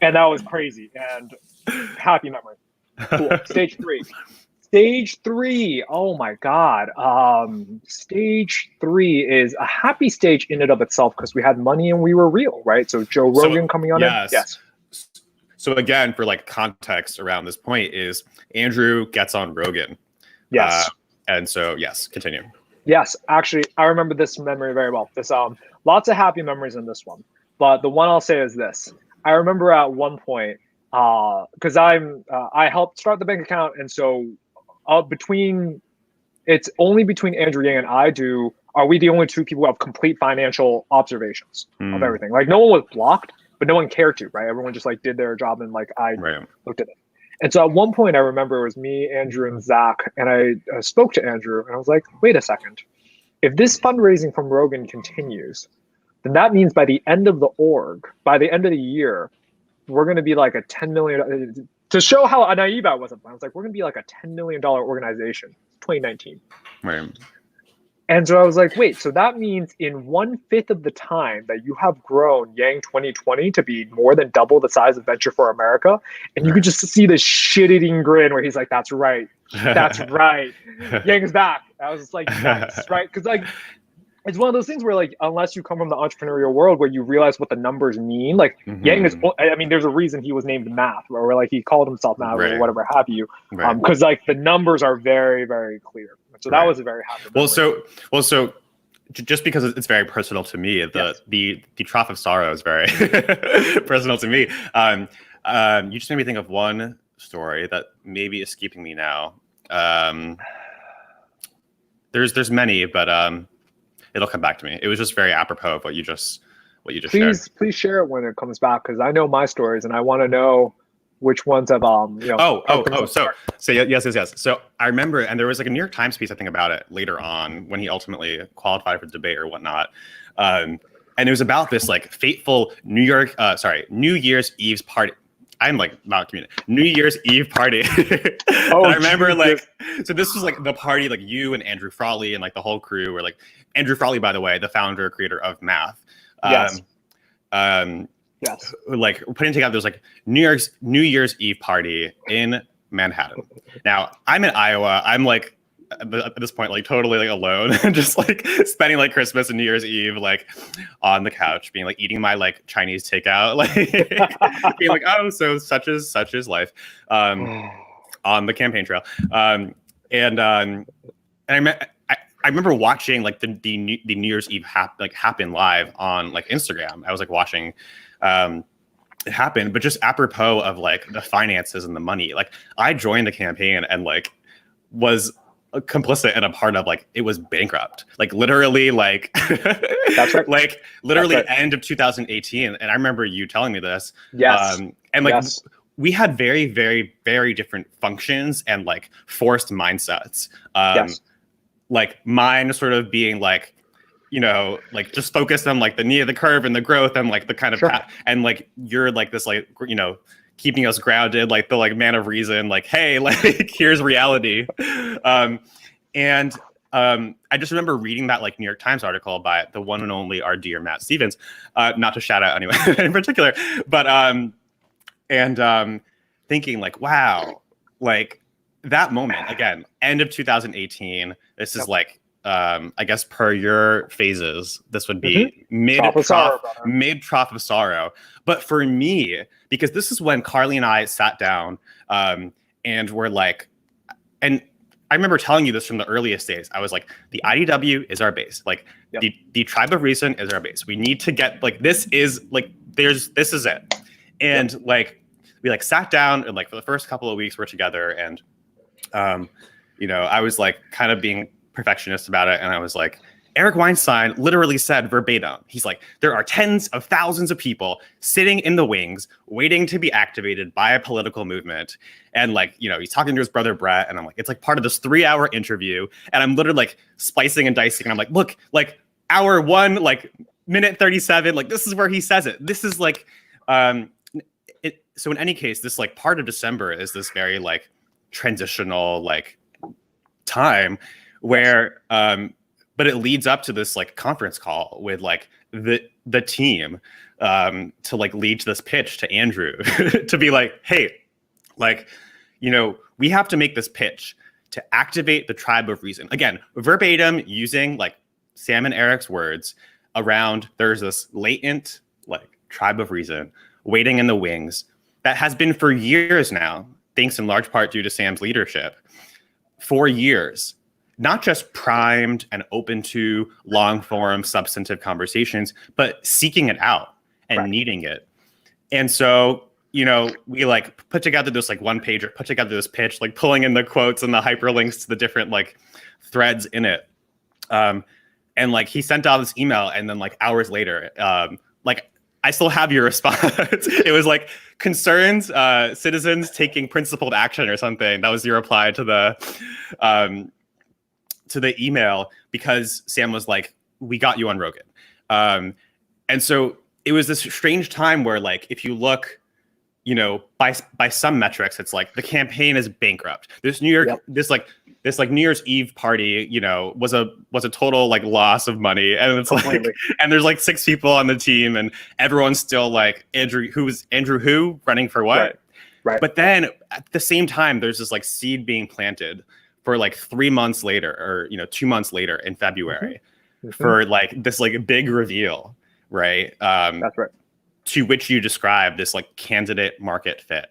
And that was crazy and happy memory. Cool. Stage three. Oh my God. Stage three is a happy stage in and of itself because we had money and we were real, right? So Joe Rogan coming on in. Yes.
So again, for like context around this point is Andrew gets on Rogan.
Yes.
And so, yes, continue.
Yes, actually, I remember this memory very well. This lots of happy memories in this one. But the one I'll say is this. I remember at one point, because I helped start the bank account, and so it's only between Andrew Yang and I are we the only two people who have complete financial observations of everything. Like no one was blocked, but no one cared to, right? Everyone just like did their job and like I looked at it. And so at one point I remember it was me, Andrew, and Zach, and I spoke to Andrew and I was like, wait a second. If this fundraising from Rogan continues, then that means by the end of the year, we're going to be like a $10 million, to show how naive I was like, we're going to be like a $10 million organization, 2019.
Right.
And so I was like, wait, so that means in 1/5 of the time that you have grown Yang 2020 to be more than double the size of Venture for America. And you could just see this shit-eating grin where he's like, that's right. That's right. Yang is back. I was just like, nice, right? Because like, it's one of those things where like unless you come from the entrepreneurial world where you realize what the numbers mean, like Yang is, I mean, there's a reason he was named Math, or like he called himself Math or whatever have you, because like the numbers are very, very clear. So that was a very happy memory.
So just because it's very personal to me, the trough of sorrow is very personal to me. You just made me think of one story that maybe is escaping me now. There's many, but it'll come back to me. It was just very apropos of what you just shared.
Please share it when it comes back, because I know my stories and I want to know which ones have
So yes. So I remember, and there was like a New York Times piece I think about it later on when he ultimately qualified for the debate or whatnot. And it was about this like fateful New Year's Eve's party. I'm like not communicating. New Year's Eve party. I remember so this was like the party, like you and Andrew Frawley and like the whole crew were like, Andrew Frawley, by the way, the founder, creator of Math.
Yes.
Like putting together this like New Year's Eve party in Manhattan. Now I'm in Iowa. I'm like at this point like totally like alone, just like spending like Christmas and New Year's Eve like on the couch, being like eating my like Chinese takeout, like being like, oh, so such is life, on the campaign trail. And I remember watching like the New Year's Eve happen live on like Instagram. I was like watching it happen, but just apropos of like the finances and the money. Like I joined the campaign and like was complicit and a part of like it was bankrupt. Like literally like
that's right.
Like literally end of 2018. And I remember you telling me this.
Yes.
And like we had very, very, very different functions and like forced mindsets. Like mine sort of being like, you know, like just focused on like the knee of the curve and the growth and like the kind of and like you're like this like, you know, keeping us grounded, like the like man of reason, like, hey, like here's reality. I just remember reading that like New York Times article by the one and only our dear Matt Stevens, not to shout out anyone in particular, but thinking like, wow, like that moment again, end of 2018. This is like, I guess per your phases, this would be mid trough of sorrow. But for me, because this is when Carly and I sat down, and we're like, and I remember telling you this from the earliest days. I was like, the IDW is our base. Like the Tribe of Reason is our base. We need to get like, this is like, this is it. And like, we like sat down and like for the first couple of weeks we're together and, you know, I was like kind of being perfectionist about it. And I was like, Eric Weinstein literally said verbatim, he's like, there are tens of thousands of people sitting in the wings waiting to be activated by a political movement. And like, you know, he's talking to his brother Brett and I'm like, it's like part of this 3-hour interview. And I'm literally like splicing and dicing. And I'm like, look, like hour 1, like minute 37, like this is where he says it. This is like, so in any case, this like part of December is this very like transitional like time where, but it leads up to this like conference call with like the team to like lead to this pitch to Andrew to be like, hey, like, you know, we have to make this pitch to activate the Tribe of Reason. Again, verbatim using like Sam and Eric's words around there's this latent like Tribe of Reason waiting in the wings that has been for years now, thanks in large part due to Sam's leadership, for years. Not just primed and open to long form substantive conversations, but seeking it out and needing it. And so, you know, we like put together this like one pager, put together this pitch, like pulling in the quotes and the hyperlinks to the different like threads in it. And like he sent out this email and then like hours later, like I still have your response. It was like concerns, citizens taking principled action or something. That was your reply to the email because Sam was like, we got you on Rogan. And so it was this strange time where like, if you look, you know, by some metrics, it's like the campaign is bankrupt. This New York, this New Year's Eve party, you know, was a total like loss of money. And it's like, and there's like 6 people on the team and everyone's still like, Andrew who running for what? Right. But then at the same time, there's this like seed being planted for like 3 months later, or, you know, 2 months later in February, for like this like big reveal, right?
That's right.
To which you describe this like candidate market fit.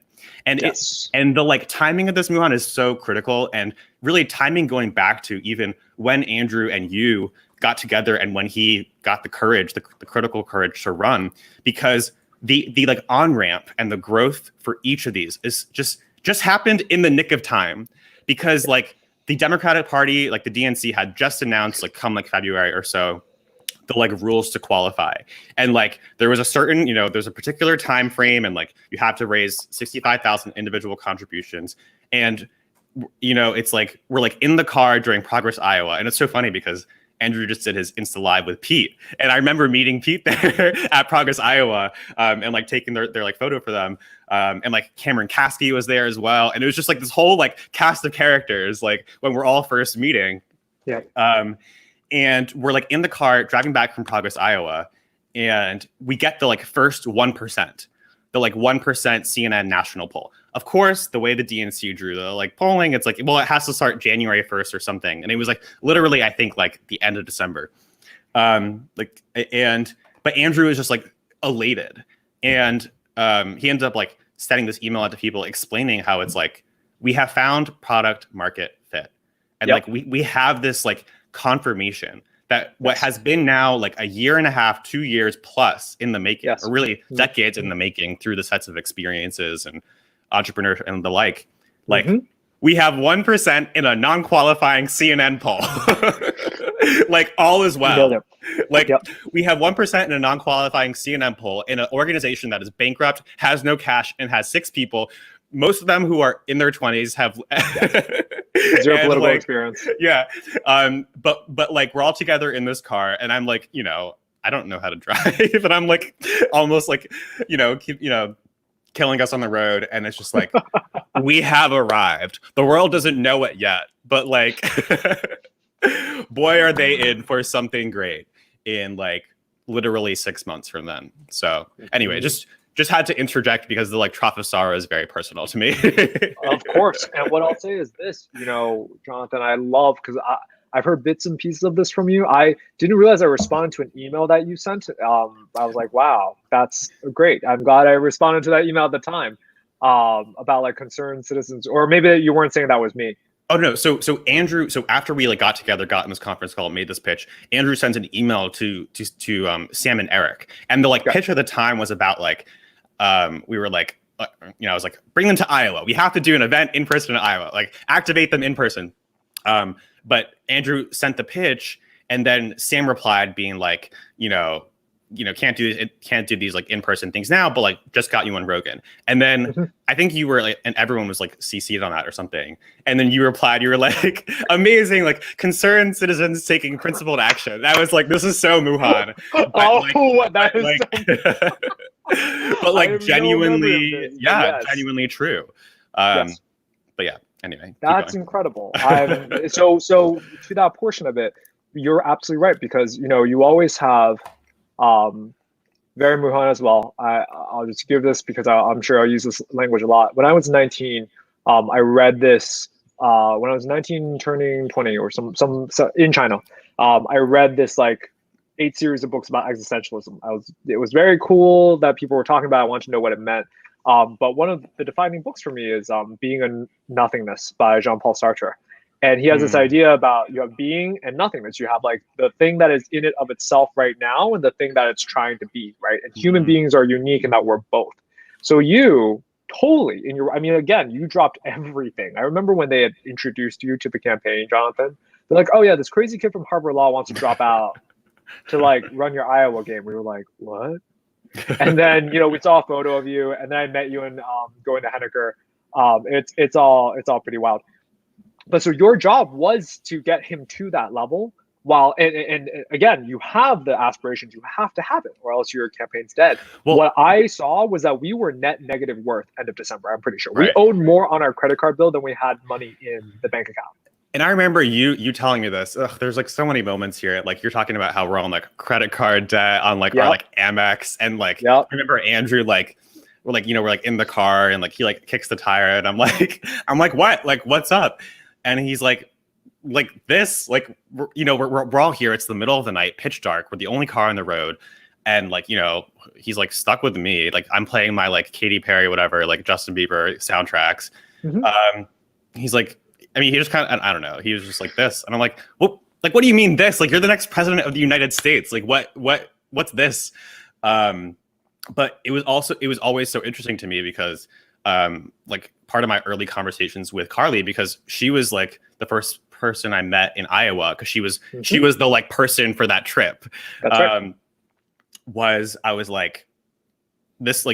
And
Yes.
and the like timing of this, Muhan, is so critical, and really timing going back to even when Andrew and you got together and when he got the courage, the critical courage to run, because the like on ramp and the growth for each of these is just happened in the nick of time, because like the Democratic Party, like the DNC, had just announced like come like February or so the like rules to qualify, and like there was a certain, you know, there's a particular time frame, and like you have to raise 65,000 individual contributions, and you know it's like we're like in the car during Progress Iowa, and it's so funny because Andrew just did his Insta Live with Pete, and I remember meeting Pete there at Progress Iowa, and like taking their like photo for them, and like Cameron Caskey was there as well, and it was just like this whole like cast of characters like when we're all first meeting.
Yeah.
And we're like in the car driving back from Progress, Iowa, and we get the like first 1%, the like 1% CNN national poll. Of course, the way the DNC drew the like polling, it's like, well, it has to start January 1st or something. And it was like literally, I think like the end of December. But Andrew is just like elated. And he ended up like sending this email out to people explaining how it's like, we have found product market fit. And like we have this like confirmation that what has been now like a year and a half, 2 years plus in the making, or really decades in the making through the sets of experiences and entrepreneurship and the like we have 1% in a non-qualifying CNN poll. Like all is well. Like we have 1% in a non-qualifying CNN poll in an organization that is bankrupt, has no cash, and has 6 people. Most of them who are in their 20s have
zero political experience.
Yeah. But like we're all together in this car, and I'm like, you know, I don't know how to drive, and I'm like almost like, you know, killing us on the road. And it's just like, we have arrived. The world doesn't know it yet, but like, boy, are they in for something great in like literally 6 months from then. So anyway, just had to interject because the like trough of sorrow is very personal to me.
Of course. And what I'll say is this, you know, Jonathan, I love, because I've heard bits and pieces of this from you. I didn't realize I responded to an email that you sent. I was like, wow, that's great. I'm glad I responded to that email at the time, about like concerned citizens, or maybe you weren't saying that was me.
Oh no! So Andrew. So after we like got together, got in this conference call, made this pitch, Andrew sent an email to Sam and Eric, and the like pitch at the time was about like, we were like, you know, I was like, bring them to Iowa. We have to do an event in person in Iowa, like activate them in person. But Andrew sent the pitch, and then Sam replied, being like, you know, can't do these like in-person things now, but like just got you on Rogan. And then I think you were like, and everyone was like CC'd on that or something. And then you replied, you were like, amazing, like concerned citizens taking principled action. That was like, this is so Muhan. But like genuinely, genuinely true. But yeah, anyway.
That's incredible. So to that portion of it, you're absolutely right, because, you know, you always have, very Muhan as well. I'll just give this because I'm sure I'll use this language a lot. When I was 19, I read this, when I was 19 turning 20 or some in China, I read this like 8 series of books about existentialism. It was very cool that people were talking about it. I wanted to know what it meant. But one of the defining books for me is Being a Nothingness by Jean-Paul Sartre. And he has this idea about you have being and nothingness. You have like the thing that is in it of itself right now and the thing that it's trying to be, right? And human beings are unique in that we're both. So you totally, again, you dropped everything. I remember when they had introduced you to the campaign, Jonathan, they're like, oh yeah, this crazy kid from Harvard Law wants to drop out to like run your Iowa game. We were like, what? And then, you know, we saw a photo of you, and then I met you in going to Henniker. It's all pretty wild. But so your job was to get him to that level, while and again, you have the aspirations, you have to have it, or else your campaign's dead. Well, what I saw was that we were net negative worth end of December. I'm pretty sure we owed more on our credit card bill than we had money in the bank account.
And I remember you telling me this. There's like so many moments here. Like you're talking about how we're on like credit card debt on like our like Amex, and like I remember Andrew like we're like, you know, we're like in the car, and like he like kicks the tire, and I'm like what? Like what's up? And he's like, like this, like, we're all here. It's the middle of the night, pitch dark. We're the only car on the road. And like, he's like stuck with me. Like I'm playing my like Katy Perry, whatever, like Justin Bieber soundtracks. He's like, I mean, he just kind of, I don't know. He was just like this. And I'm like, well, like, what do you mean this? Like, you're the next president of the United States. Like, what's this? But it was always so interesting to me because like part of my early conversations with Carly, because she was like the first person I met in Iowa, because she was the like person for that trip.
That's right.
I was like, this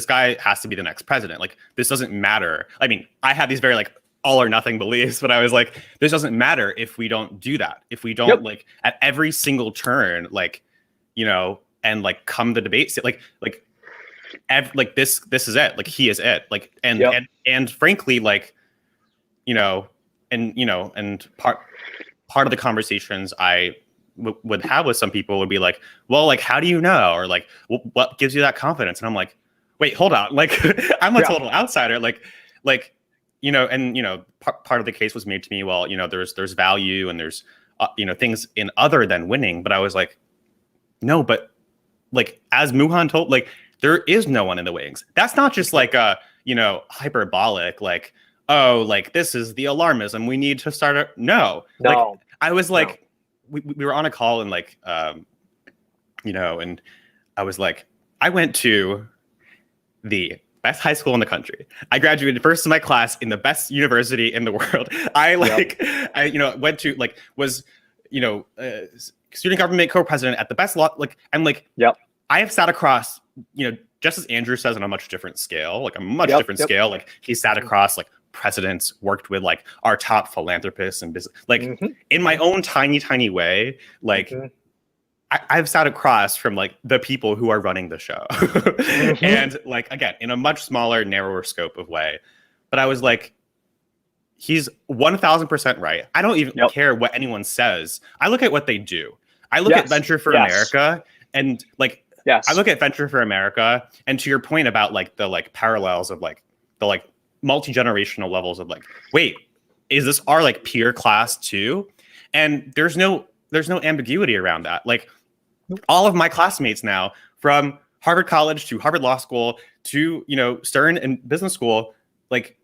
guy has to be the next president. Like, this doesn't matter. I mean, I had these very like all or nothing beliefs, but I was like, this doesn't matter if we don't do that. If we don't like at every single turn, like, and like come to debate, like this is it. Like, he is it. Like, and frankly, like, and part of the conversations I would have with some people would be like, well, like, how do you know? Or like, what gives you that confidence? And I'm like, wait, hold on. Like, I'm a total outsider. Like, part of the case was made to me. Well, there's value and there's, things in other than winning. But I was like, no, but like, as Muhan told, like, there is no one in the wings. That's not just like a, hyperbolic, like, oh, like, this is the alarmism. We need to start. No. Like, I was like, we were on a call and like, and I was like, I went to the best high school in the country. I graduated first in my class in the best university in the world. I went to like, was, student government co-president at the best law, like, and like, I have sat across, just as Andrew says, on a much different scale, like a much different scale. Like, he sat across like presidents, worked with like our top philanthropists and business, like in my own tiny way, like I've sat across from like the people who are running the show and like, again, in a much smaller, narrower scope of way. But I was like, he's 1000% right. I don't even care what anyone says. I look at what they do. I look at Venture for America and like, I look at Venture for America, and to your point about like the like parallels of like the like multi-generational levels of like, wait, is this our like peer class too? And there's no ambiguity around that. Like, all of my classmates now, from Harvard College to Harvard Law School to Stern and business school, like,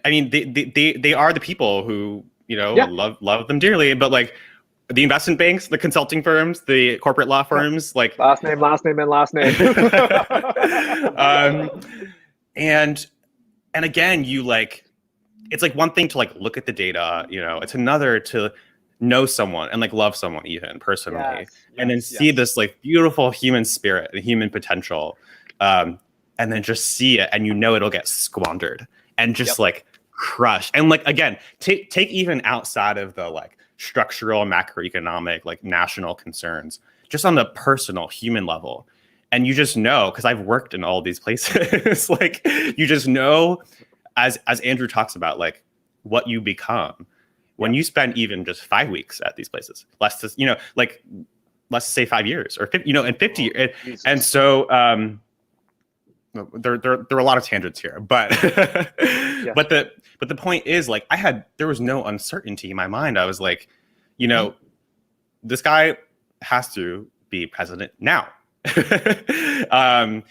I mean, they are the people who love them dearly, but like, the investment banks, the consulting firms, the corporate law firms, like
last name, and last name.
And again, you like, it's like one thing to like look at the data, it's another to know someone and like love someone even personally, and then see this like beautiful human spirit and human potential, and then just see it, and it'll get squandered and just like crushed. And like, again, take even outside of the like structural, macroeconomic, like national concerns, just on the personal human level. And you just know, because I've worked in all these places, like, you just know, as Andrew talks about, like, what you become when you spend even just 5 weeks at these places, let's say 5 years or 50, and 50 years. And so there are a lot of tangents here, but but the point is, like, there was no uncertainty in my mind. I was like, this guy has to be president now. I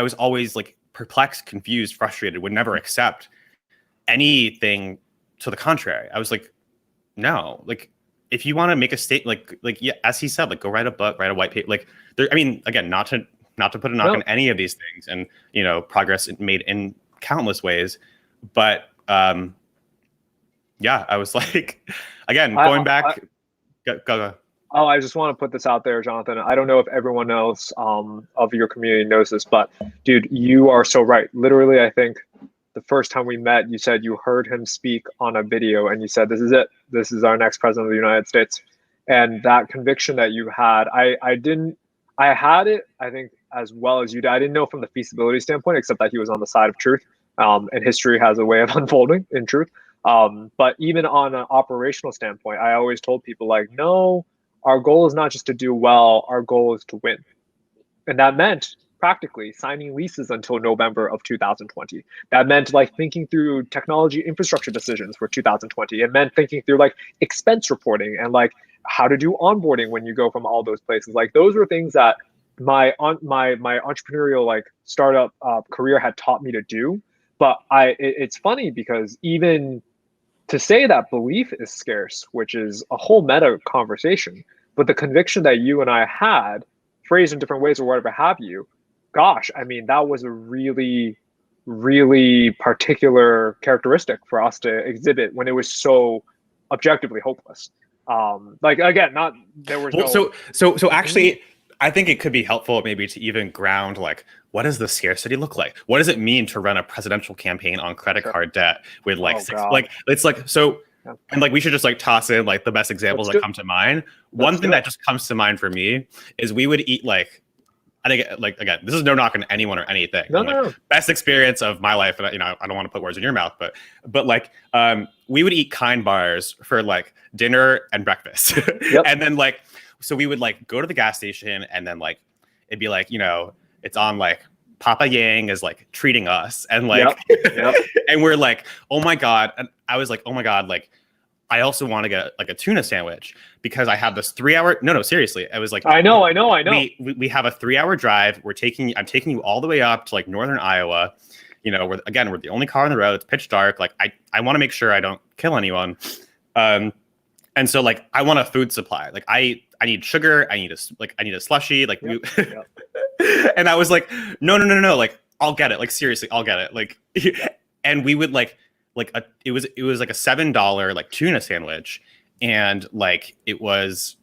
was always like perplexed, confused, frustrated, would never accept anything to the contrary. I was like, no, like, if you want to make a state, as he said, like, go write a book, write a white paper, like, there, I mean, again, not to put a knock on any of these things, and progress made in countless ways, but I was like, again, going back. Go.
Oh, I just want to put this out there, Jonathan. I don't know if everyone else of your community knows this, but dude, you are so right. Literally, I think the first time we met, you said you heard him speak on a video and you said, this is it. This is our next president of the United States. And that conviction that you had, I had it, I think, as well as you did. I didn't know from the feasibility standpoint, except that he was on the side of truth. And history has a way of unfolding in truth. But even on an operational standpoint, I always told people, like, no, our goal is not just to do well, our goal is to win. And that meant practically signing leases until November of 2020. That meant like thinking through technology infrastructure decisions for 2020. It meant thinking through like expense reporting and like how to do onboarding when you go from all those places. Like those were things that my entrepreneurial like startup career had taught me to do. But it's funny because even to say that belief is scarce, which is a whole meta conversation, but the conviction that you and I had, phrased in different ways or whatever have you, gosh, I mean, that was a really, really particular characteristic for us to exhibit when it was so objectively hopeless. Like again, not there was no.
So actually, I think it could be helpful maybe to even ground like what does the scarcity look like? What does it mean to run a presidential campaign on credit card debt with like like it's like so. Yeah. And like we should just like toss in like the best examples that come to mind. One thing that just comes to mind for me is we would eat like I think like again this is no knock on anyone or anything.
No.
Best experience of my life, and I don't want to put words in your mouth, but like we would eat Kind bars for like dinner and breakfast, and then like so we would like go to the gas station and then like it'd be like it's on like Papa Yang is like treating us and like and we're like oh my god, and I was like oh my god, like I also want to get like a tuna sandwich because I have this 3 hour. No, seriously. I was like,
I know.
We have a 3 hour drive. I'm taking you all the way up to like northern Iowa. We're the only car on the road. It's pitch dark. Like I want to make sure I don't kill anyone. And so like I want a food supply. Like I need sugar. I need a slushie. Like and I was like, no. Like I'll get it. Like seriously, I'll get it. Like, and we would it was like a $7 like tuna sandwich, and like it was,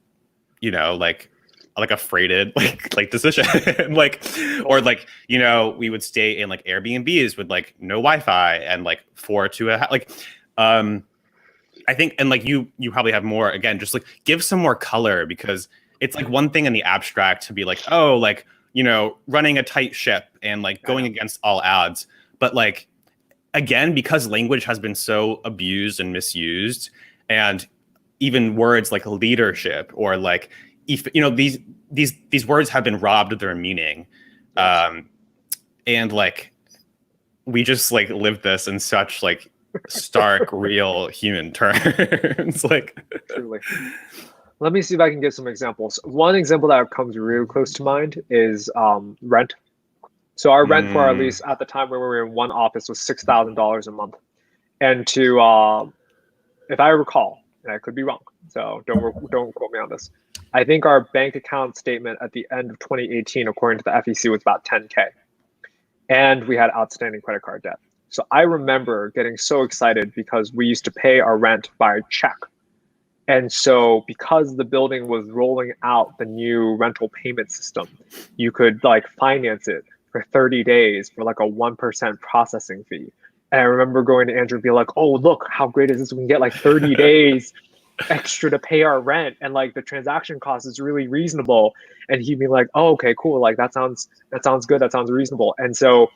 like a freighted like decision, like or like we would stay in like Airbnbs with like no Wi-Fi and like 4 to a like I think and like you probably have more again just like give some more color because it's like one thing in the abstract to be like oh like running a tight ship and like going against all odds, but like again, because language has been so abused and misused, and even words like leadership or like, these words have been robbed of their meaning, and like we just like live this in such like stark, real human terms. Like,
truly. Let me see if I can give some examples. One example that comes really close to mind is rent. So our rent for our lease at the time when we were in one office was $6,000 a month. And to, if I recall, and I could be wrong, so don't quote me on this. I think our bank account statement at the end of 2018, according to the FEC, was about 10K. And we had outstanding credit card debt. So I remember getting so excited because we used to pay our rent by check. And so because the building was rolling out the new rental payment system, you could like finance it for 30 days for like a 1% processing fee. And I remember going to Andrew and be like, oh, look, how great is this? We can get like 30 days extra to pay our rent. And like the transaction cost is really reasonable. And he'd be like, oh, okay, cool. Like that sounds good. That sounds reasonable. And so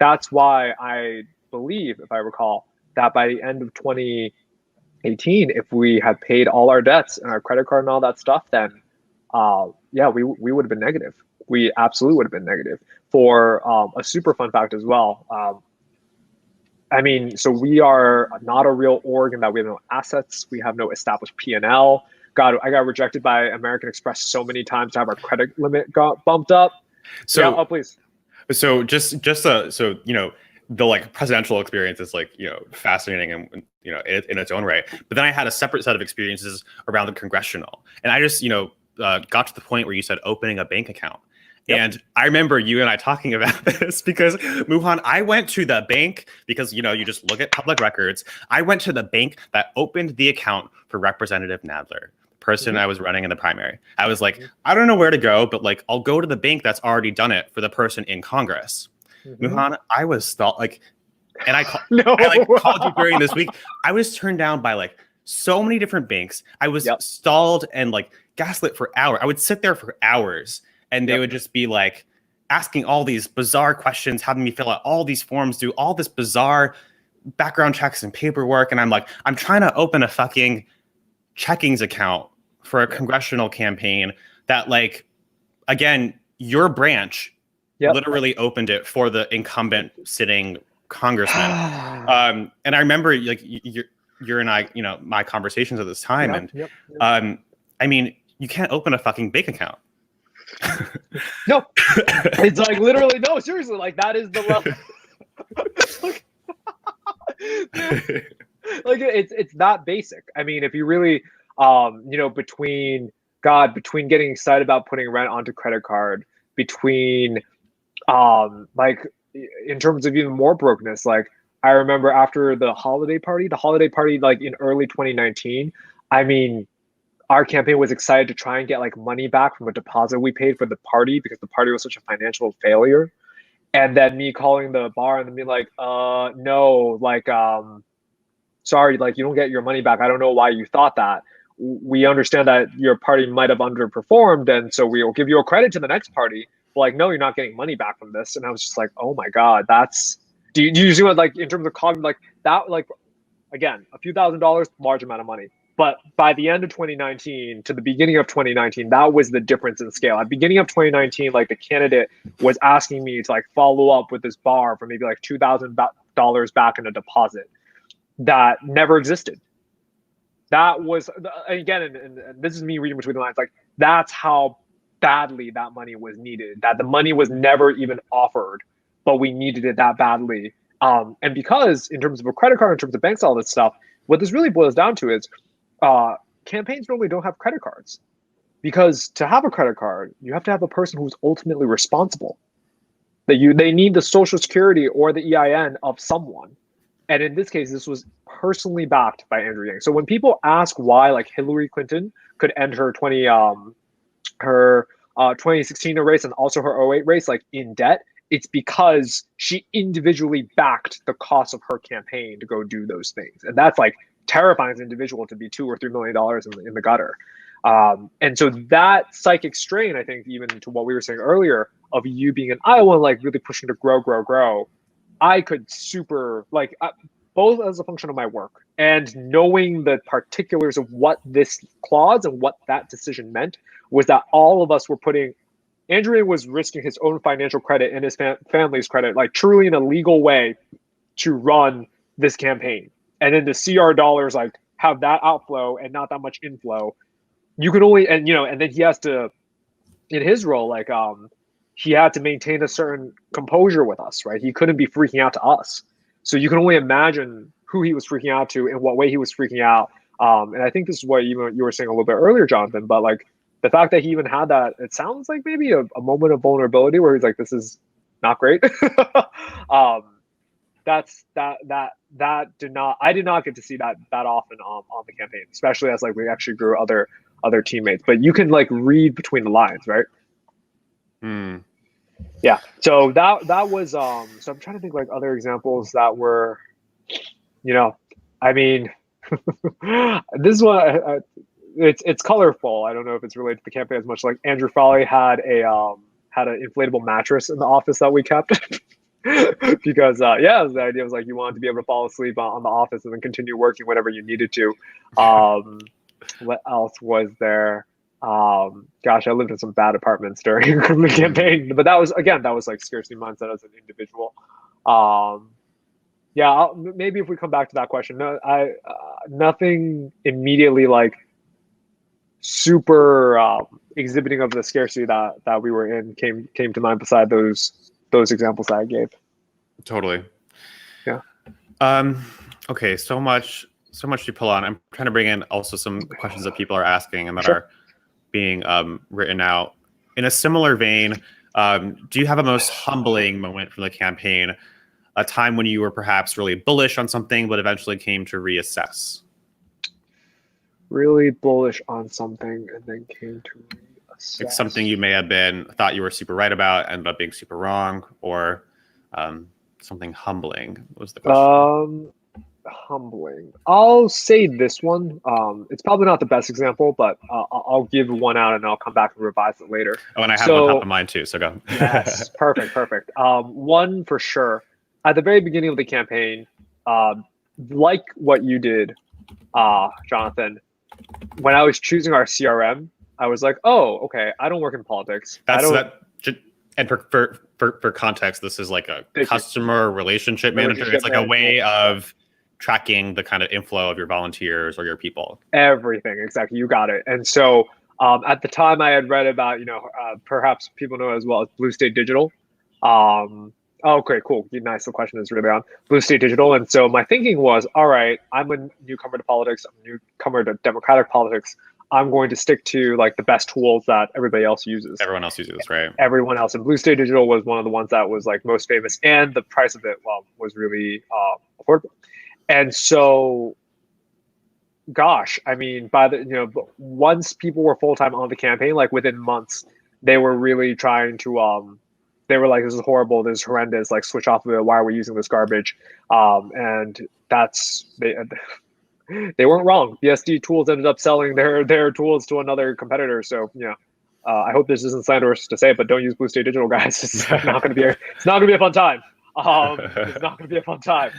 that's why I believe, if I recall, that by the end of 2018, if we had paid all our debts and our credit card and all that stuff, then we would have been negative. We absolutely would have been negative. For a super fun fact as well, I mean, so we are not a real org in that we have no assets. We have no established P&L. God, I got rejected by American Express so many times to have our credit limit got bumped up.
So,
please.
So the like presidential experience is like fascinating and in its own right. But then I had a separate set of experiences around the congressional, and I just got to the point where you said opening a bank account. Yep. And I remember you and I talking about this because Muhan, I went to the bank because, you just look at public records. I went to the bank that opened the account for Representative Nadler, the person I was running in the primary. I was like, I don't know where to go, but like, I'll go to the bank that's already done it for the person in Congress. Muhan, I was stalled and I called you during this week. I was turned down by like so many different banks. I was stalled and like gaslit for hours. I would sit there for hours. And they would just be like asking all these bizarre questions, having me fill out all these forms, do all this bizarre background checks and paperwork. And I'm like, I'm trying to open a fucking checkings account for a congressional campaign that like, again, your branch
Yep.
literally opened it for the incumbent sitting congressman. And I remember like you're and I, my conversations at this time, and I mean, you can't open a fucking bank account.
No, it's like literally no. Seriously, like that is the level. Like it's that basic. I mean, if you really, between getting excited about putting rent onto credit card, between, like in terms of even more brokenness, like I remember after the holiday party, like in early 2019. I mean, our campaign was excited to try and get like money back from a deposit we paid for the party because the party was such a financial failure. And then me calling the bar and then being like, no, like, sorry, like you don't get your money back. I don't know why you thought that. We understand that your party might have underperformed, and so we will give you a credit to the next party. But like, no, you're not getting money back from this. And I was just like, oh my God, that's, do you see what, like, in terms of cognitive, like that, like, again, a few $1,000s, large amount of money. But by the end of 2019 to the beginning of 2019, that was the difference in scale. At the beginning of 2019, like the candidate was asking me to like follow up with this bar for maybe like $2,000 back in a deposit that never existed. That was, again, and this is me reading between the lines, like that's how badly that money was needed, that the money was never even offered, but we needed it that badly. And because in terms of a credit card, in terms of banks, all this stuff, what this really boils down to is campaigns normally don't have credit cards, because to have a credit card, you have to have a person who's ultimately responsible. They need the social security or the EIN of someone. And in this case, this was personally backed by Andrew Yang. So when people ask why like Hillary Clinton could end her 2016 race and also her 2008 race like in debt, it's because she individually backed the cost of her campaign to go do those things. And that's like terrifying as an individual to be $2 or $3 million in the gutter. And so that psychic strain, I think, even to what we were saying earlier of you being in Iowa, like really pushing to grow, I could super, like, both as a function of my work and knowing the particulars of what this clause and what that decision meant, was that all of us were putting, Andrew was risking his own financial credit and his family's credit, like truly in a legal way, to run this campaign. And then to see our dollars like have that outflow and not that much inflow, you can only, and then he has to, in his role, like he had to maintain a certain composure with us, right? He couldn't be freaking out to us. So you can only imagine who he was freaking out to and what way he was freaking out. And I think this is what you were saying a little bit earlier, Jonathan, but like the fact that he even had that, it sounds like maybe a moment of vulnerability where he's like, this is not great. I did not get to see that often on the campaign, especially as like we actually grew other teammates, but you can like read between the lines, right? Yeah. So that was so I'm trying to think like other examples that were, I mean, this one it's colorful. I don't know if it's related to the campaign as much. Like Andrew Frawley had an inflatable mattress in the office that we kept. Because the idea was like you wanted to be able to fall asleep on the office and then continue working whenever you needed to. What else was there? Gosh, I lived in some bad apartments during the campaign, but that was like scarcity mindset as an individual. Maybe if we come back to that question, no, nothing immediately like super exhibiting of the scarcity that we were in came to mind beside those examples that I gave.
Totally.
Yeah.
Okay. So much to pull on. I'm trying to bring in also some questions that people are asking and that
Sure.
are being written out. In a similar vein, do you have a most humbling moment from the campaign? A time when you were perhaps really bullish on something, but eventually came to reassess?
Really bullish on something and then came to reassess.
It's something you may have thought you were super right about, ended up being super wrong, or something humbling was the question.
Humbling. I'll say this one. It's probably not the best example, but I'll give one out and I'll come back and revise it later.
Oh, and I have one top of mind too, so go.
Yes, perfect. One for sure. At the very beginning of the campaign, like what you did, Jonathan, when I was choosing our CRM, I was like, oh, okay, I don't work in politics.
And for context, this is like a
Thank you.
customer relationship manager. It's like a way of tracking the kind of inflow of your volunteers or your people.
Everything, exactly. You got it. And so at the time I had read about, perhaps people know as well as Blue State Digital. Okay, cool. Nice. The question is really on Blue State Digital. And so my thinking was, all right, I'm a newcomer to politics. I'm a newcomer to democratic politics. I'm going to stick to like the best tools that everybody else uses.
Everyone else uses, right?
Everyone else. And Blue State Digital was one of the ones that was like most famous, and the price of it, well, was really affordable. And so, gosh, I mean, by the once people were full time on the campaign, like within months, they were really trying to they were like, this is horrible, this is horrendous, like switch off of it, why are we using this garbage? And that's they weren't wrong. BSD tools ended up selling their tools to another competitor. So I hope this isn't slanderous to say, but don't use Blue State Digital, guys. It's not going to be a fun time. It's not going to be a fun time.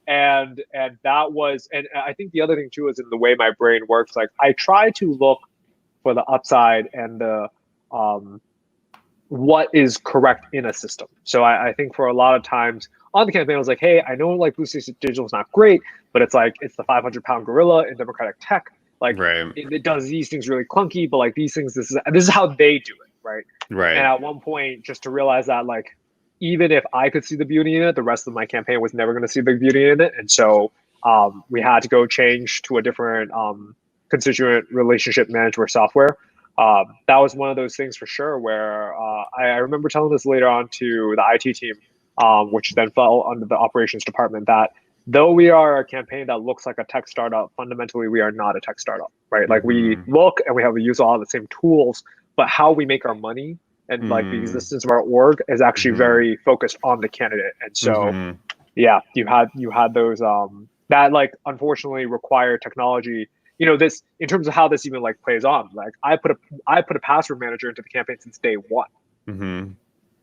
And that was, and I think the other thing too is in the way my brain works. Like I try to look for the upside and the what is correct in a system. So I think for a lot of times on the campaign, I was like, hey, I know like Blue State Digital is not great, but it's like it's the 500-pound gorilla in democratic tech. Like it does these things really clunky, but like these things, this is how they do it, right?
Right.
And at one point, just to realize that like even if I could see the beauty in it, the rest of my campaign was never going to see the beauty in it. And so we had to go change to a different constituent relationship management software. That was one of those things for sure where I remember telling this later on to the IT team, which then fell under the operations department, that though we are a campaign that looks like a tech startup, fundamentally we are not a tech startup, right? Like we look and we use all the same tools, but how we make our money and like the existence of our org is actually very focused on the candidate. And so, yeah, you had those that like unfortunately require technology. This in terms of how this even like plays on. Like I put a password manager into the campaign since day one,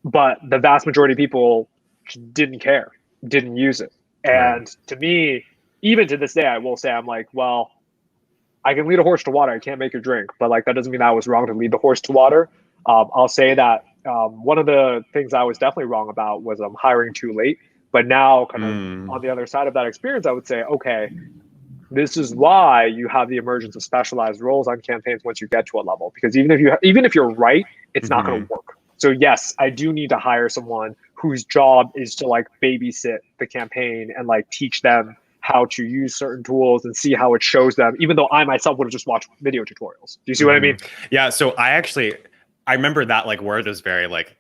but the vast majority of people didn't care, didn't use it. And to me, even to this day, I will say I'm like, well, I can lead a horse to water. I can't make it drink, but like that doesn't mean I was wrong to lead the horse to water. I'll say that one of the things I was definitely wrong about was hiring too late. But now, kind of on the other side of that experience, I would say, okay, this is why you have the emergence of specialized roles on campaigns once you get to a level. Because even if you're right, it's not going to work. So yes, I do need to hire someone whose job is to like babysit the campaign and like teach them how to use certain tools and see how it shows them, even though I myself would have just watched video tutorials. Do you see what I mean?
Yeah. So I remember that like word was very like,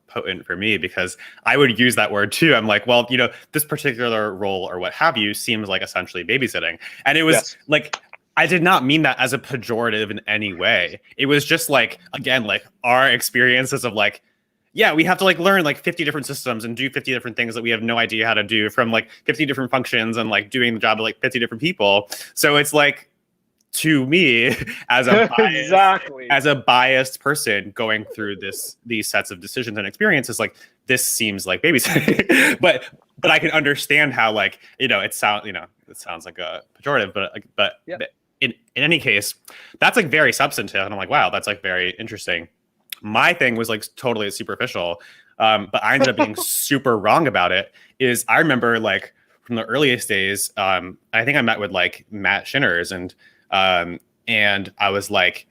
potent for me because I would use that word too. I'm like, well, this particular role or what have you seems like essentially babysitting. And it was like, I did not mean that as a pejorative in any way. It was just like, again, like our experiences of like, yeah, we have to like learn like 50 different systems and do 50 different things that we have no idea how to do from like 50 different functions and like doing the job of like 50 different people. So it's like, to me, as a as a biased person going through these sets of decisions and experiences, like this seems like babysitting. but I can understand how like it sounds like a pejorative, but in any case, that's like very substantive, and I'm like, wow, that's like very interesting. My thing was like totally superficial, but I ended up being super wrong about it. I remember like from the earliest days, I think I met with like Matt Shinners and I was like,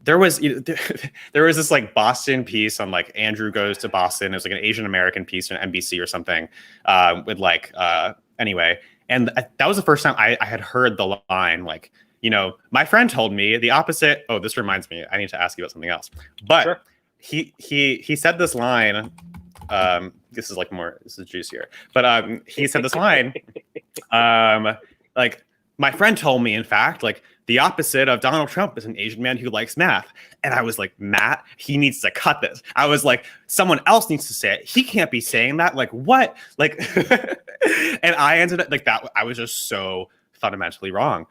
there was this like Boston piece on like Andrew Goes to Boston. It was like an Asian American piece on NBC or something with like anyway. And that was the first time I had heard the line like, my friend told me the opposite. Oh, this reminds me, I need to ask you about something else. But sure. He said this line. This is juicier. But he said this line like, my friend told me, in fact, like the opposite of Donald Trump is an Asian man who likes math. And I was like, Matt, he needs to cut this. I was like, someone else needs to say it. He can't be saying that. Like, what? Like, and I ended up like that. I was just so fundamentally wrong.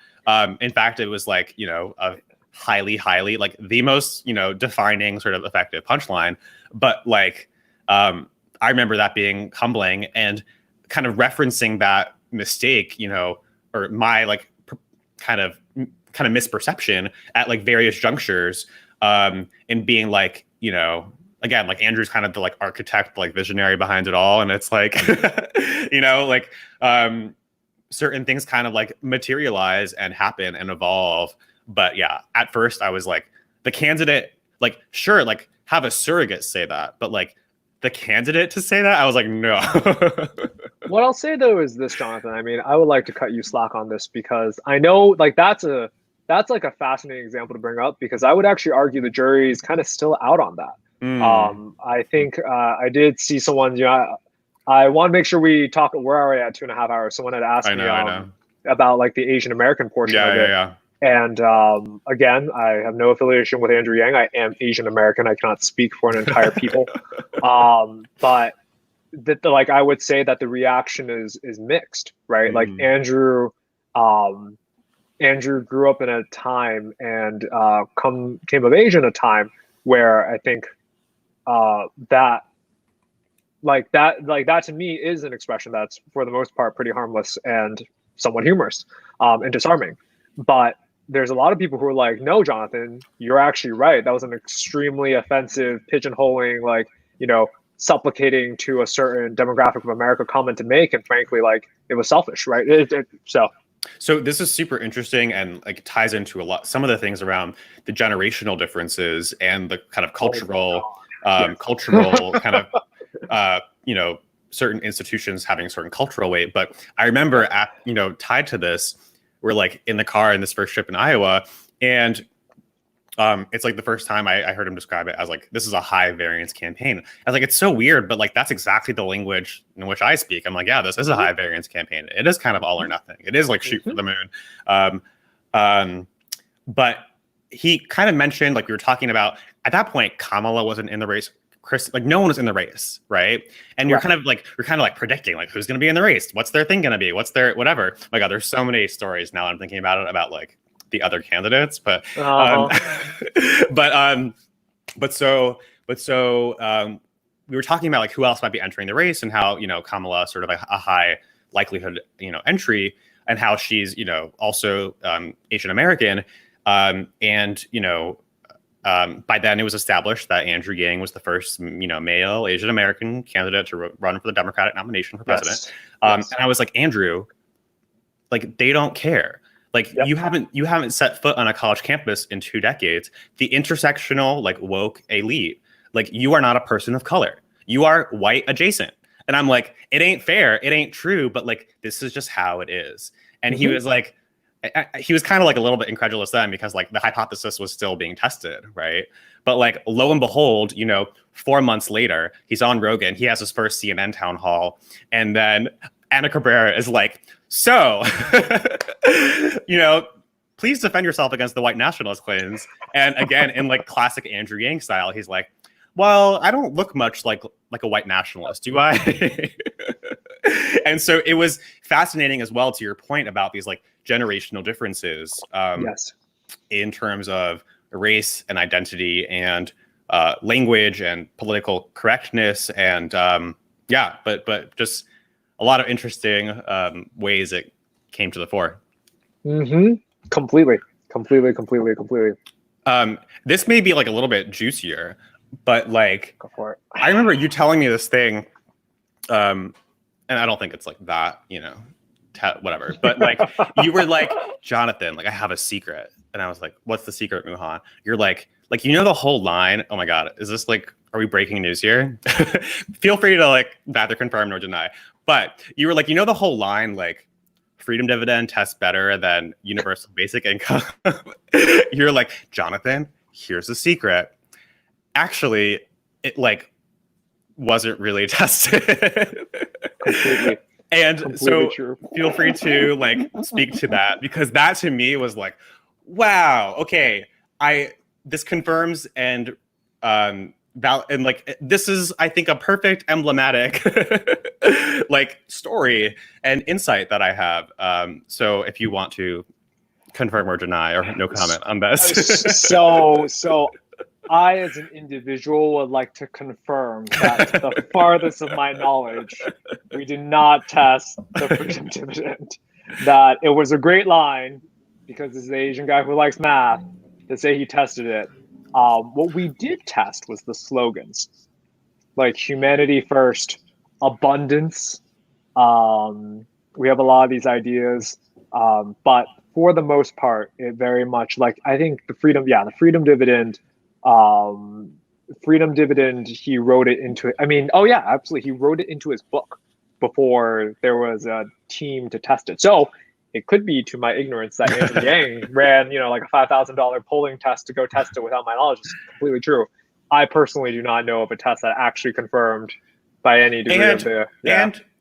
In fact, it was like, a highly, like the most, defining sort of effective punchline. But like, I remember that being humbling and kind of referencing that mistake, or my like kind of misperception at like various junctures, and being like, you know, again, like Andrew's kind of the like architect, like visionary behind it all. And it's like, you know, like certain things kind of like materialize and happen and evolve. But yeah, at first I was like, the candidate, like, sure, like have a surrogate say that, but like the candidate to say that, I was like, no.
What I'll say though is this, Jonathan. I mean, I would like to cut you slack on this because I know like that's like a fascinating example to bring up because I would actually argue the jury is kind of still out on that. I think I did see someone, you know, I want to make sure we talk. We're already at 2.5 hours. Someone had asked me about like the Asian American portion of it.
Yeah.
And again, I have no affiliation with Andrew Yang. I am Asian American. I cannot speak for an entire people. But like I would say that the reaction is mixed, right? Like Andrew grew up in a time and came of age in a time where I think that to me is an expression that's for the most part pretty harmless and somewhat humorous and disarming. But there's a lot of people who are like, no, Jonathan, you're actually right. That was an extremely offensive, pigeonholing, like, you know, supplicating to a certain demographic of America comment to make. And frankly, like it was selfish, right? So
this is super interesting and like ties into some of the things around the generational differences and the kind of cultural kind of, you know, certain institutions having certain cultural weight. But I remember tied to this, we're like in the car in this first trip in Iowa, and it's like the first time I heard him describe it as like, this is a high variance campaign. I was like, it's so weird, but like, that's exactly the language in which I speak. I'm like, yeah, this is a high variance campaign. It is kind of all or nothing. It is like shoot for the moon. But he kind of mentioned, like we were talking about at that point, Kamala wasn't in the race. Chris, like no one was in the race, right? And you're kind of like predicting like who's going to be in the race, what's their thing going to be, what's their whatever. Oh my God, there's so many stories now I'm thinking about it about like the other candidates, but so we were talking about like who else might be entering the race and how, you know, Kamala sort of a high likelihood, you know, entry, and how she's, you know, also Asian American, and you know. By then, it was established that Andrew Yang was the first, you know, male Asian American candidate to run for the Democratic nomination for president. And I was like, Andrew, like they don't care. Like you haven't set foot on a college campus in 2 decades. The intersectional, like woke elite, like you are not a person of color. You are white adjacent. And I'm like, it ain't fair. It ain't true. But like, this is just how it is. And he was like, he was kind of like a little bit incredulous then because like the hypothesis was still being tested, right? But like lo and behold, you know, 4 months later, he's on Rogan. He has his first CNN town hall, and then Ana Cabrera is like, "So, you know, please defend yourself against the white nationalist claims." And again, in like classic Andrew Yang style, he's like, "Well, I don't look much like a white nationalist, do I?" And so it was fascinating as well to your point about these like generational differences in terms of race and identity and language and political correctness and but just a lot of interesting ways it came to the fore.
Completely.
This may be like a little bit juicier, but like
Go for it.
I remember you telling me this thing, and I don't think it's like that, you know, whatever. But like you were like, Jonathan, like I have a secret. And I was like, what's the secret, Muhan? You're like, you know, the whole line. Oh my God, is this like, are we breaking news here? Feel free to like neither confirm nor deny. But you were like, you know, the whole line, like freedom dividend tests better than universal basic income. You're like, Jonathan, here's the secret. Actually, it like wasn't really tested.
Completely.
And
Completely
so
true.
Feel free to like speak to that, because that to me was like, wow, okay, this confirms and like this is, I think, a perfect emblematic like story and insight that I have. So if you want to confirm or deny or no comment on this.
So I, as an individual, would like to confirm that to the farthest of my knowledge, we did not test the freedom dividend. That it was a great line, because this is an Asian guy who likes math, to say he tested it. What we did test was the slogans, like humanity first, abundance. We have a lot of these ideas, but for the most part, it very much like I think the freedom dividend. Freedom dividend. He wrote it into it. I mean, oh yeah, absolutely. He wrote it into his book before there was a team to test it. So it could be, to my ignorance, that Andrew Yang ran, like a $5,000 polling test to go test it without my knowledge. It's completely true. I personally do not know of a test that actually confirmed by any degree of the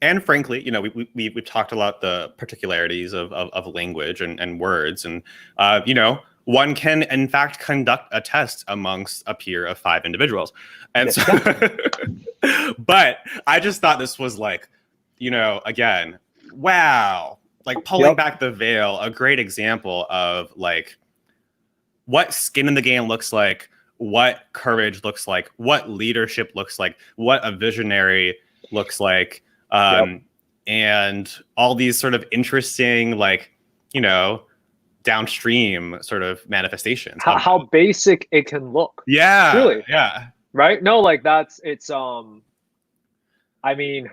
and frankly, we've talked about the particularities of language and words, and one can in fact conduct a test amongst a peer of 5 individuals, and so but I just thought this was like, again, wow, like pulling back the veil, a great example of like what skin in the game looks like, what courage looks like, what leadership looks like, what a visionary looks like, and all these sort of interesting, like, downstream sort of manifestations.
How basic it can look.
Yeah.
Truly.
Yeah.
Right? No, like it's I mean,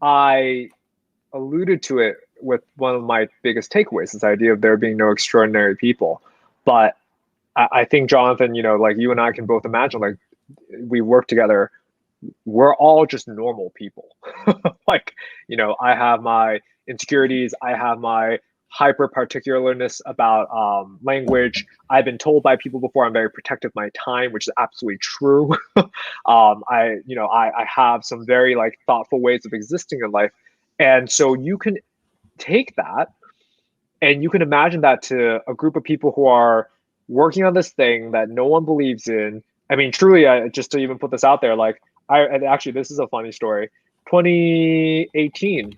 I alluded to it with one of my biggest takeaways, this idea of there being no extraordinary people. But I think, Jonathan, like you and I can both imagine, like we work together, we're all just normal people. Like, I have my insecurities, I have my hyper particularness about language. I've been told by people before I'm very protective of my time, which is absolutely true. I have some very like thoughtful ways of existing in life. And so you can take that and you can imagine that to a group of people who are working on this thing that no one believes in. I mean, truly, just to even put this out there, like actually, this is a funny story. 2018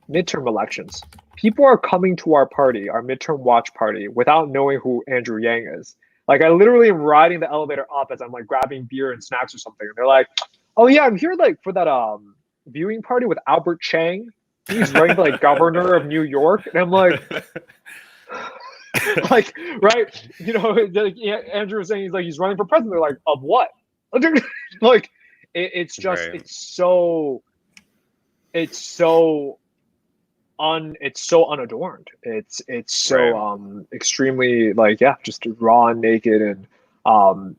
midterm elections. People are coming to our party, our midterm watch party, without knowing who Andrew Yang is. Like, I literally am riding the elevator up as I'm like grabbing beer and snacks or something. And they're like, "Oh yeah, I'm here like for that viewing party with Albert Chang. He's running for like governor of New York." And I'm like, like, right? Andrew was saying he's running for president. They're like, of what? Like, it's just right. it's so unadorned. It's so right. Extremely like just raw and naked, and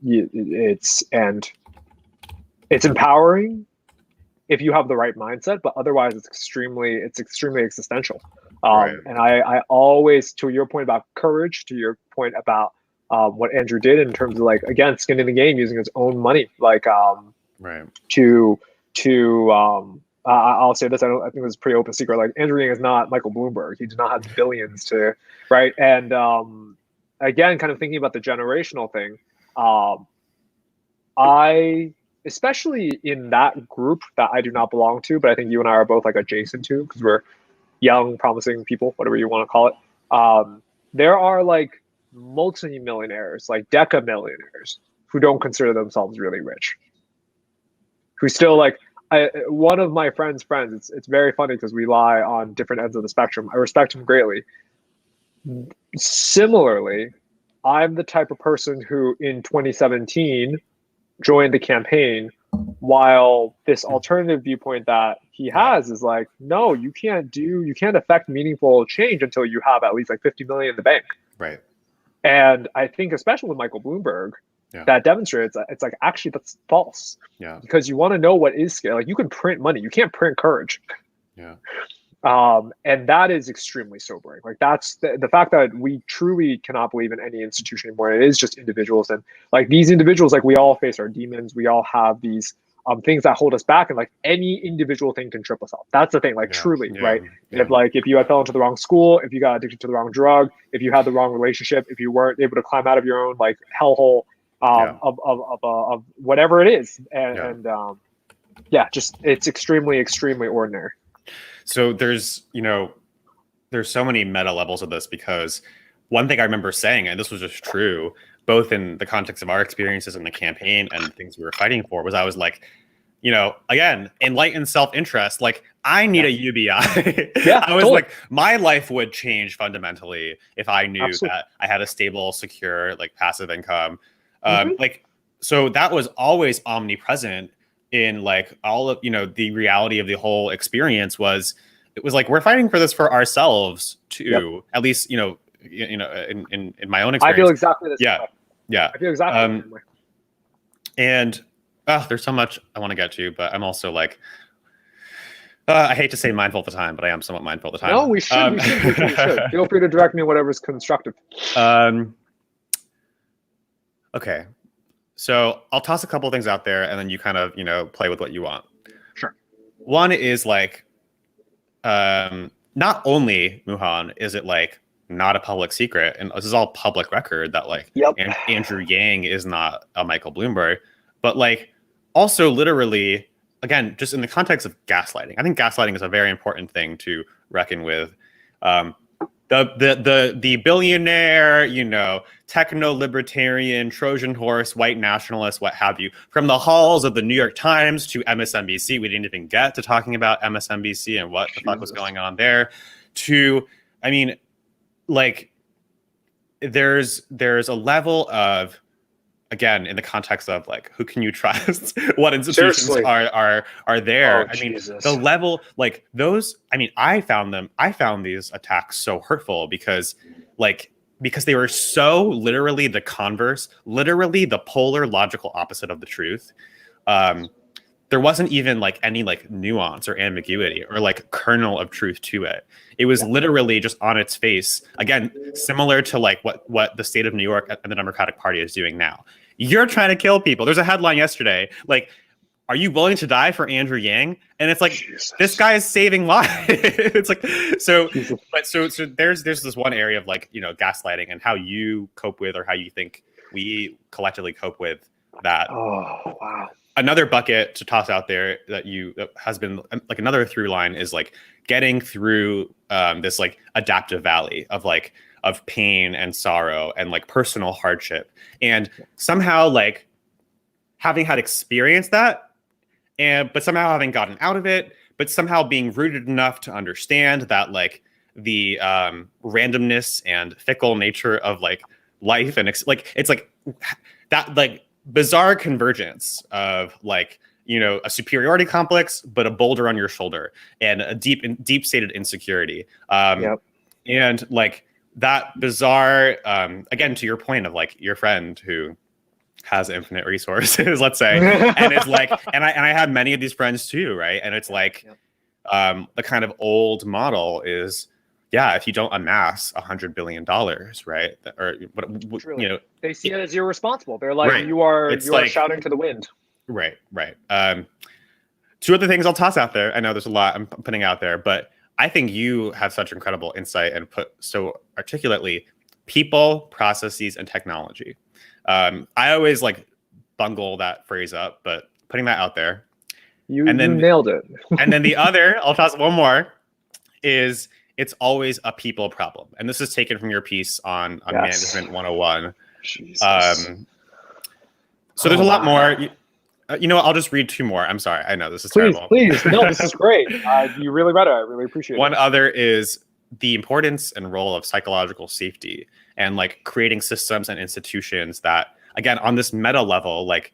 it's empowering if you have the right mindset, but otherwise it's extremely existential. Right. And I always, to your point about courage, to your point about what Andrew did in terms of like, again, skin in the game, using his own money, like right. I'll say this, I think it's a pretty open secret. Like, Andrew Yang is not Michael Bloomberg. He does not have billions to, right? And again, kind of thinking about the generational thing, especially in that group that I do not belong to, but I think you and I are both like adjacent to, because we're young, promising people, whatever you want to call it. There are like multi-millionaires, like deca-millionaires, who don't consider themselves really rich, who still like, one of my friends, it's very funny because we lie on different ends of the spectrum. I respect him greatly. Similarly, I'm the type of person who in 2017 joined the campaign, while this alternative viewpoint that he has is like, no, you can't affect meaningful change until you have at least like 50 million in the bank.
Right.
And I think especially with Michael Bloomberg, that demonstrates it's like, actually that's false.
Yeah.
Because you want to know what is scale. Like, you can print money, you can't print courage.
Yeah.
And that is extremely sobering. Like, that's the fact that we truly cannot believe in any institution anymore. It is just individuals, and like these individuals, like we all face our demons. We all have these things that hold us back, and like any individual thing can trip us up. That's the thing. Like truly, right? Yeah. If you had fell into the wrong school, if you got addicted to the wrong drug, if you had the wrong relationship, if you weren't able to climb out of your own like hellhole of whatever it is, and just it's extremely ordinary.
So there's so many meta levels of this, because one thing I remember saying, and this was just true, both in the context of our experiences in the campaign and things we were fighting for, was I was like, again, enlightened self-interest. Like, I need a UBI.
Yeah,
I was
totally.
like, my life would change fundamentally if I knew
Absolutely.
that I had a stable, secure, like, passive income.
Mhm.
So that was always omnipresent in like all of, the reality of the whole experience it was like, we're fighting for this for ourselves
Yep.
too, at least, in my own
I feel
experience.
exactly the same
Yeah.
way.
Yeah.
I feel exactly the same way.
And there's so much I want to get to, but I'm also like, I hate to say mindful of the time, but I am somewhat mindful of the time.
No, we should. We should. Feel free to direct me whatever's constructive.
Okay. So I'll toss a couple things out there, and then you kind of, play with what you want.
Sure.
One is like, not only, Muhan, is it like not a public secret, and this is all public record, that like Andrew Yang is not a Michael Bloomberg, but like also literally, again, just in the context of gaslighting. I think gaslighting is a very important thing to reckon with. The billionaire, techno-libertarian, Trojan horse, white nationalist, what have you, from the halls of the New York Times to MSNBC. We didn't even get to talking about MSNBC and what the fuck was going on there. To, I mean, like, there's a level of, again, in the context of like, who can you trust? What institutions are there?
Oh,
I mean,
Jesus.
the level, like those. I mean, I found these attacks so hurtful because they were so literally the converse, literally the polar logical opposite of the truth. There wasn't even like any like nuance or ambiguity or like kernel of truth to it. It was literally just on its face. Again, similar to like what the state of New York and the Democratic Party is doing now. You're trying to kill people. There's a headline yesterday, like, are you willing to die for Andrew Yang? And it's like, Jesus. This guy is saving lives. It's like, so there's this one area of like, gaslighting and how you cope with, or how you think we collectively cope with that.
Oh, wow.
Another bucket to toss out there that has been like another through line is like getting through this like adaptive valley of pain and sorrow and like personal hardship, and somehow like having had experienced that, but somehow having gotten out of it, but somehow being rooted enough to understand that like the randomness and fickle nature of like life, and it's like that like bizarre convergence of like, a superiority complex, but a boulder on your shoulder, and a deep-seated insecurity. And like that bizarre, again, to your point of like your friend who has infinite resources, let's say, and it's like, and I have many of these friends too, right? And it's like, the kind of old model is, if you don't amass $100 billion, right? Or
they see it as irresponsible. They're like, you are shouting to the wind.
Right. Two other things I'll toss out there. I know there's a lot I'm putting out there, but I think you have such incredible insight and put so articulately people, processes, and technology. I always like bungle that phrase up, but putting that out there.
You nailed it.
And then the other, I'll toss one more, is it's always a people problem. And this is taken from your piece on Management 101. So there's a lot more. I'll just read two more. I'm sorry. I know this is terrible.
Please. No, this is great. You really read it. I really appreciate it.
One other is the importance and role of psychological safety and like creating systems and institutions that, again, on this meta level, like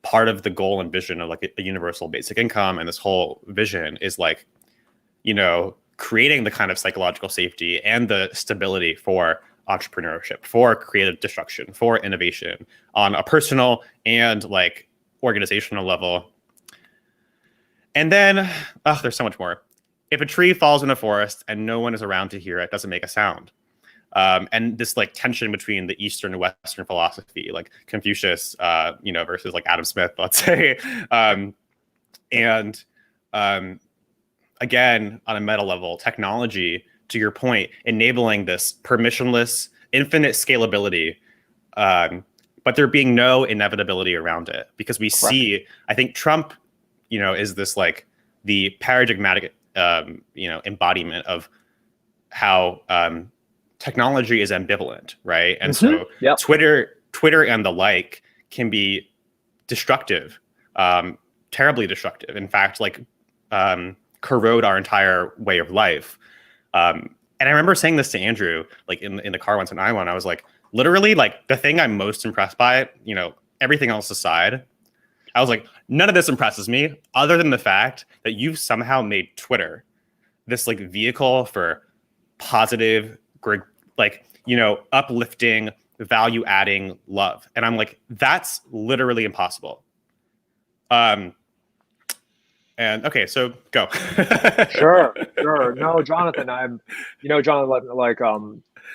part of the goal and vision of like a universal basic income and this whole vision is like, creating the kind of psychological safety and the stability for entrepreneurship, for creative destruction, for innovation on a personal and like organizational level. And then, there's so much more. If a tree falls in a forest and no one is around to hear it, doesn't make a sound. And this like tension between the Eastern and Western philosophy, like Confucius, versus like Adam Smith, let's say. Again, on a meta level, technology, to your point, enabling this permissionless, infinite scalability, but there being no inevitability around it, because we see, I think Trump, is this like the paradigmatic, embodiment of how technology is ambivalent, right? And so Twitter and the like can be destructive, terribly destructive. In fact, like corrode our entire way of life. And I remember saying this to Andrew, like in the car once in Iowa, and I was like, literally, like the thing I'm most impressed by, you know, everything else aside, I was like, none of this impresses me other than the fact that you've somehow made Twitter this like vehicle for positive, like, you know, uplifting, value adding love. And I'm like, that's literally impossible. And okay, so go.
Sure. No, Jonathan, Jonathan, like,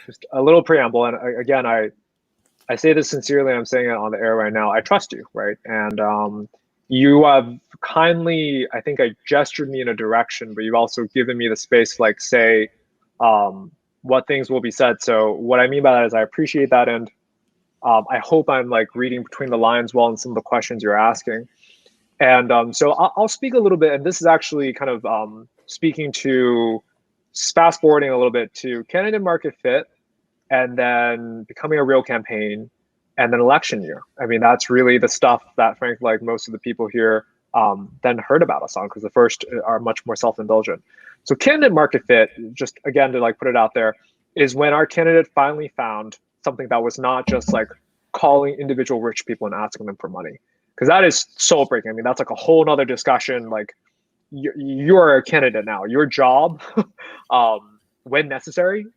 just a little preamble. And again, I say this sincerely. I'm saying it on the air right now. I trust you, right? And you have kindly, I think, I gestured me in a direction, but you've also given me the space, to, like, say, what things will be said. So what I mean by that is I appreciate that, and I hope I'm like reading between the lines well in some of the questions you're asking. And so I'll speak a little bit, and this is actually kind of speaking to, fast forwarding a little bit to candidate market fit, and then becoming a real campaign, and then election year. I mean, that's really the stuff that, frankly, like most of the people here then heard about us on, because the first are much more self-indulgent. So candidate market fit, just again to like put it out there, is when our candidate finally found something that was not just like calling individual rich people and asking them for money. Because that is soul breaking. I mean, that's like a whole nother discussion. Like, you're a candidate now. Your job, when necessary,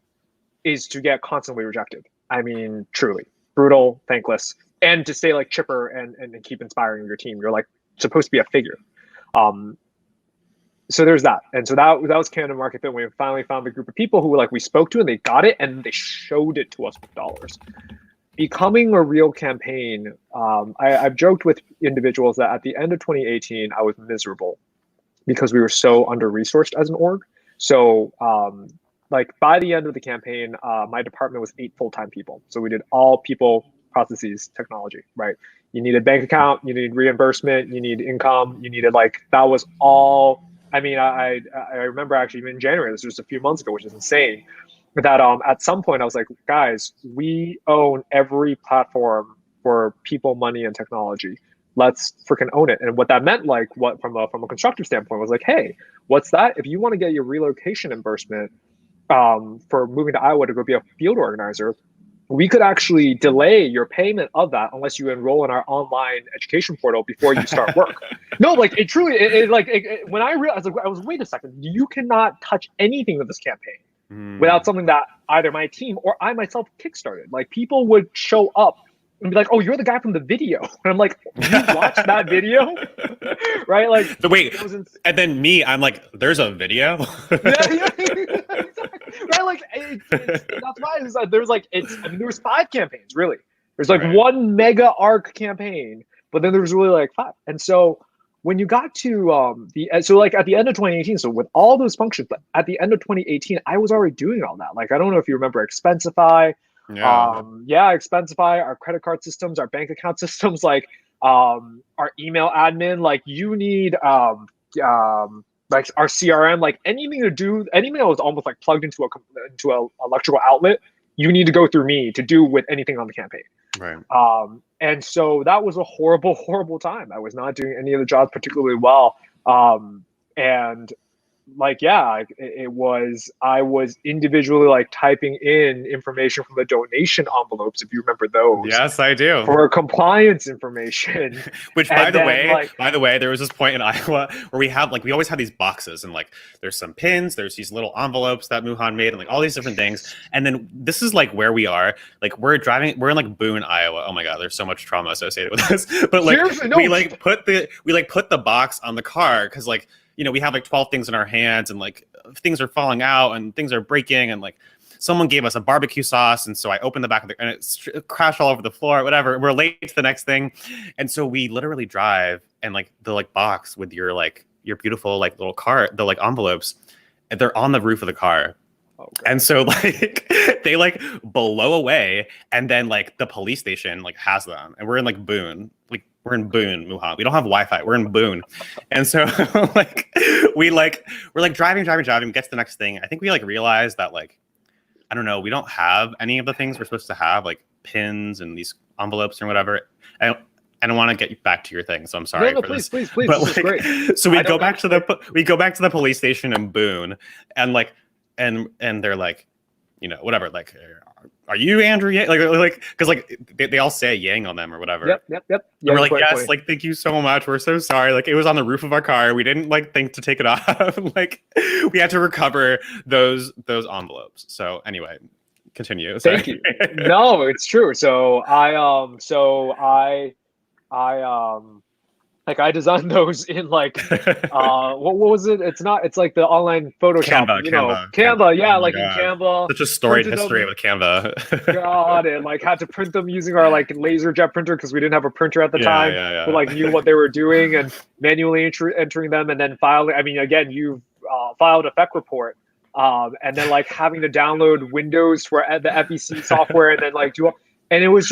is to get constantly rejected. I mean, truly brutal, thankless, and to stay like chipper and keep inspiring your team. You're like supposed to be a figure. So there's that. And so that was candidate market fit. We finally found the group of people who like we spoke to, and they got it, and they showed it to us with dollars. Becoming a real campaign, I've joked with individuals that at the end of 2018, I was miserable because we were so under-resourced as an org. So like by the end of the campaign, my department was 8 full-time people. So we did all people, processes, technology, right? You needed bank account, you need reimbursement, you need income, you needed like, that was all. I mean, I remember actually even in January, this was just a few months ago, which is insane, that at some point I was like, guys, we own every platform for people, money, and technology. Let's freaking own it. And what that meant, like, what from a constructive standpoint, was like, hey, what's that? If you want to get your relocation reimbursement for moving to Iowa to go be a field organizer, we could actually delay your payment of that unless you enroll in our online education portal before you start work. No, like it truly, when I realized, like, I was, wait a second, you cannot touch anything with this campaign without something that either my team or I myself kickstarted. Like, people would show up and be like, "Oh, you're the guy from the video," and I'm like, "You watched that video?" Right? Like,
so wait, and then me, I'm like, "There's a video."
Yeah, right? Like, that's why it's like, there's like, I mean, there was 5 campaigns really. There's like one mega arc campaign, but then there was really like 5. And so when you got to so like at the end of 2018, so with all those functions, but at the end of 2018, I was already doing all that. Like, I don't know if you remember Expensify. Expensify, our credit card systems, our bank account systems, like our email admin. Like, you need like our CRM, like anything that was almost like plugged into a electrical outlet, you need to go through me to do with anything on the campaign.
Right.
And so that was a horrible, horrible time. I was not doing any of the jobs particularly well. And like, yeah, it was, I was individually like typing in information from the donation envelopes, if you remember those.
Yes, I do.
For compliance information.
Which, by the way, there was this point in Iowa where we always have these boxes, and like there's some pins, there's these little envelopes that Muhan made, and like all these different things. And then this is like where we are. Like, we're in like Boone, Iowa. Oh my God, there's so much trauma associated with this. But like, we put the box on the car because, like, you know, we have like 12 things in our hands, and like things are falling out and things are breaking, and like someone gave us a barbecue sauce, and so I opened the back of and it crashed all over the floor, whatever. We're late to the next thing. And so we literally drive, and like the like box with your beautiful like little car, the like envelopes, and they're on the roof of the car. Okay. And so like they like blow away, and then like the police station like has them, and we're in like Boone. Like, we're in Boone, Muhan. We don't have Wi-Fi. We're in Boone. And so like we're driving, get to the next thing. I think we like realized that, like, I don't know, we don't have any of the things we're supposed to have, like pins and these envelopes and whatever. And and I want to get back to your thing, so I'm
No,
sorry
no,
for
please,
this.
please.
But
This is
like,
great.
so
I
we go
don't
back to the police station in Boone, and like, and they're like, you know, whatever, like, are you Andrew Yang? Like, because like they all say Yang on them or whatever.
Yep.
And we're like, yes,
2020.
like, thank you so much. We're so sorry. Like, it was on the roof of our car. We didn't like think to take it off. Like, we had to recover those envelopes. So anyway, continue. Sorry.
Thank you. No, it's true. So I designed those in like what was it? It's like the online Photoshop, Canva. Yeah,
Oh my
like in
God.
Canva.
Such a storied
Printed
history
them.
with Canva.
God, and like had to print them using our like laser jet printer because we didn't have a printer at the time.
Yeah.
Who like knew what they were doing and manually entering them and then filing. I mean, again, you filed a FEC report, and then like having to download Windows for the FEC software and then like do. And it was,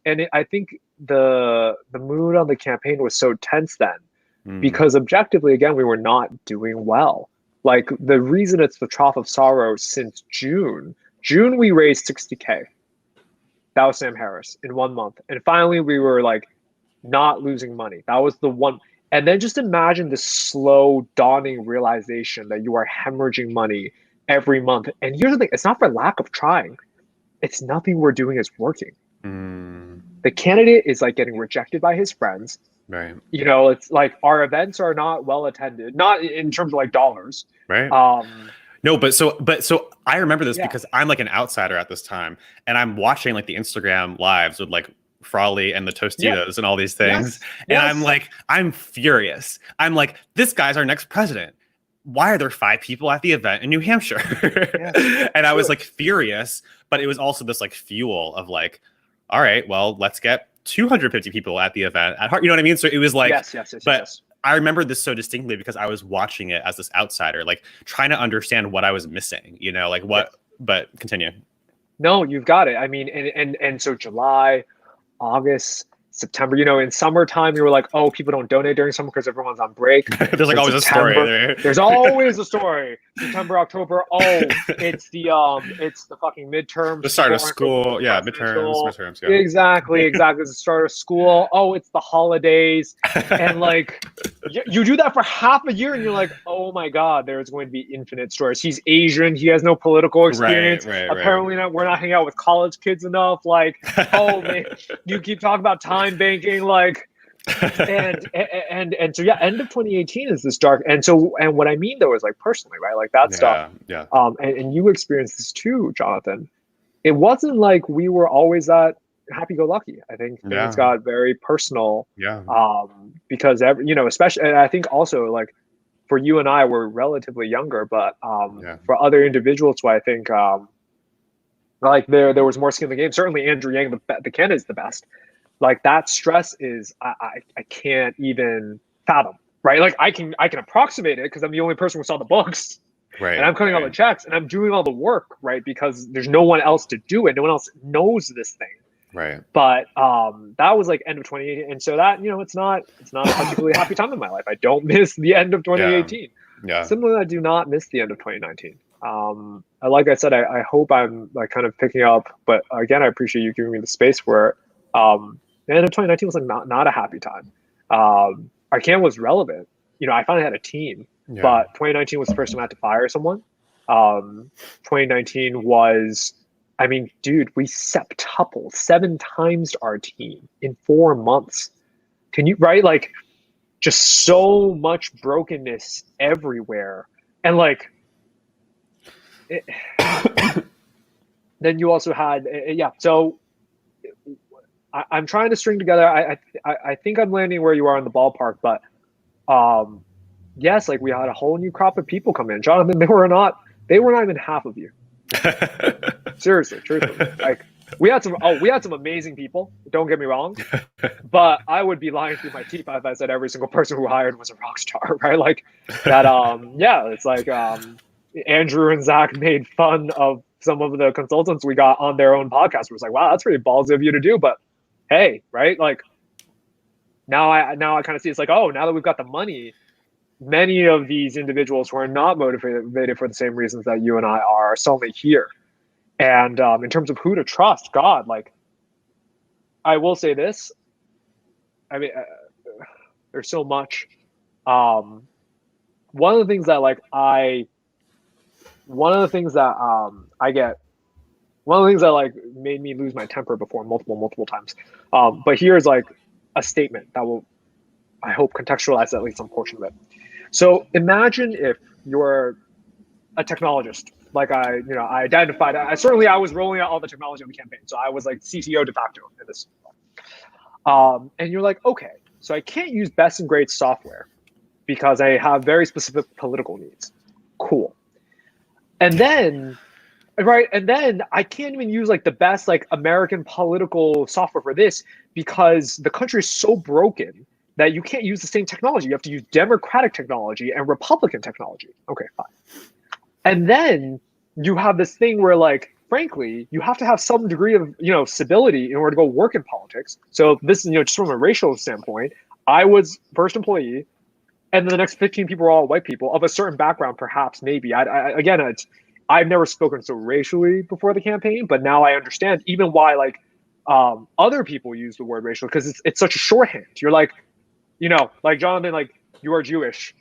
and I think the mood on the campaign was so tense then, because objectively, again, we were not doing well. Like the reason it's the trough of sorrow since June we raised 60K. That was Sam Harris in 1 month, and finally we were like not losing money. That was the one. And then just imagine the slow dawning realization that you are hemorrhaging money every month. And here's the thing: it's not for lack of trying. It's nothing we're doing is working. The candidate is like getting rejected by his friends.
Right.
You know, it's like our events are not well attended, not in terms of like dollars.
Right. No, but so I remember this because I'm like an outsider at this time, and I'm watching like the Instagram lives with like Frawley and the Tostitos and all these things, and I'm like, I'm furious. I'm like, this guy's our next president. Why are there 5 people at the event in New Hampshire? And I was like furious, but it was also this like fuel of like, all right, well, let's get 250 people at the event at heart. You know what I mean? So it was like, yes. I remember this so distinctly because I was watching it as this outsider, like trying to understand what I was missing, you know, like what, but continue.
No, you've got it. I mean, and so July, August, September, you know, in summertime, you were like, oh, people don't donate during summer because everyone's on break.
There's like always September, a story there.
There's always a story. September, October, it's the fucking midterms.
The start of school. Yeah, midterms. Yeah.
Exactly. It's the start of school. Oh, it's the holidays. And like, you do that for half a year and you're like, oh my God, there's going to be infinite stories. He's Asian. He has no political experience. Apparently we're not hanging out with college kids enough. Like, oh man, you keep talking about time banking, like, and so yeah, end of 2018 is this dark. And what I mean though is like personally, right? Like that stuff.
Yeah.
And you experienced this too, Jonathan. It wasn't like we were always that happy-go-lucky. I think things got very personal. Because especially, and I think also like for you and I, we're relatively younger, but for other individuals who I think like there was more skin in the game. Certainly Andrew Yang, the candidate, is the best. Like that stress is I can't even fathom, right? Like I can approximate it because I'm the only person who saw the books, right? And I'm cutting all the checks and I'm doing all the work, right? Because there's no one else to do it. No one else knows this thing,
right?
But that was like end of 2018, and so that it's not a particularly happy time in my life. I don't miss the end of 2018. Similarly, I do not miss the end of 2019. Like I said, I hope I'm like kind of picking up, but again, I appreciate you giving me the space where. The end of 2019 was like not a happy time. Our camp was relevant. I finally had a team, but 2019 was the first time I had to fire someone. 2019 was, I mean, dude, we septupled 7 times our team in 4 months. Can you, right? Like just so much brokenness everywhere. And like, then you also had, so I'm trying to string together. I think I'm landing where you are in the ballpark, but yes, like we had a whole new crop of people come in. Jonathan, they were not even half of you. Seriously, truthfully. Like we had some amazing people, don't get me wrong. But I would be lying through my teeth if I said every single person who hired was a rock star, right? Like that it's like Andrew and Zach made fun of some of the consultants we got on their own podcast. It was like, wow, that's pretty ballsy of you to do, but hey, right? Like now I kind of see it's like, oh, now that we've got the money, many of these individuals who are not motivated for the same reasons that you and I are suddenly here. And in terms of who to trust, God, like I will say this, I mean, there's so much. One of the things that like one of the things that one of the things that like made me lose my temper before multiple times. But here's like a statement that will, I hope, contextualize at least some portion of it. So imagine if you're a technologist, like I identified. I was rolling out all the technology on the campaign, so I was like CTO de facto in this. And you're like, okay, so I can't use best and great software because I have very specific political needs. Cool. And then, right, and then I can't even use like the best like American political software for this because the country is so broken that you can't use the same technology. You have to use Democratic technology and Republican technology. Okay, fine. And then you have this thing where like, frankly, you have to have some degree of, stability in order to go work in politics. So this is, just from a racial standpoint, I was first employee, and then the next 15 people were all white people of a certain background, perhaps, maybe. I've never spoken so racially before the campaign, but now I understand even why like other people use the word racial, because it's such a shorthand. You're like, like Jonathan, like you are Jewish.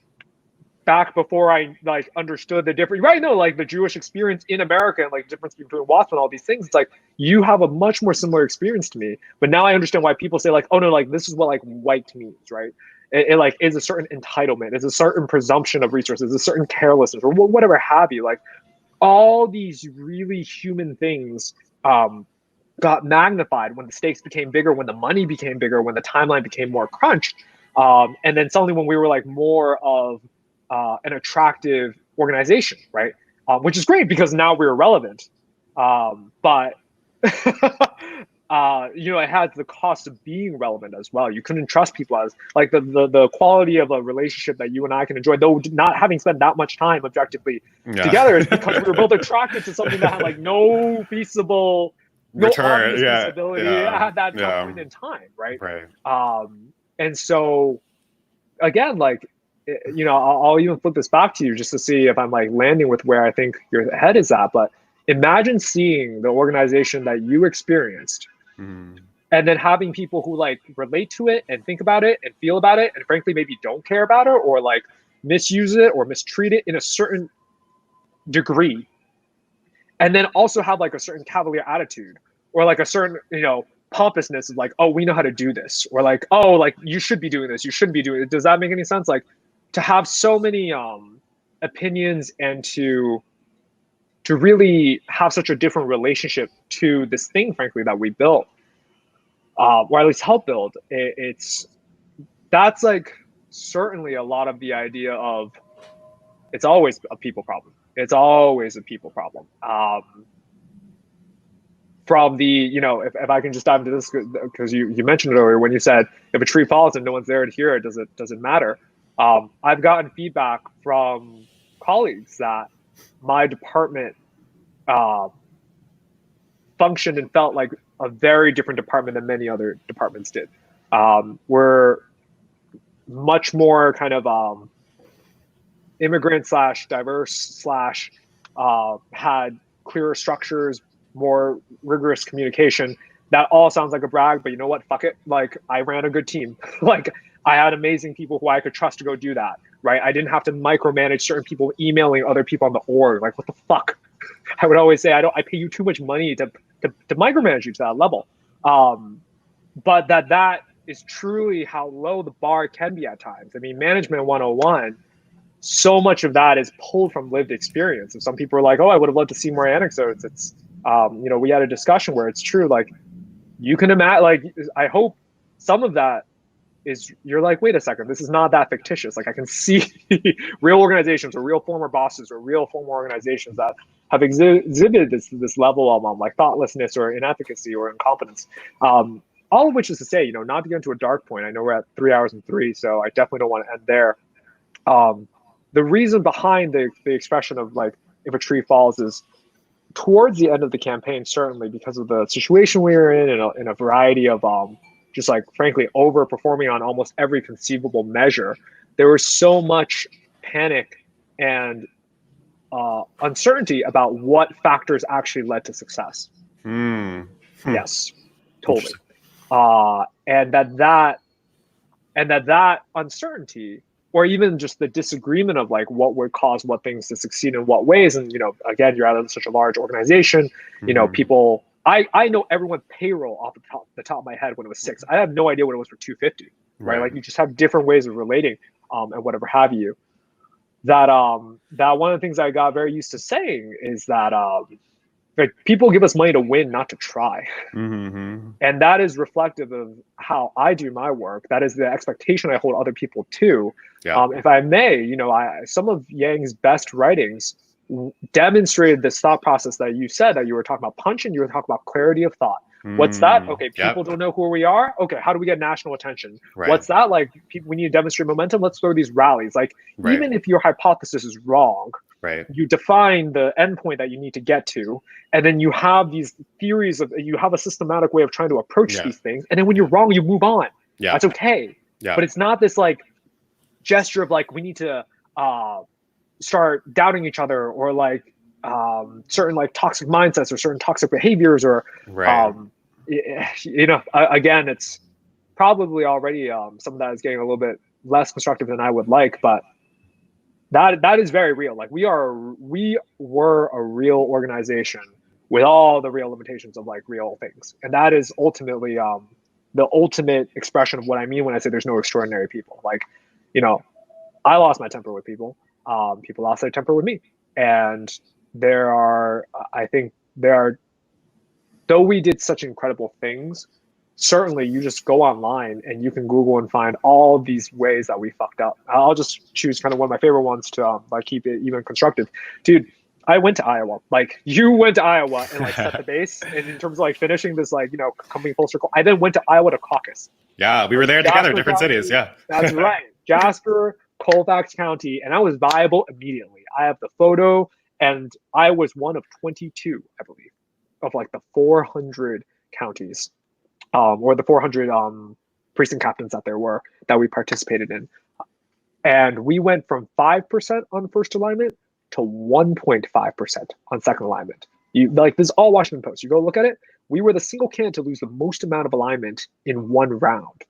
Back before I like understood the difference, right? No, like the Jewish experience in America and like difference between WASP and all these things. It's like you have a much more similar experience to me, but now I understand why people say like, oh no, like this is what like white means, right? It like is a certain entitlement, is a certain presumption of resources, a certain carelessness, or whatever have you. Like all these really human things got magnified when the stakes became bigger, when the money became bigger, when the timeline became more crunched, and then suddenly when we were like more of an attractive organization, right? Which is great because now we're relevant. But it has the cost of being relevant as well. You couldn't trust people as like the quality of a relationship that you and I can enjoy, though not having spent that much time objectively together, is because we were both attracted to something that had like no feasible,
return,
obvious feasibility at that point in time, right? And so again, like, I'll even flip this back to you just to see if I'm like landing with where I think your head is at. But imagine seeing the organization that you experienced and then having people who like relate to it and think about it and feel about it and frankly maybe don't care about it or like misuse it or mistreat it in a certain degree, and then also have like a certain cavalier attitude or like a certain pompousness of like, oh, we know how to do this, or like, oh, like you should be doing this, you shouldn't be doing it. Does that make any sense? Like to have so many opinions and to really have such a different relationship to this thing, frankly, that we built, or at least help build, that's like certainly a lot of the idea of it's always a people problem. It's always a people problem. From the, if I can just dive into this, because you mentioned it earlier when you said if a tree falls and no one's there to hear it, does it matter? I've gotten feedback from colleagues that my department functioned and felt like a very different department than many other departments did. We're much more kind of immigrant / diverse / had clearer structures, more rigorous communication. That all sounds like a brag, but you know what? Fuck it. Like I ran a good team. Like I had amazing people who I could trust to go do that, right? I didn't have to micromanage certain people emailing other people on the org. Like what the fuck? I would always say, I pay you too much money to micromanage you to that level. But that is truly how low the bar can be at times. I mean, management 101, so much of that is pulled from lived experience. And some people are like, oh, I would have loved to see more anecdotes. It's, we had a discussion where it's true. Like you can imagine, like, I hope some of that is you're like, wait a second, this is not that fictitious. Like I can see real organizations or real former bosses or real former organizations that have exhibited this level of like thoughtlessness or inefficacy or incompetence. All of which is to say, not to get into a dark point. I know we're at 3 hours and 3, so I definitely don't want to end there. The reason behind the expression of like, if a tree falls is towards the end of the campaign, certainly because of the situation we were in a variety of just like frankly overperforming on almost every conceivable measure. There was so much panic and uncertainty about what factors actually led to success. Yes, totally. And that and that uncertainty, or even just the disagreement of like what would cause what things to succeed in what ways. And again, you're out of such a large organization, people. I know everyone's payroll off the top of my head when it was 6. I have no idea what it was for 250. Right? Like you just have different ways of relating, and whatever have you. That one of the things I got very used to saying is that like people give us money to win, not to try. And that is reflective of how I do my work. That is the expectation I hold other people to. If I may, some of Yang's best writings demonstrated this thought process that you said, that you were talking about punch and you were talking about clarity of thought. What's that? Okay, people don't know who we are. Okay, how do we get national attention? What's that? Like, we need to demonstrate momentum. Let's go to these rallies. Like, even if your hypothesis is wrong, you define the endpoint that you need to get to, and then you have these theories you have a systematic way of trying to approach these things. And then when you're wrong, you move on. That's okay. But it's not this like gesture of like, we need to start doubting each other, or like certain like toxic mindsets or certain toxic behaviors, or again, it's probably already some of that is getting a little bit less constructive than I would like, but that is very real. Like we were a real organization with all the real limitations of like real things, and that is ultimately the ultimate expression of what I mean when I say there's no extraordinary people. Like, I lost my temper with people. People lost their temper with me. And I think there are, though we did such incredible things, certainly you just go online and you can Google and find all these ways that we fucked up. I'll just choose kind of one of my favorite ones to like keep it even constructive. Dude, I went to Iowa. Like, you went to Iowa and like set the base. And in terms of like finishing this, like, coming full circle, I then went to Iowa to caucus.
Yeah, we were there together, different cities. Yeah.
That's right. Jasper, Colfax County, and I was viable immediately. I have the photo, and I was one of 22, I believe, of like the 400 counties, or the 400 precinct captains that we participated in. And we went from 5% on first alignment to 1.5% on second alignment. This is all Washington Post. You go look at it. We were the single candidate to lose the most amount of alignment in one round.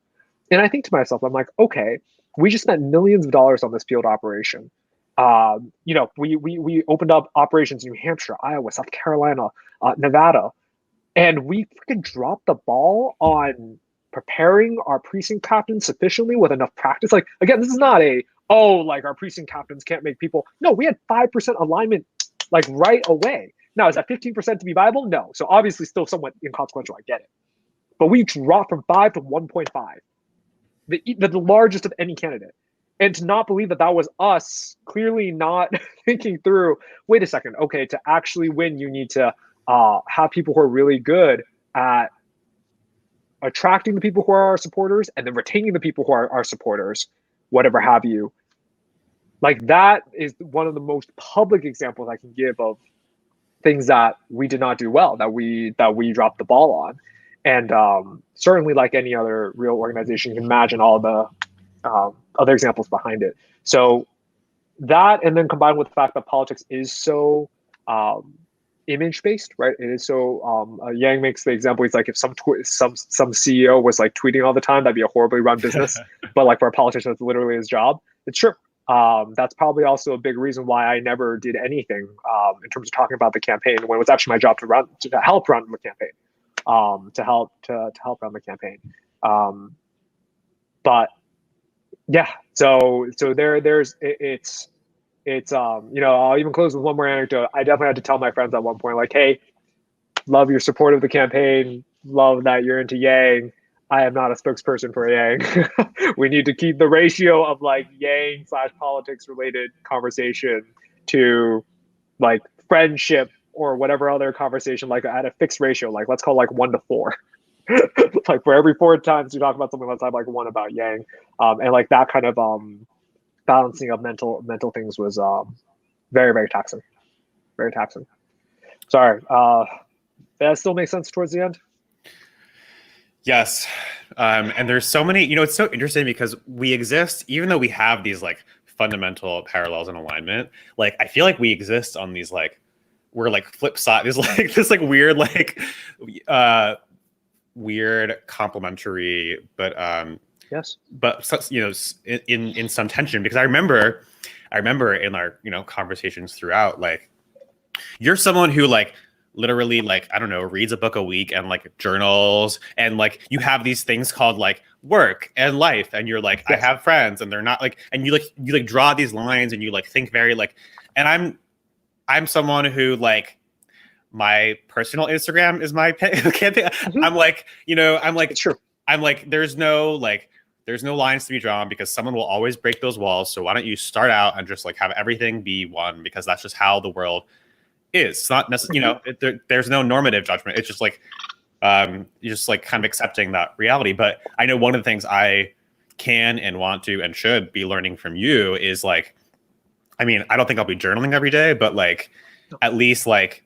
And I think to myself, I'm like, okay, we just spent millions of dollars on this field operation. We opened up operations in New Hampshire, Iowa, South Carolina, Nevada, and we freaking dropped the ball on preparing our precinct captains sufficiently with enough practice. Like, again, this is not like our precinct captains can't make people. No, we had 5% alignment like right away. Now, is that 15% to be viable? No. So obviously still somewhat inconsequential. I get it. But we dropped from 5 to 1.5, the largest of any candidate. And to not believe that was us clearly not thinking through, wait a second, okay, to actually win, you need to have people who are really good at attracting the people who are our supporters and then retaining the people who are our supporters, whatever have you. Like, that is one of the most public examples I can give of things that we did not do well, that we dropped the ball on. And certainly, like any other real organization, you can imagine all the other examples behind it. So that, and then combined with the fact that politics is so image-based, right? It is so. Yang makes the example. He's like, if some CEO was like tweeting all the time, that'd be a horribly run business. But like for a politician, it's literally his job. It's true. That's probably also a big reason why I never did anything in terms of talking about the campaign, when it was actually my job to help run the campaign, to help run the campaign. But yeah, so it's I'll even close with one more anecdote. I definitely had to tell my friends at one point, like, hey, love your support of the campaign, love that you're into Yang. I am not a spokesperson for Yang. We need to keep the ratio of like Yang / politics related conversation to like friendship or whatever other conversation, like at a fixed ratio, like let's call like 1 to 4. Like for every 4 times you talk about something, let's have like 1 about Yang. And like that kind of balancing of mental things was very, very taxing. Very taxing. Sorry. That still makes sense towards the end?
Yes. And there's so many, it's so interesting because we exist, even though we have these like fundamental parallels and alignment, like I feel like we exist on these like, we're like flip side. There's like this like weird, like weird complementary, but
Yes.
but in some tension, because I remember in our conversations throughout, like, you're someone who like literally, like, I don't know, reads a book a week and like journals, and like you have these things called like work and life, and you're like, I have friends and they're not like, and you draw these lines and you like think very like, and I'm someone who like, my personal Instagram is my campaign. I'm like,
Sure.
I'm like, there's no lines to be drawn, because someone will always break those walls. So why don't you start out and just like have everything be one, because that's just how the world is. It's not necessarily, there's no normative judgment. It's just like, you're just like kind of accepting that reality. But I know one of the things I can and want to and should be learning from you is like, I mean, I don't think I'll be journaling every day, but like, at least like,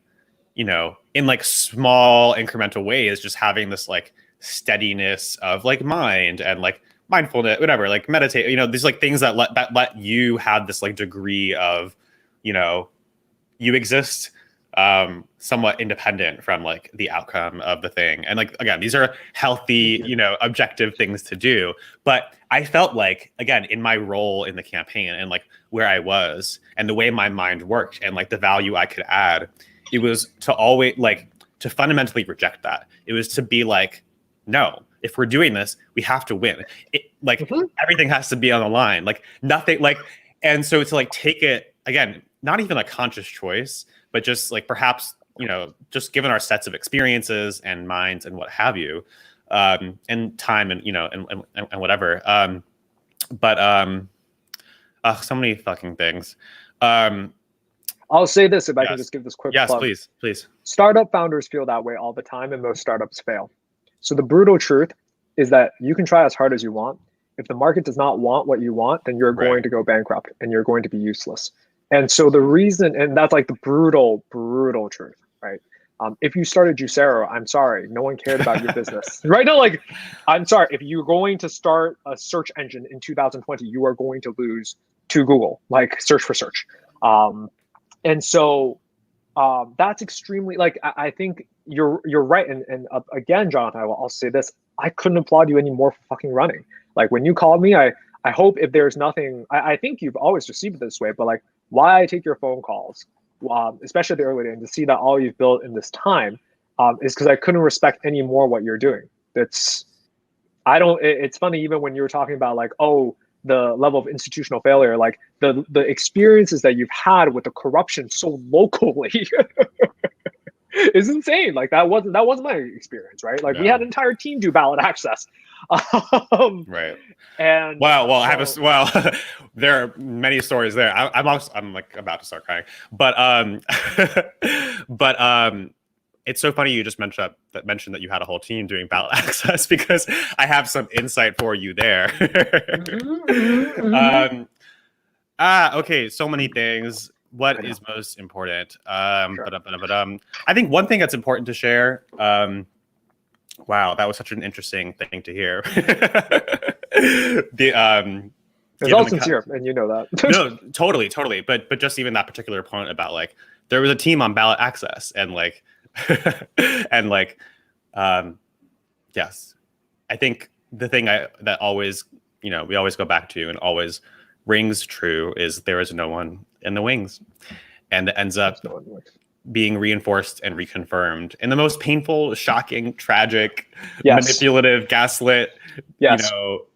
in like small incremental ways, just having this like steadiness of like mind and like mindfulness, whatever, like meditate, these like things that let you have this like degree of, you exist somewhat independent from like the outcome of the thing. And like, again, these are healthy, objective things to do. But I felt like, again, in my role in the campaign and like where I was and the way my mind worked and like the value I could add, it was to always like to fundamentally reject that. It was to be like, no, if we're doing this, we have to win. Everything has to be on the line, like nothing like, and so to like take it again, not even a conscious choice, but just like perhaps, just given our sets of experiences and minds and what have you, and time and, and whatever. So many fucking things.
I'll say this, if I can just give this quick plug.
Please.
Startup founders feel that way all the time, and most startups fail. So the brutal truth is that you can try as hard as you want. If the market does not want what you want, then you're going to go bankrupt and you're going to be useless. And so the reason, and that's like the brutal truth, right? If you started Juicero, I'm sorry, no one cared about your business. Right now, like, I'm sorry, if you're going to start a search engine in 2020, you are going to lose to Google, like search for search. And so that's extremely, like, I think you're right. And again, Jonathan, I'll say this, I couldn't applaud you anymore for fucking running. Like when you called me, I hope if there's nothing, I think you've always received it this way, but like why I take your phone calls, especially at the early day, and to see that all you've built in this time is because I couldn't respect any more what you're doing. It's funny, even when you were talking about like, oh, the level of institutional failure, like the experiences that you've had with the corruption so locally is insane. Like that wasn't my experience, right? Like we had an entire team do ballot access.
Right.
And
there are many stories there. I'm like about to start crying, but it's so funny you just mentioned that you had a whole team doing ballot access, because I have some insight for you there. Okay, so many things. What is most important? I think one thing that's important to share. Wow, that was such an interesting thing to hear.
It's all sincere, and you know that.
No, totally. But just even that particular point about like there was a team on ballot access, and like and like yes, I think the thing that always we always go back to and always rings true is there is no one in the wings, and it ends up being reinforced and reconfirmed in the most painful, shocking, tragic, manipulative, gaslit,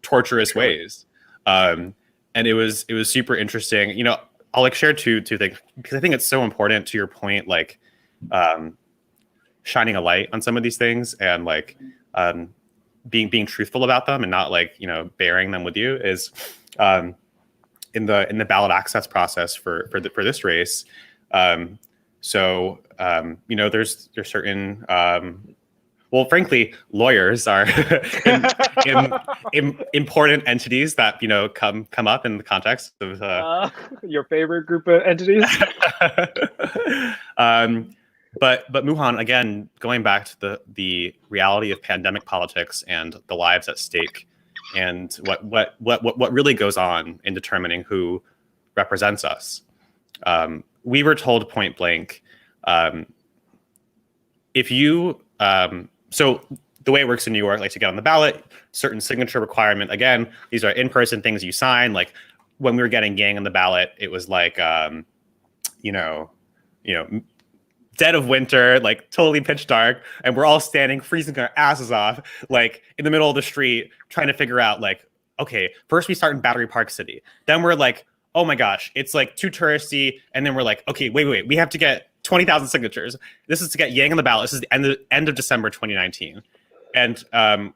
torturous ways. And it was super interesting. I'll like share two things, because I think it's so important to your point, like shining a light on some of these things and like being truthful about them and not like bearing them with you is in the ballot access process for this race. There's certain well, frankly, lawyers are in important entities that come up in the context of
your favorite group of entities.
But Muhan, again, going back to the reality of pandemic politics and the lives at stake, and what really goes on in determining who represents us. We were told point blank, if you so the way it works in New York, like to get on the ballot, certain signature requirement. Again, these are in-person things you sign. Like when we were getting Yang on the ballot, it was like, you know, dead of winter, like totally pitch dark, and we're all standing, freezing our asses off, like in the middle of the street, trying to figure out, like, okay, first we start in Battery Park City, then we're like, oh my gosh, it's like too touristy, and then we're like, okay, wait, we have to get 20,000 signatures. This is to get Yang on the ballot. This is the end of December 2019. And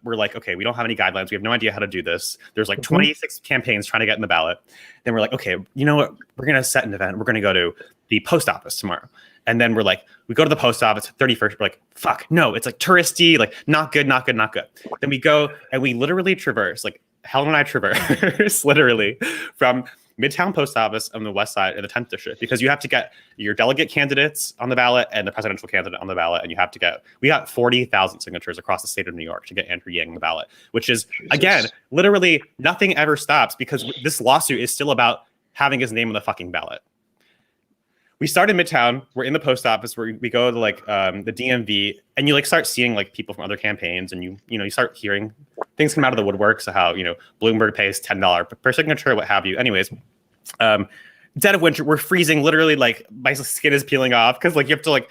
we're like, okay, we don't have any guidelines. We have no idea how to do this. There's like 26 campaigns trying to get in the ballot. Then we're like, okay, you know what? We're going to set an event. We're going to go to the post office tomorrow. And then we're like, we go to the post office 31st. We're like, fuck, no, it's like touristy, like not good. Then we go and we literally traverse, like Helen and I traverse literally from Midtown Post Office on the west side of the 10th district, because you have to get your delegate candidates on the ballot and the presidential candidate on the ballot. And we got 40,000 signatures across the state of New York to get Andrew Yang on the ballot, which is, again, literally nothing ever stops, because this lawsuit is still about having his name on the fucking ballot. We start in Midtown. We're in the post office where we go to like the DMV, and you like start seeing like people from other campaigns, and you start hearing things come out of the woodwork. So how, Bloomberg pays $10 per signature, what have you. Anyways, dead of winter, we're freezing. Literally, like my skin is peeling off, because like you have to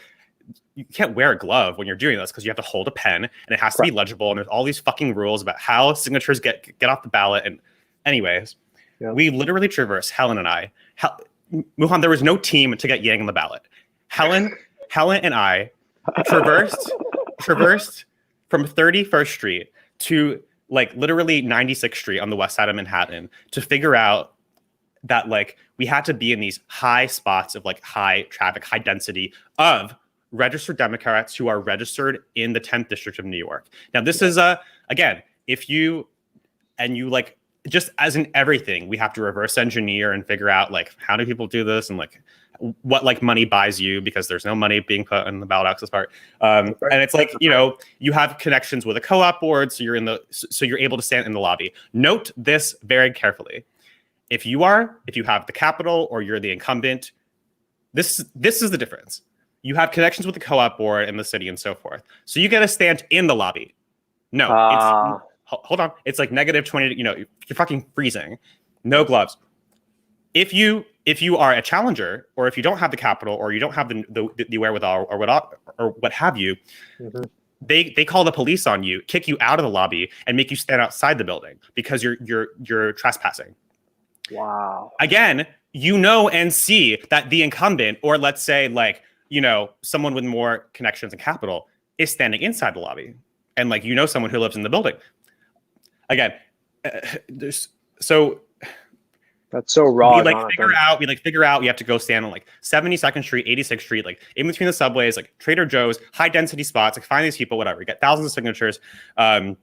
you can't wear a glove when you're doing this, because you have to hold a pen and it has to be legible. And there's all these fucking rules about how signatures get off the ballot. And anyways, we literally traverse, Helen and I. Muhan, there was no team to get Yang on the ballot. Helen and I traversed from 31st Street to like literally 96th Street on the west side of Manhattan to figure out that like we had to be in these high spots of like high traffic, high density of registered Democrats who are registered in the 10th district of New York. Now, this is again, like, just as in everything, we have to reverse engineer and figure out like how do people do this, and like what like money buys you, because there's no money being put in the ballot access part. And it's like, you have connections with a co-op board, so you're able to stand in the lobby. Note this very carefully. If you have the capital or you're the incumbent, this is the difference. You have connections with the co-op board in the city and so forth. So you get to stand in the lobby. No, hold on. It's like -20, you're fucking freezing. No gloves. If you are a challenger, or if you don't have the capital, or you don't have the wherewithal, or what have you, they call the police on you, kick you out of the lobby, and make you stand outside the building because you're trespassing.
Wow.
Again, and see that the incumbent, or let's say like, someone with more connections and capital, is standing inside the lobby, and like someone who lives in the building. Again, that's so raw. We figure out we have to go stand on like 72nd Street, 86th Street, like in between the subways, like Trader Joe's, high density spots, like find these people, whatever. We get thousands of signatures. We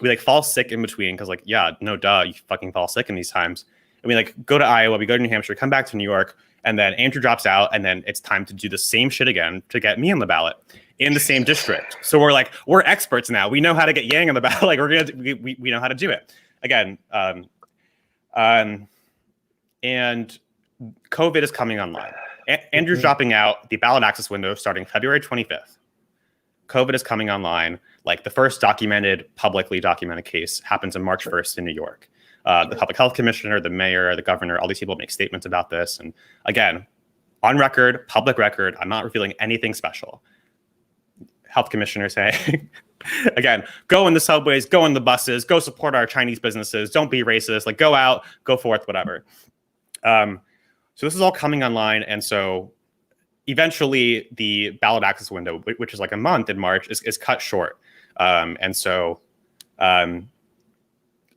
like fall sick in between, because like, you fucking fall sick in these times. And we like go to Iowa, we go to New Hampshire, come back to New York, and then Andrew drops out, and then it's time to do the same shit again to get me on the ballot in the same district. So we're experts now. We know how to get Yang on the ballot. Like we know how to do it. Again, and COVID is coming online. Andrew's dropping out. The ballot access window starting February 25th. COVID is coming online. Like the first publicly documented case happens on March 1st in New York. The public health commissioner, the mayor, the governor, all these people make statements about this. And again, on record, public record, I'm not revealing anything special. Health commissioner saying, again, go in the subways, go in the buses, go support our Chinese businesses, don't be racist, like go out, go forth, whatever. So this is all coming online. And so eventually the ballot access window, which is like a month in March, is cut short. And so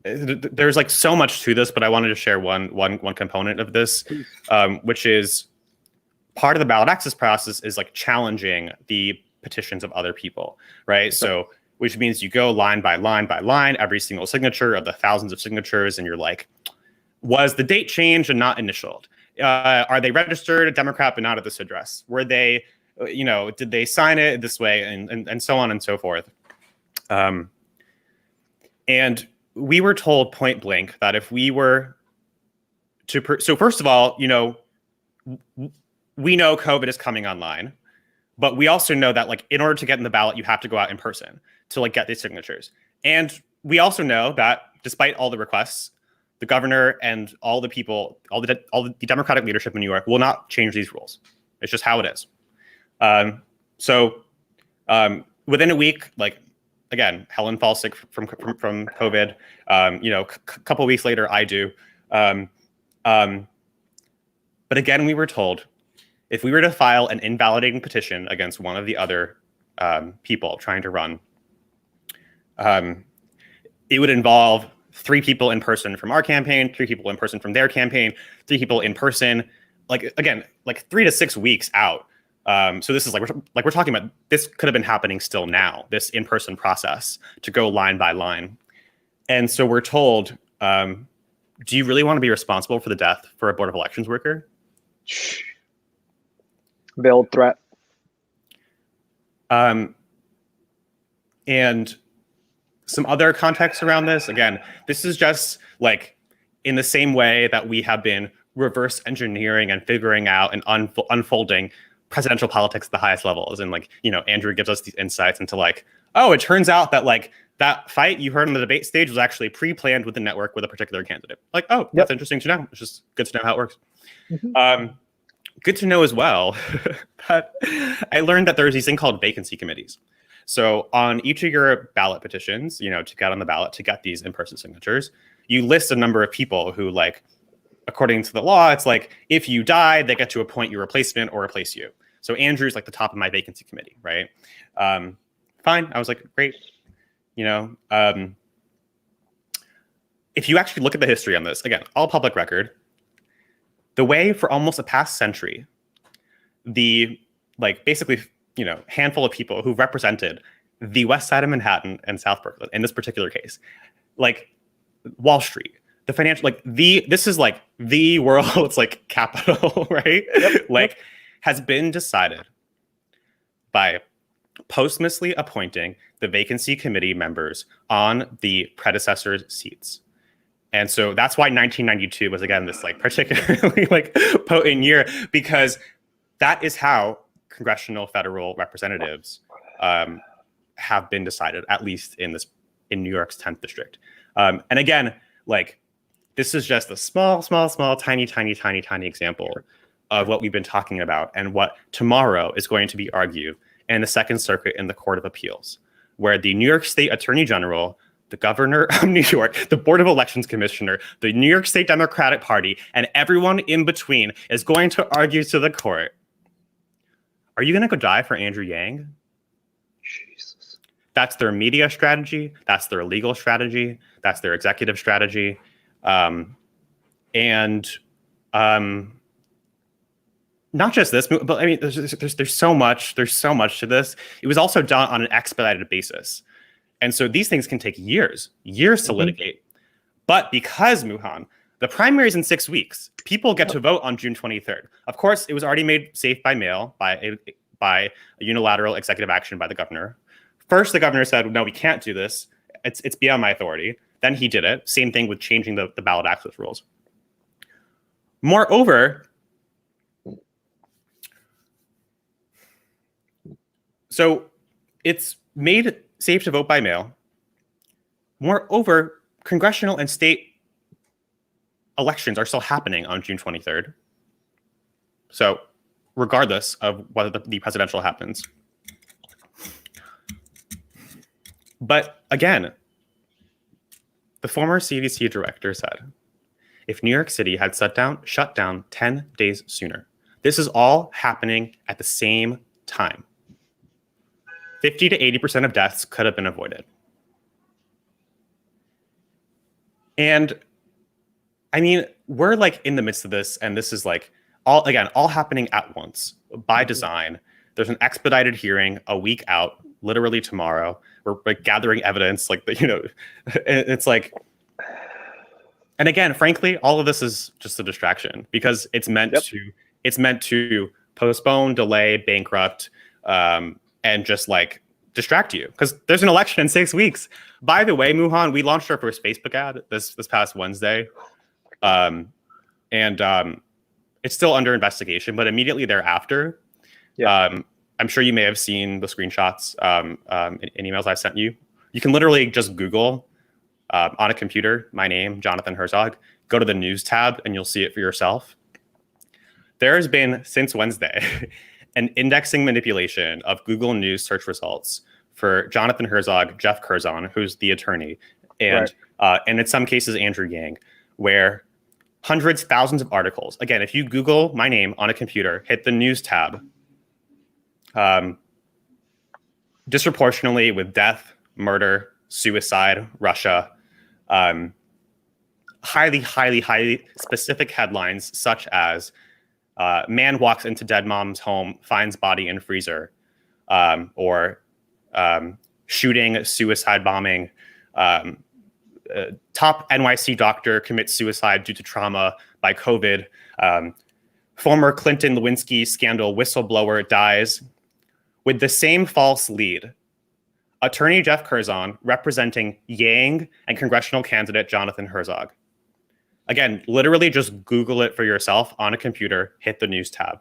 there's like so much to this, but I wanted to share one component of this, which is part of the ballot access process is like challenging the petitions of other people, right? So, which means you go line by line by line, every single signature of the thousands of signatures, and you're like, was the date changed and not initialed? Are they registered a Democrat but not at this address? Were they, did they sign it this way, and so on and so forth? And we were told point blank that if we were to, so first of all, we know COVID is coming online, But we also know that like in order to get in the ballot, you have to go out in person to like get these signatures. And we also know that despite all the requests, the governor and all the people, all the Democratic leadership in New York will not change these rules. It's just how it is. So within a week, like again, Helen falls sick from COVID. Couple weeks later, I do. But again, we were told if we were to file an invalidating petition against one of the other people trying to run, it would involve 3 people in person from our campaign, 3 people in person from their campaign, 3 people in person, like 3 to 6 weeks out. So this is we're talking about, this could have been happening still now, this in-person process to go line by line. And so we're told, do you really want to be responsible for the death for a Board of Elections worker?
Veiled threat.
And some other context around this, again, this is just like in the same way that we have been reverse engineering and figuring out and unfolding presidential politics at the highest levels. And Andrew gives us these insights into oh, it turns out that that fight you heard on the debate stage was actually pre-planned with the network with a particular candidate. That's interesting to know. It's just good to know how it works. Mm-hmm. Good to know as well that I learned that there's these thing called vacancy committees. So on each of your ballot petitions, to get on the ballot, to get these in-person signatures, you list a number of people who, according to the law, it's if you die, they get to appoint your replacement or replace you. So Andrew's the top of my vacancy committee, right? Fine. I was great. If you actually look at the history on this, again, all public record, the way for almost a past century, the basically handful of people who represented the west side of Manhattan and South Brooklyn in this particular case, Wall Street, the financial, this is the world's capital, right? Yep. Has been decided by posthumously appointing the vacancy committee members on the predecessors' seats. And so that's why 1992 was, again, this particularly potent year, because that is how congressional federal representatives have been decided, at least in New York's 10th district. And again, this is just a small, tiny example of what we've been talking about and what tomorrow is going to be argued in the Second Circuit in the Court of Appeals, where the New York State Attorney General, the governor of New York, the Board of Elections Commissioner, the New York State Democratic Party, and everyone in between is going to argue to the court, are you going to go die for Andrew Yang?
Jesus.
That's their media strategy. That's their legal strategy. That's their executive strategy. Not just this, but I mean, there's so much to this. It was also done on an expedited basis. And so these things can take years to litigate. But because, Muhan, the primary is in 6 weeks, people get to vote on June 23rd. Of course, it was already made safe by mail by a unilateral executive action by the governor. First, the governor said, no, we can't do this. It's beyond my authority. Then he did it. Same thing with changing the ballot access rules. Moreover, so it's made safe to vote by mail. Moreover, congressional and state elections are still happening on June 23rd. So regardless of whether the presidential happens. But again, the former CDC director said, if New York City had shut down 10 days sooner, this is all happening at the same time, 50 to 80% of deaths could have been avoided. And I mean, we're in the midst of this, and this is all happening at once by design. There's an expedited hearing a week out, literally tomorrow. We're gathering evidence, it's and again, frankly, all of this is just a distraction because it's meant to postpone, delay, bankrupt, and just distract you because there's an election in 6 weeks. By the way, Muhan, we launched our first Facebook ad this past Wednesday. And it's still under investigation, but immediately thereafter, I'm sure you may have seen the screenshots in emails I sent you. You can literally just Google on a computer my name, Jonathan Herzog. Go to the news tab and you'll see it for yourself. There has been, since Wednesday, an indexing manipulation of Google News search results for Jonathan Herzog, Jeff Curzon, who's the attorney, and in some cases, Andrew Yang, where hundreds, thousands of articles. Again, if you Google my name on a computer, hit the news tab, disproportionately with death, murder, suicide, Russia, highly specific headlines such as man walks into dead mom's home, finds body in freezer, or shooting, suicide bombing, top NYC doctor commits suicide due to trauma by COVID, former Clinton Lewinsky scandal whistleblower dies, with the same false lead. Attorney Jeff Curzon representing Yang and congressional candidate Jonathan Herzog. Again, literally just Google it for yourself on a computer, hit the news tab.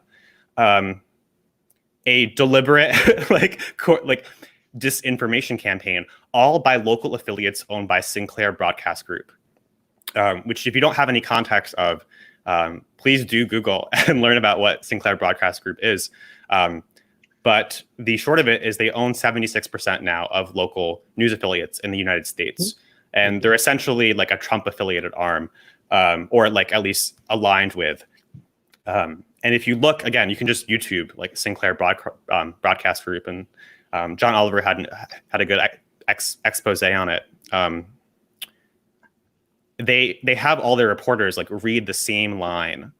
A deliberate disinformation campaign, all by local affiliates owned by Sinclair Broadcast Group, which if you don't have any context of, please do Google and learn about what Sinclair Broadcast Group is. But the short of it is they own 76% now of local news affiliates in the United States. And they're essentially like a Trump affiliated arm, or like at least aligned with. And if you look, again, you can just YouTube like Sinclair Broadcast Group, and John Oliver had a good expose on it. They have all their reporters like read the same line.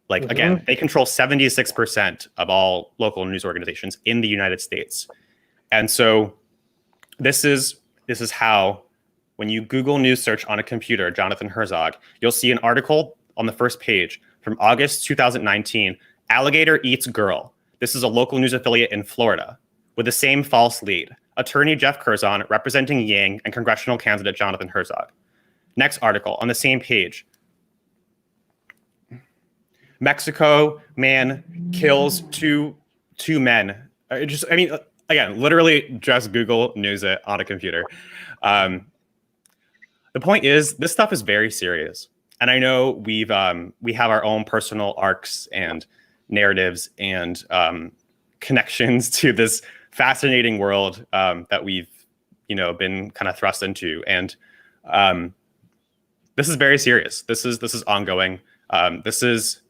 Like, again, they control 76% of all local news organizations in the United States. And so this is how, when you Google news search on a computer, Jonathan Herzog, you'll see an article on the first page from August 2019, Alligator Eats Girl. This is a local news affiliate in Florida with the same false lead. Attorney Jeff Curzon representing Yang and congressional candidate Jonathan Herzog. Next article on the same page. Mexico man kills two men. Again, literally just Google news it on a computer. The point is, this stuff is very serious, and I know we have our own personal arcs and narratives and connections to this fascinating world that we've been kind of thrust into, and this is very serious. This is ongoing. This is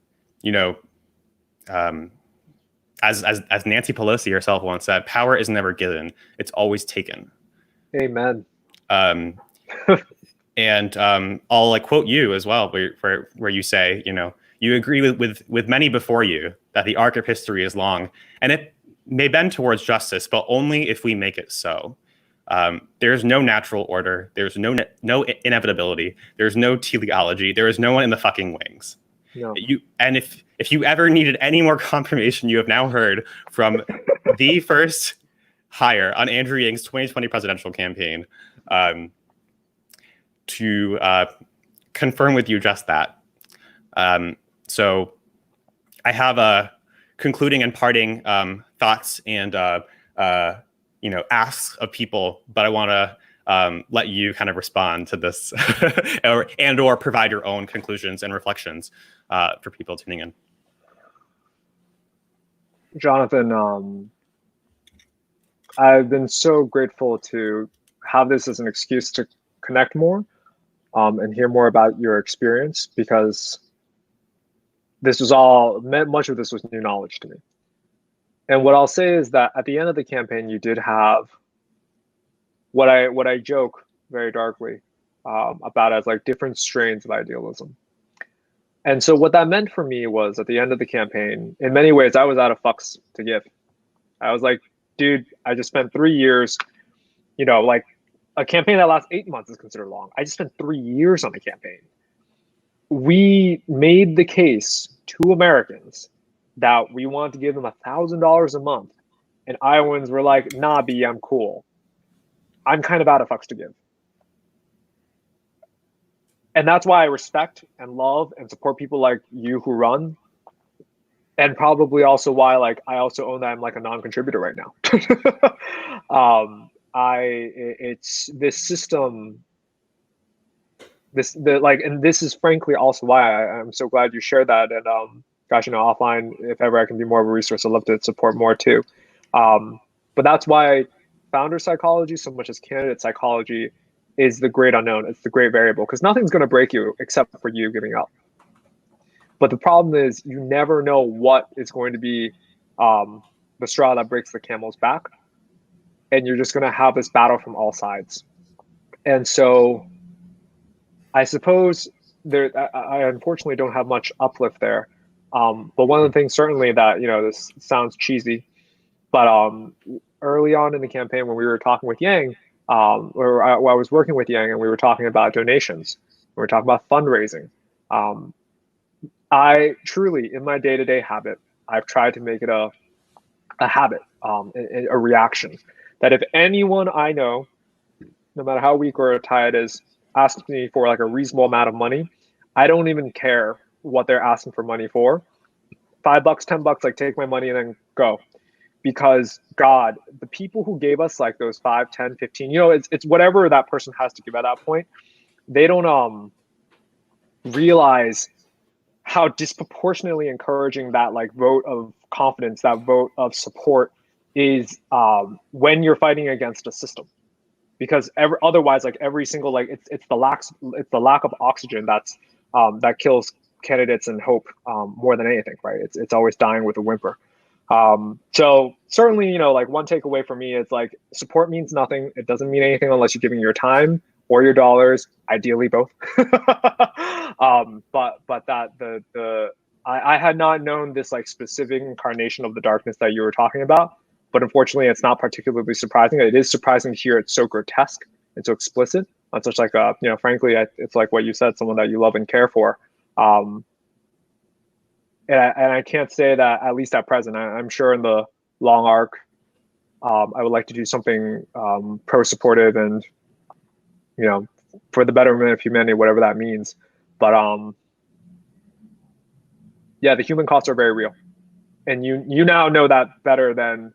as Nancy Pelosi herself once said, power is never given; it's always taken.
Amen.
And I'll like quote you as well, where you say, you agree with many before you that the arc of history is long, and it may bend towards justice, but only if we make it so. There's no natural order. There's no inevitability. There's no teleology. There is no one in the fucking wings.
No.
If you ever needed any more confirmation, you have now heard from the first hire on Andrew Yang's 2020 presidential campaign to confirm with you just that. So I have concluding and parting thoughts and asks of people, but I want to let you kind of respond to this or provide your own conclusions and reflections for people tuning in.
Jonathan, I've been so grateful to have this as an excuse to connect more and hear more about your experience, because much of this was new knowledge to me. And what I'll say is that at the end of the campaign, you did have what I joke very darkly about as like different strains of idealism. And so what that meant for me was, at the end of the campaign, in many ways, I was out of fucks to give. I was like, dude, I just spent 3 years, like a campaign that lasts 8 months is considered long. I just spent 3 years on the campaign. We made the case to Americans that we wanted to give them $1,000 a month. And Iowans were like, nah, B, I'm cool. I'm kind of out of fucks to give. And that's why I respect and love and support people like you who run, and probably also why like I also own that I'm like a non-contributor right now. It's this system, and this is frankly also why I'm so glad you shared that. And gosh, offline, if ever I can be more of a resource, I'd love to support more too. But that's why founder psychology, so much as candidate psychology, is the great unknown. It's the great variable because nothing's going to break you except for you giving up. But the problem is you never know what is going to be the straw that breaks the camel's back. And you're just going to have this battle from all sides. And so I suppose I unfortunately don't have much uplift there. But one of the things certainly that, this sounds cheesy, but early on in the campaign when we were talking with Yang, or I was working with Yang and we were talking about donations, we were talking about fundraising. I truly, in my day-to-day habit, I've tried to make it a habit, a reaction, that if anyone I know, no matter how weak or tired it is, asks me for like a reasonable amount of money, I don't even care what they're asking for money for. $5, $10, like take my money and then go. Because God, the people who gave us like those 5, 10, 15, it's whatever that person has to give at that point. They don't realize how disproportionately encouraging that like vote of confidence, that vote of support is when you're fighting against a system. Because otherwise, like every single like it's the lack of oxygen that kills candidates and hope more than anything, right? It's always dying with a whimper. So certainly, like one takeaway for me is like support means nothing. It doesn't mean anything unless you're giving your time or your dollars, ideally both. But that I had not known this like specific incarnation of the darkness that you were talking about. But unfortunately, it's not particularly surprising. It is surprising to hear it's so grotesque and so explicit on such like frankly, it's like what you said, someone that you love and care for. And I can't say that at least at present. I'm sure in the long arc, I would like to do something pro-supportive and for the betterment of humanity, whatever that means. But yeah, the human costs are very real, and you now know that better than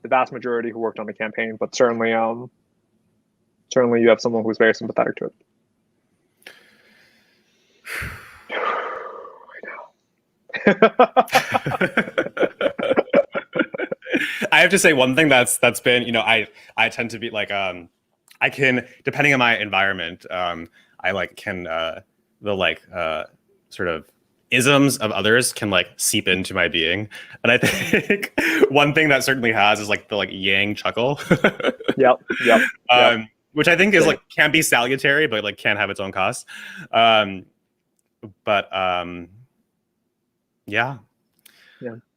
the vast majority who worked on the campaign. But certainly you have someone who's very sympathetic to it.
I have to say one thing that's been, I tend to be like, I can, depending on my environment, I like can, the like sort of isms of others can like seep into my being. And I think one thing that certainly has is like the like Yang chuckle.
Yep.
Which I think is like, can be salutary, but like can have its own cost. Yeah.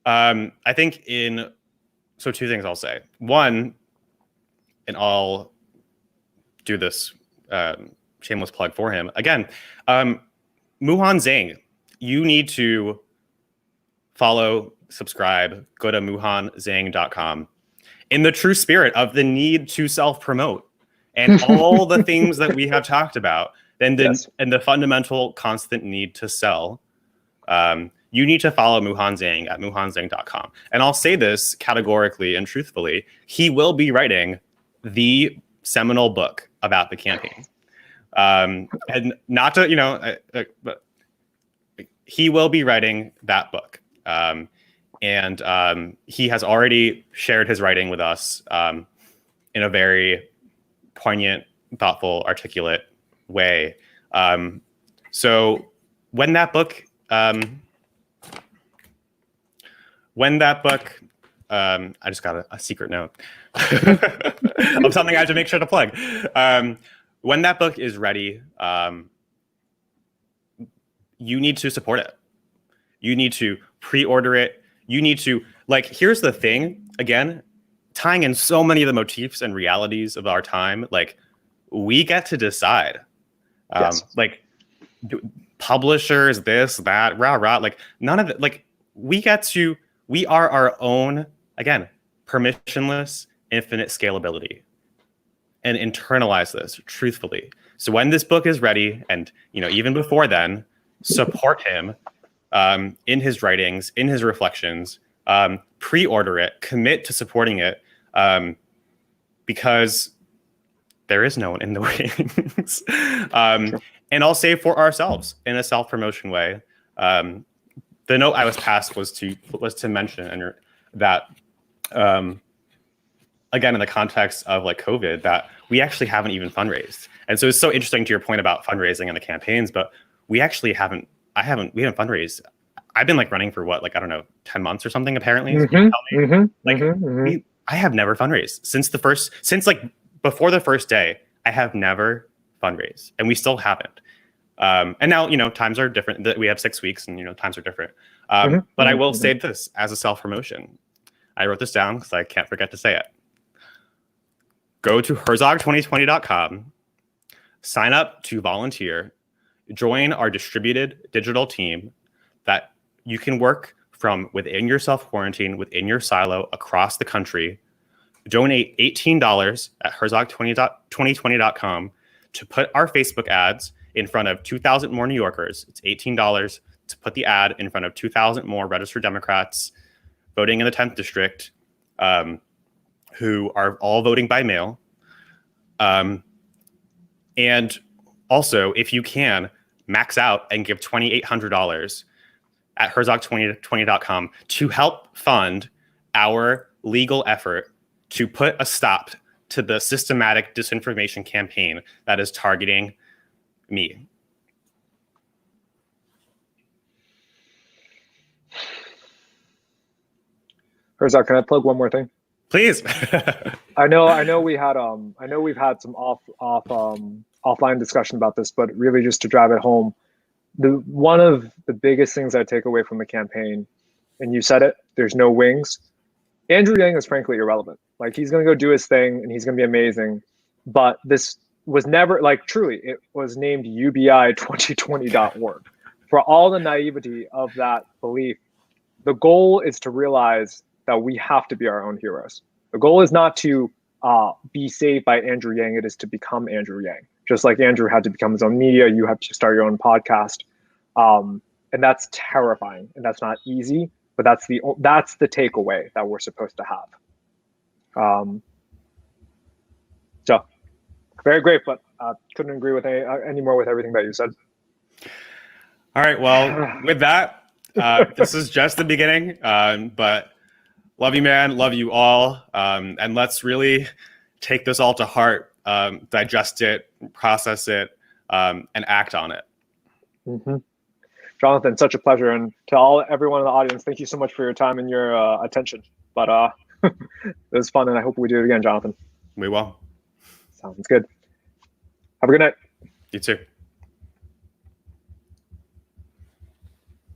I think so two things I'll say. One, and I'll do this shameless plug for him. Again, Muhan Zhang, you need to follow, subscribe, go to muhanzhang.com in the true spirit of the need to self-promote and all the things that we have talked about, and the fundamental constant need to sell. You need to follow Muhan Zhang at muhanzhang.com. And I'll say this categorically and truthfully, he will be writing the seminal book about the campaign. And not to, but he will be writing that book. And he has already shared his writing with us in a very poignant, thoughtful, articulate way. So when that book, I just got a secret note of something I have to make sure to plug. When that book is ready, you need to support it. You need to pre-order it. You need to, like, here's the thing, again, tying in so many of the motifs and realities of our time, like, we get to decide. Like, publishers, this, that, rah, like, none of it, like, we are our own, again, permissionless, infinite scalability, and internalize this truthfully. So when this book is ready, and even before then, support him, in his writings, in his reflections, pre-order it, commit to supporting it, because there is no one in the wings.
Sure.
And I'll say for ourselves in a self-promotion way, the note I was passed was to mention that, again, in the context of like COVID, that we actually haven't even fundraised. And so it's so interesting to your point about fundraising and the campaigns, but we actually haven't fundraised. I've been like running for what, like, I don't know, 10 months or something, apparently. I have never fundraised since like before the first day. I have never fundraised, and we still haven't. And now, times are different. We have 6 weeks, and times are different. But I will say this as a self-promotion. I wrote this down because I can't forget to say it. Go to herzog2020.com, sign up to volunteer, join our distributed digital team that you can work from within your self-quarantine, within your silo across the country. Donate $18 at herzog2020.com to put our Facebook ads in front of 2,000 more New Yorkers. It's $18 to put the ad in front of 2,000 more registered Democrats voting in the 10th district, who are all voting by mail. And also, if you can, max out and give $2,800 at herzog2020.com to help fund our legal effort to put a stop to the systematic disinformation campaign that is targeting me.
Herzog, can I plug one more thing?
Please.
I know we've had some offline discussion about this, but really just to drive it home, one of the biggest things I take away from the campaign, and you said it, there's no wings. Andrew Yang is frankly irrelevant. Like, he's going to go do his thing and he's going to be amazing. But this was never, like, truly, it was named UBI2020.org. For all the naivety of that belief, the goal is to realize that we have to be our own heroes. The goal is not to be saved by Andrew Yang. It is to become Andrew Yang. Just like Andrew had to become his own media, you have to start your own podcast. And that's terrifying, and that's not easy, but that's the takeaway that we're supposed to have. So very great, but couldn't agree with any more with everything that you said.
All right, well, with that, this is just the beginning, but love you, man. Love you all. And let's really take this all to heart, digest it, process it, and act on it.
Mm-hmm. Jonathan, such a pleasure. And to everyone in the audience, thank you so much for your time and your attention. But it was fun, and I hope we do it again, Jonathan.
We will.
Sounds good. Have a good night.
You too.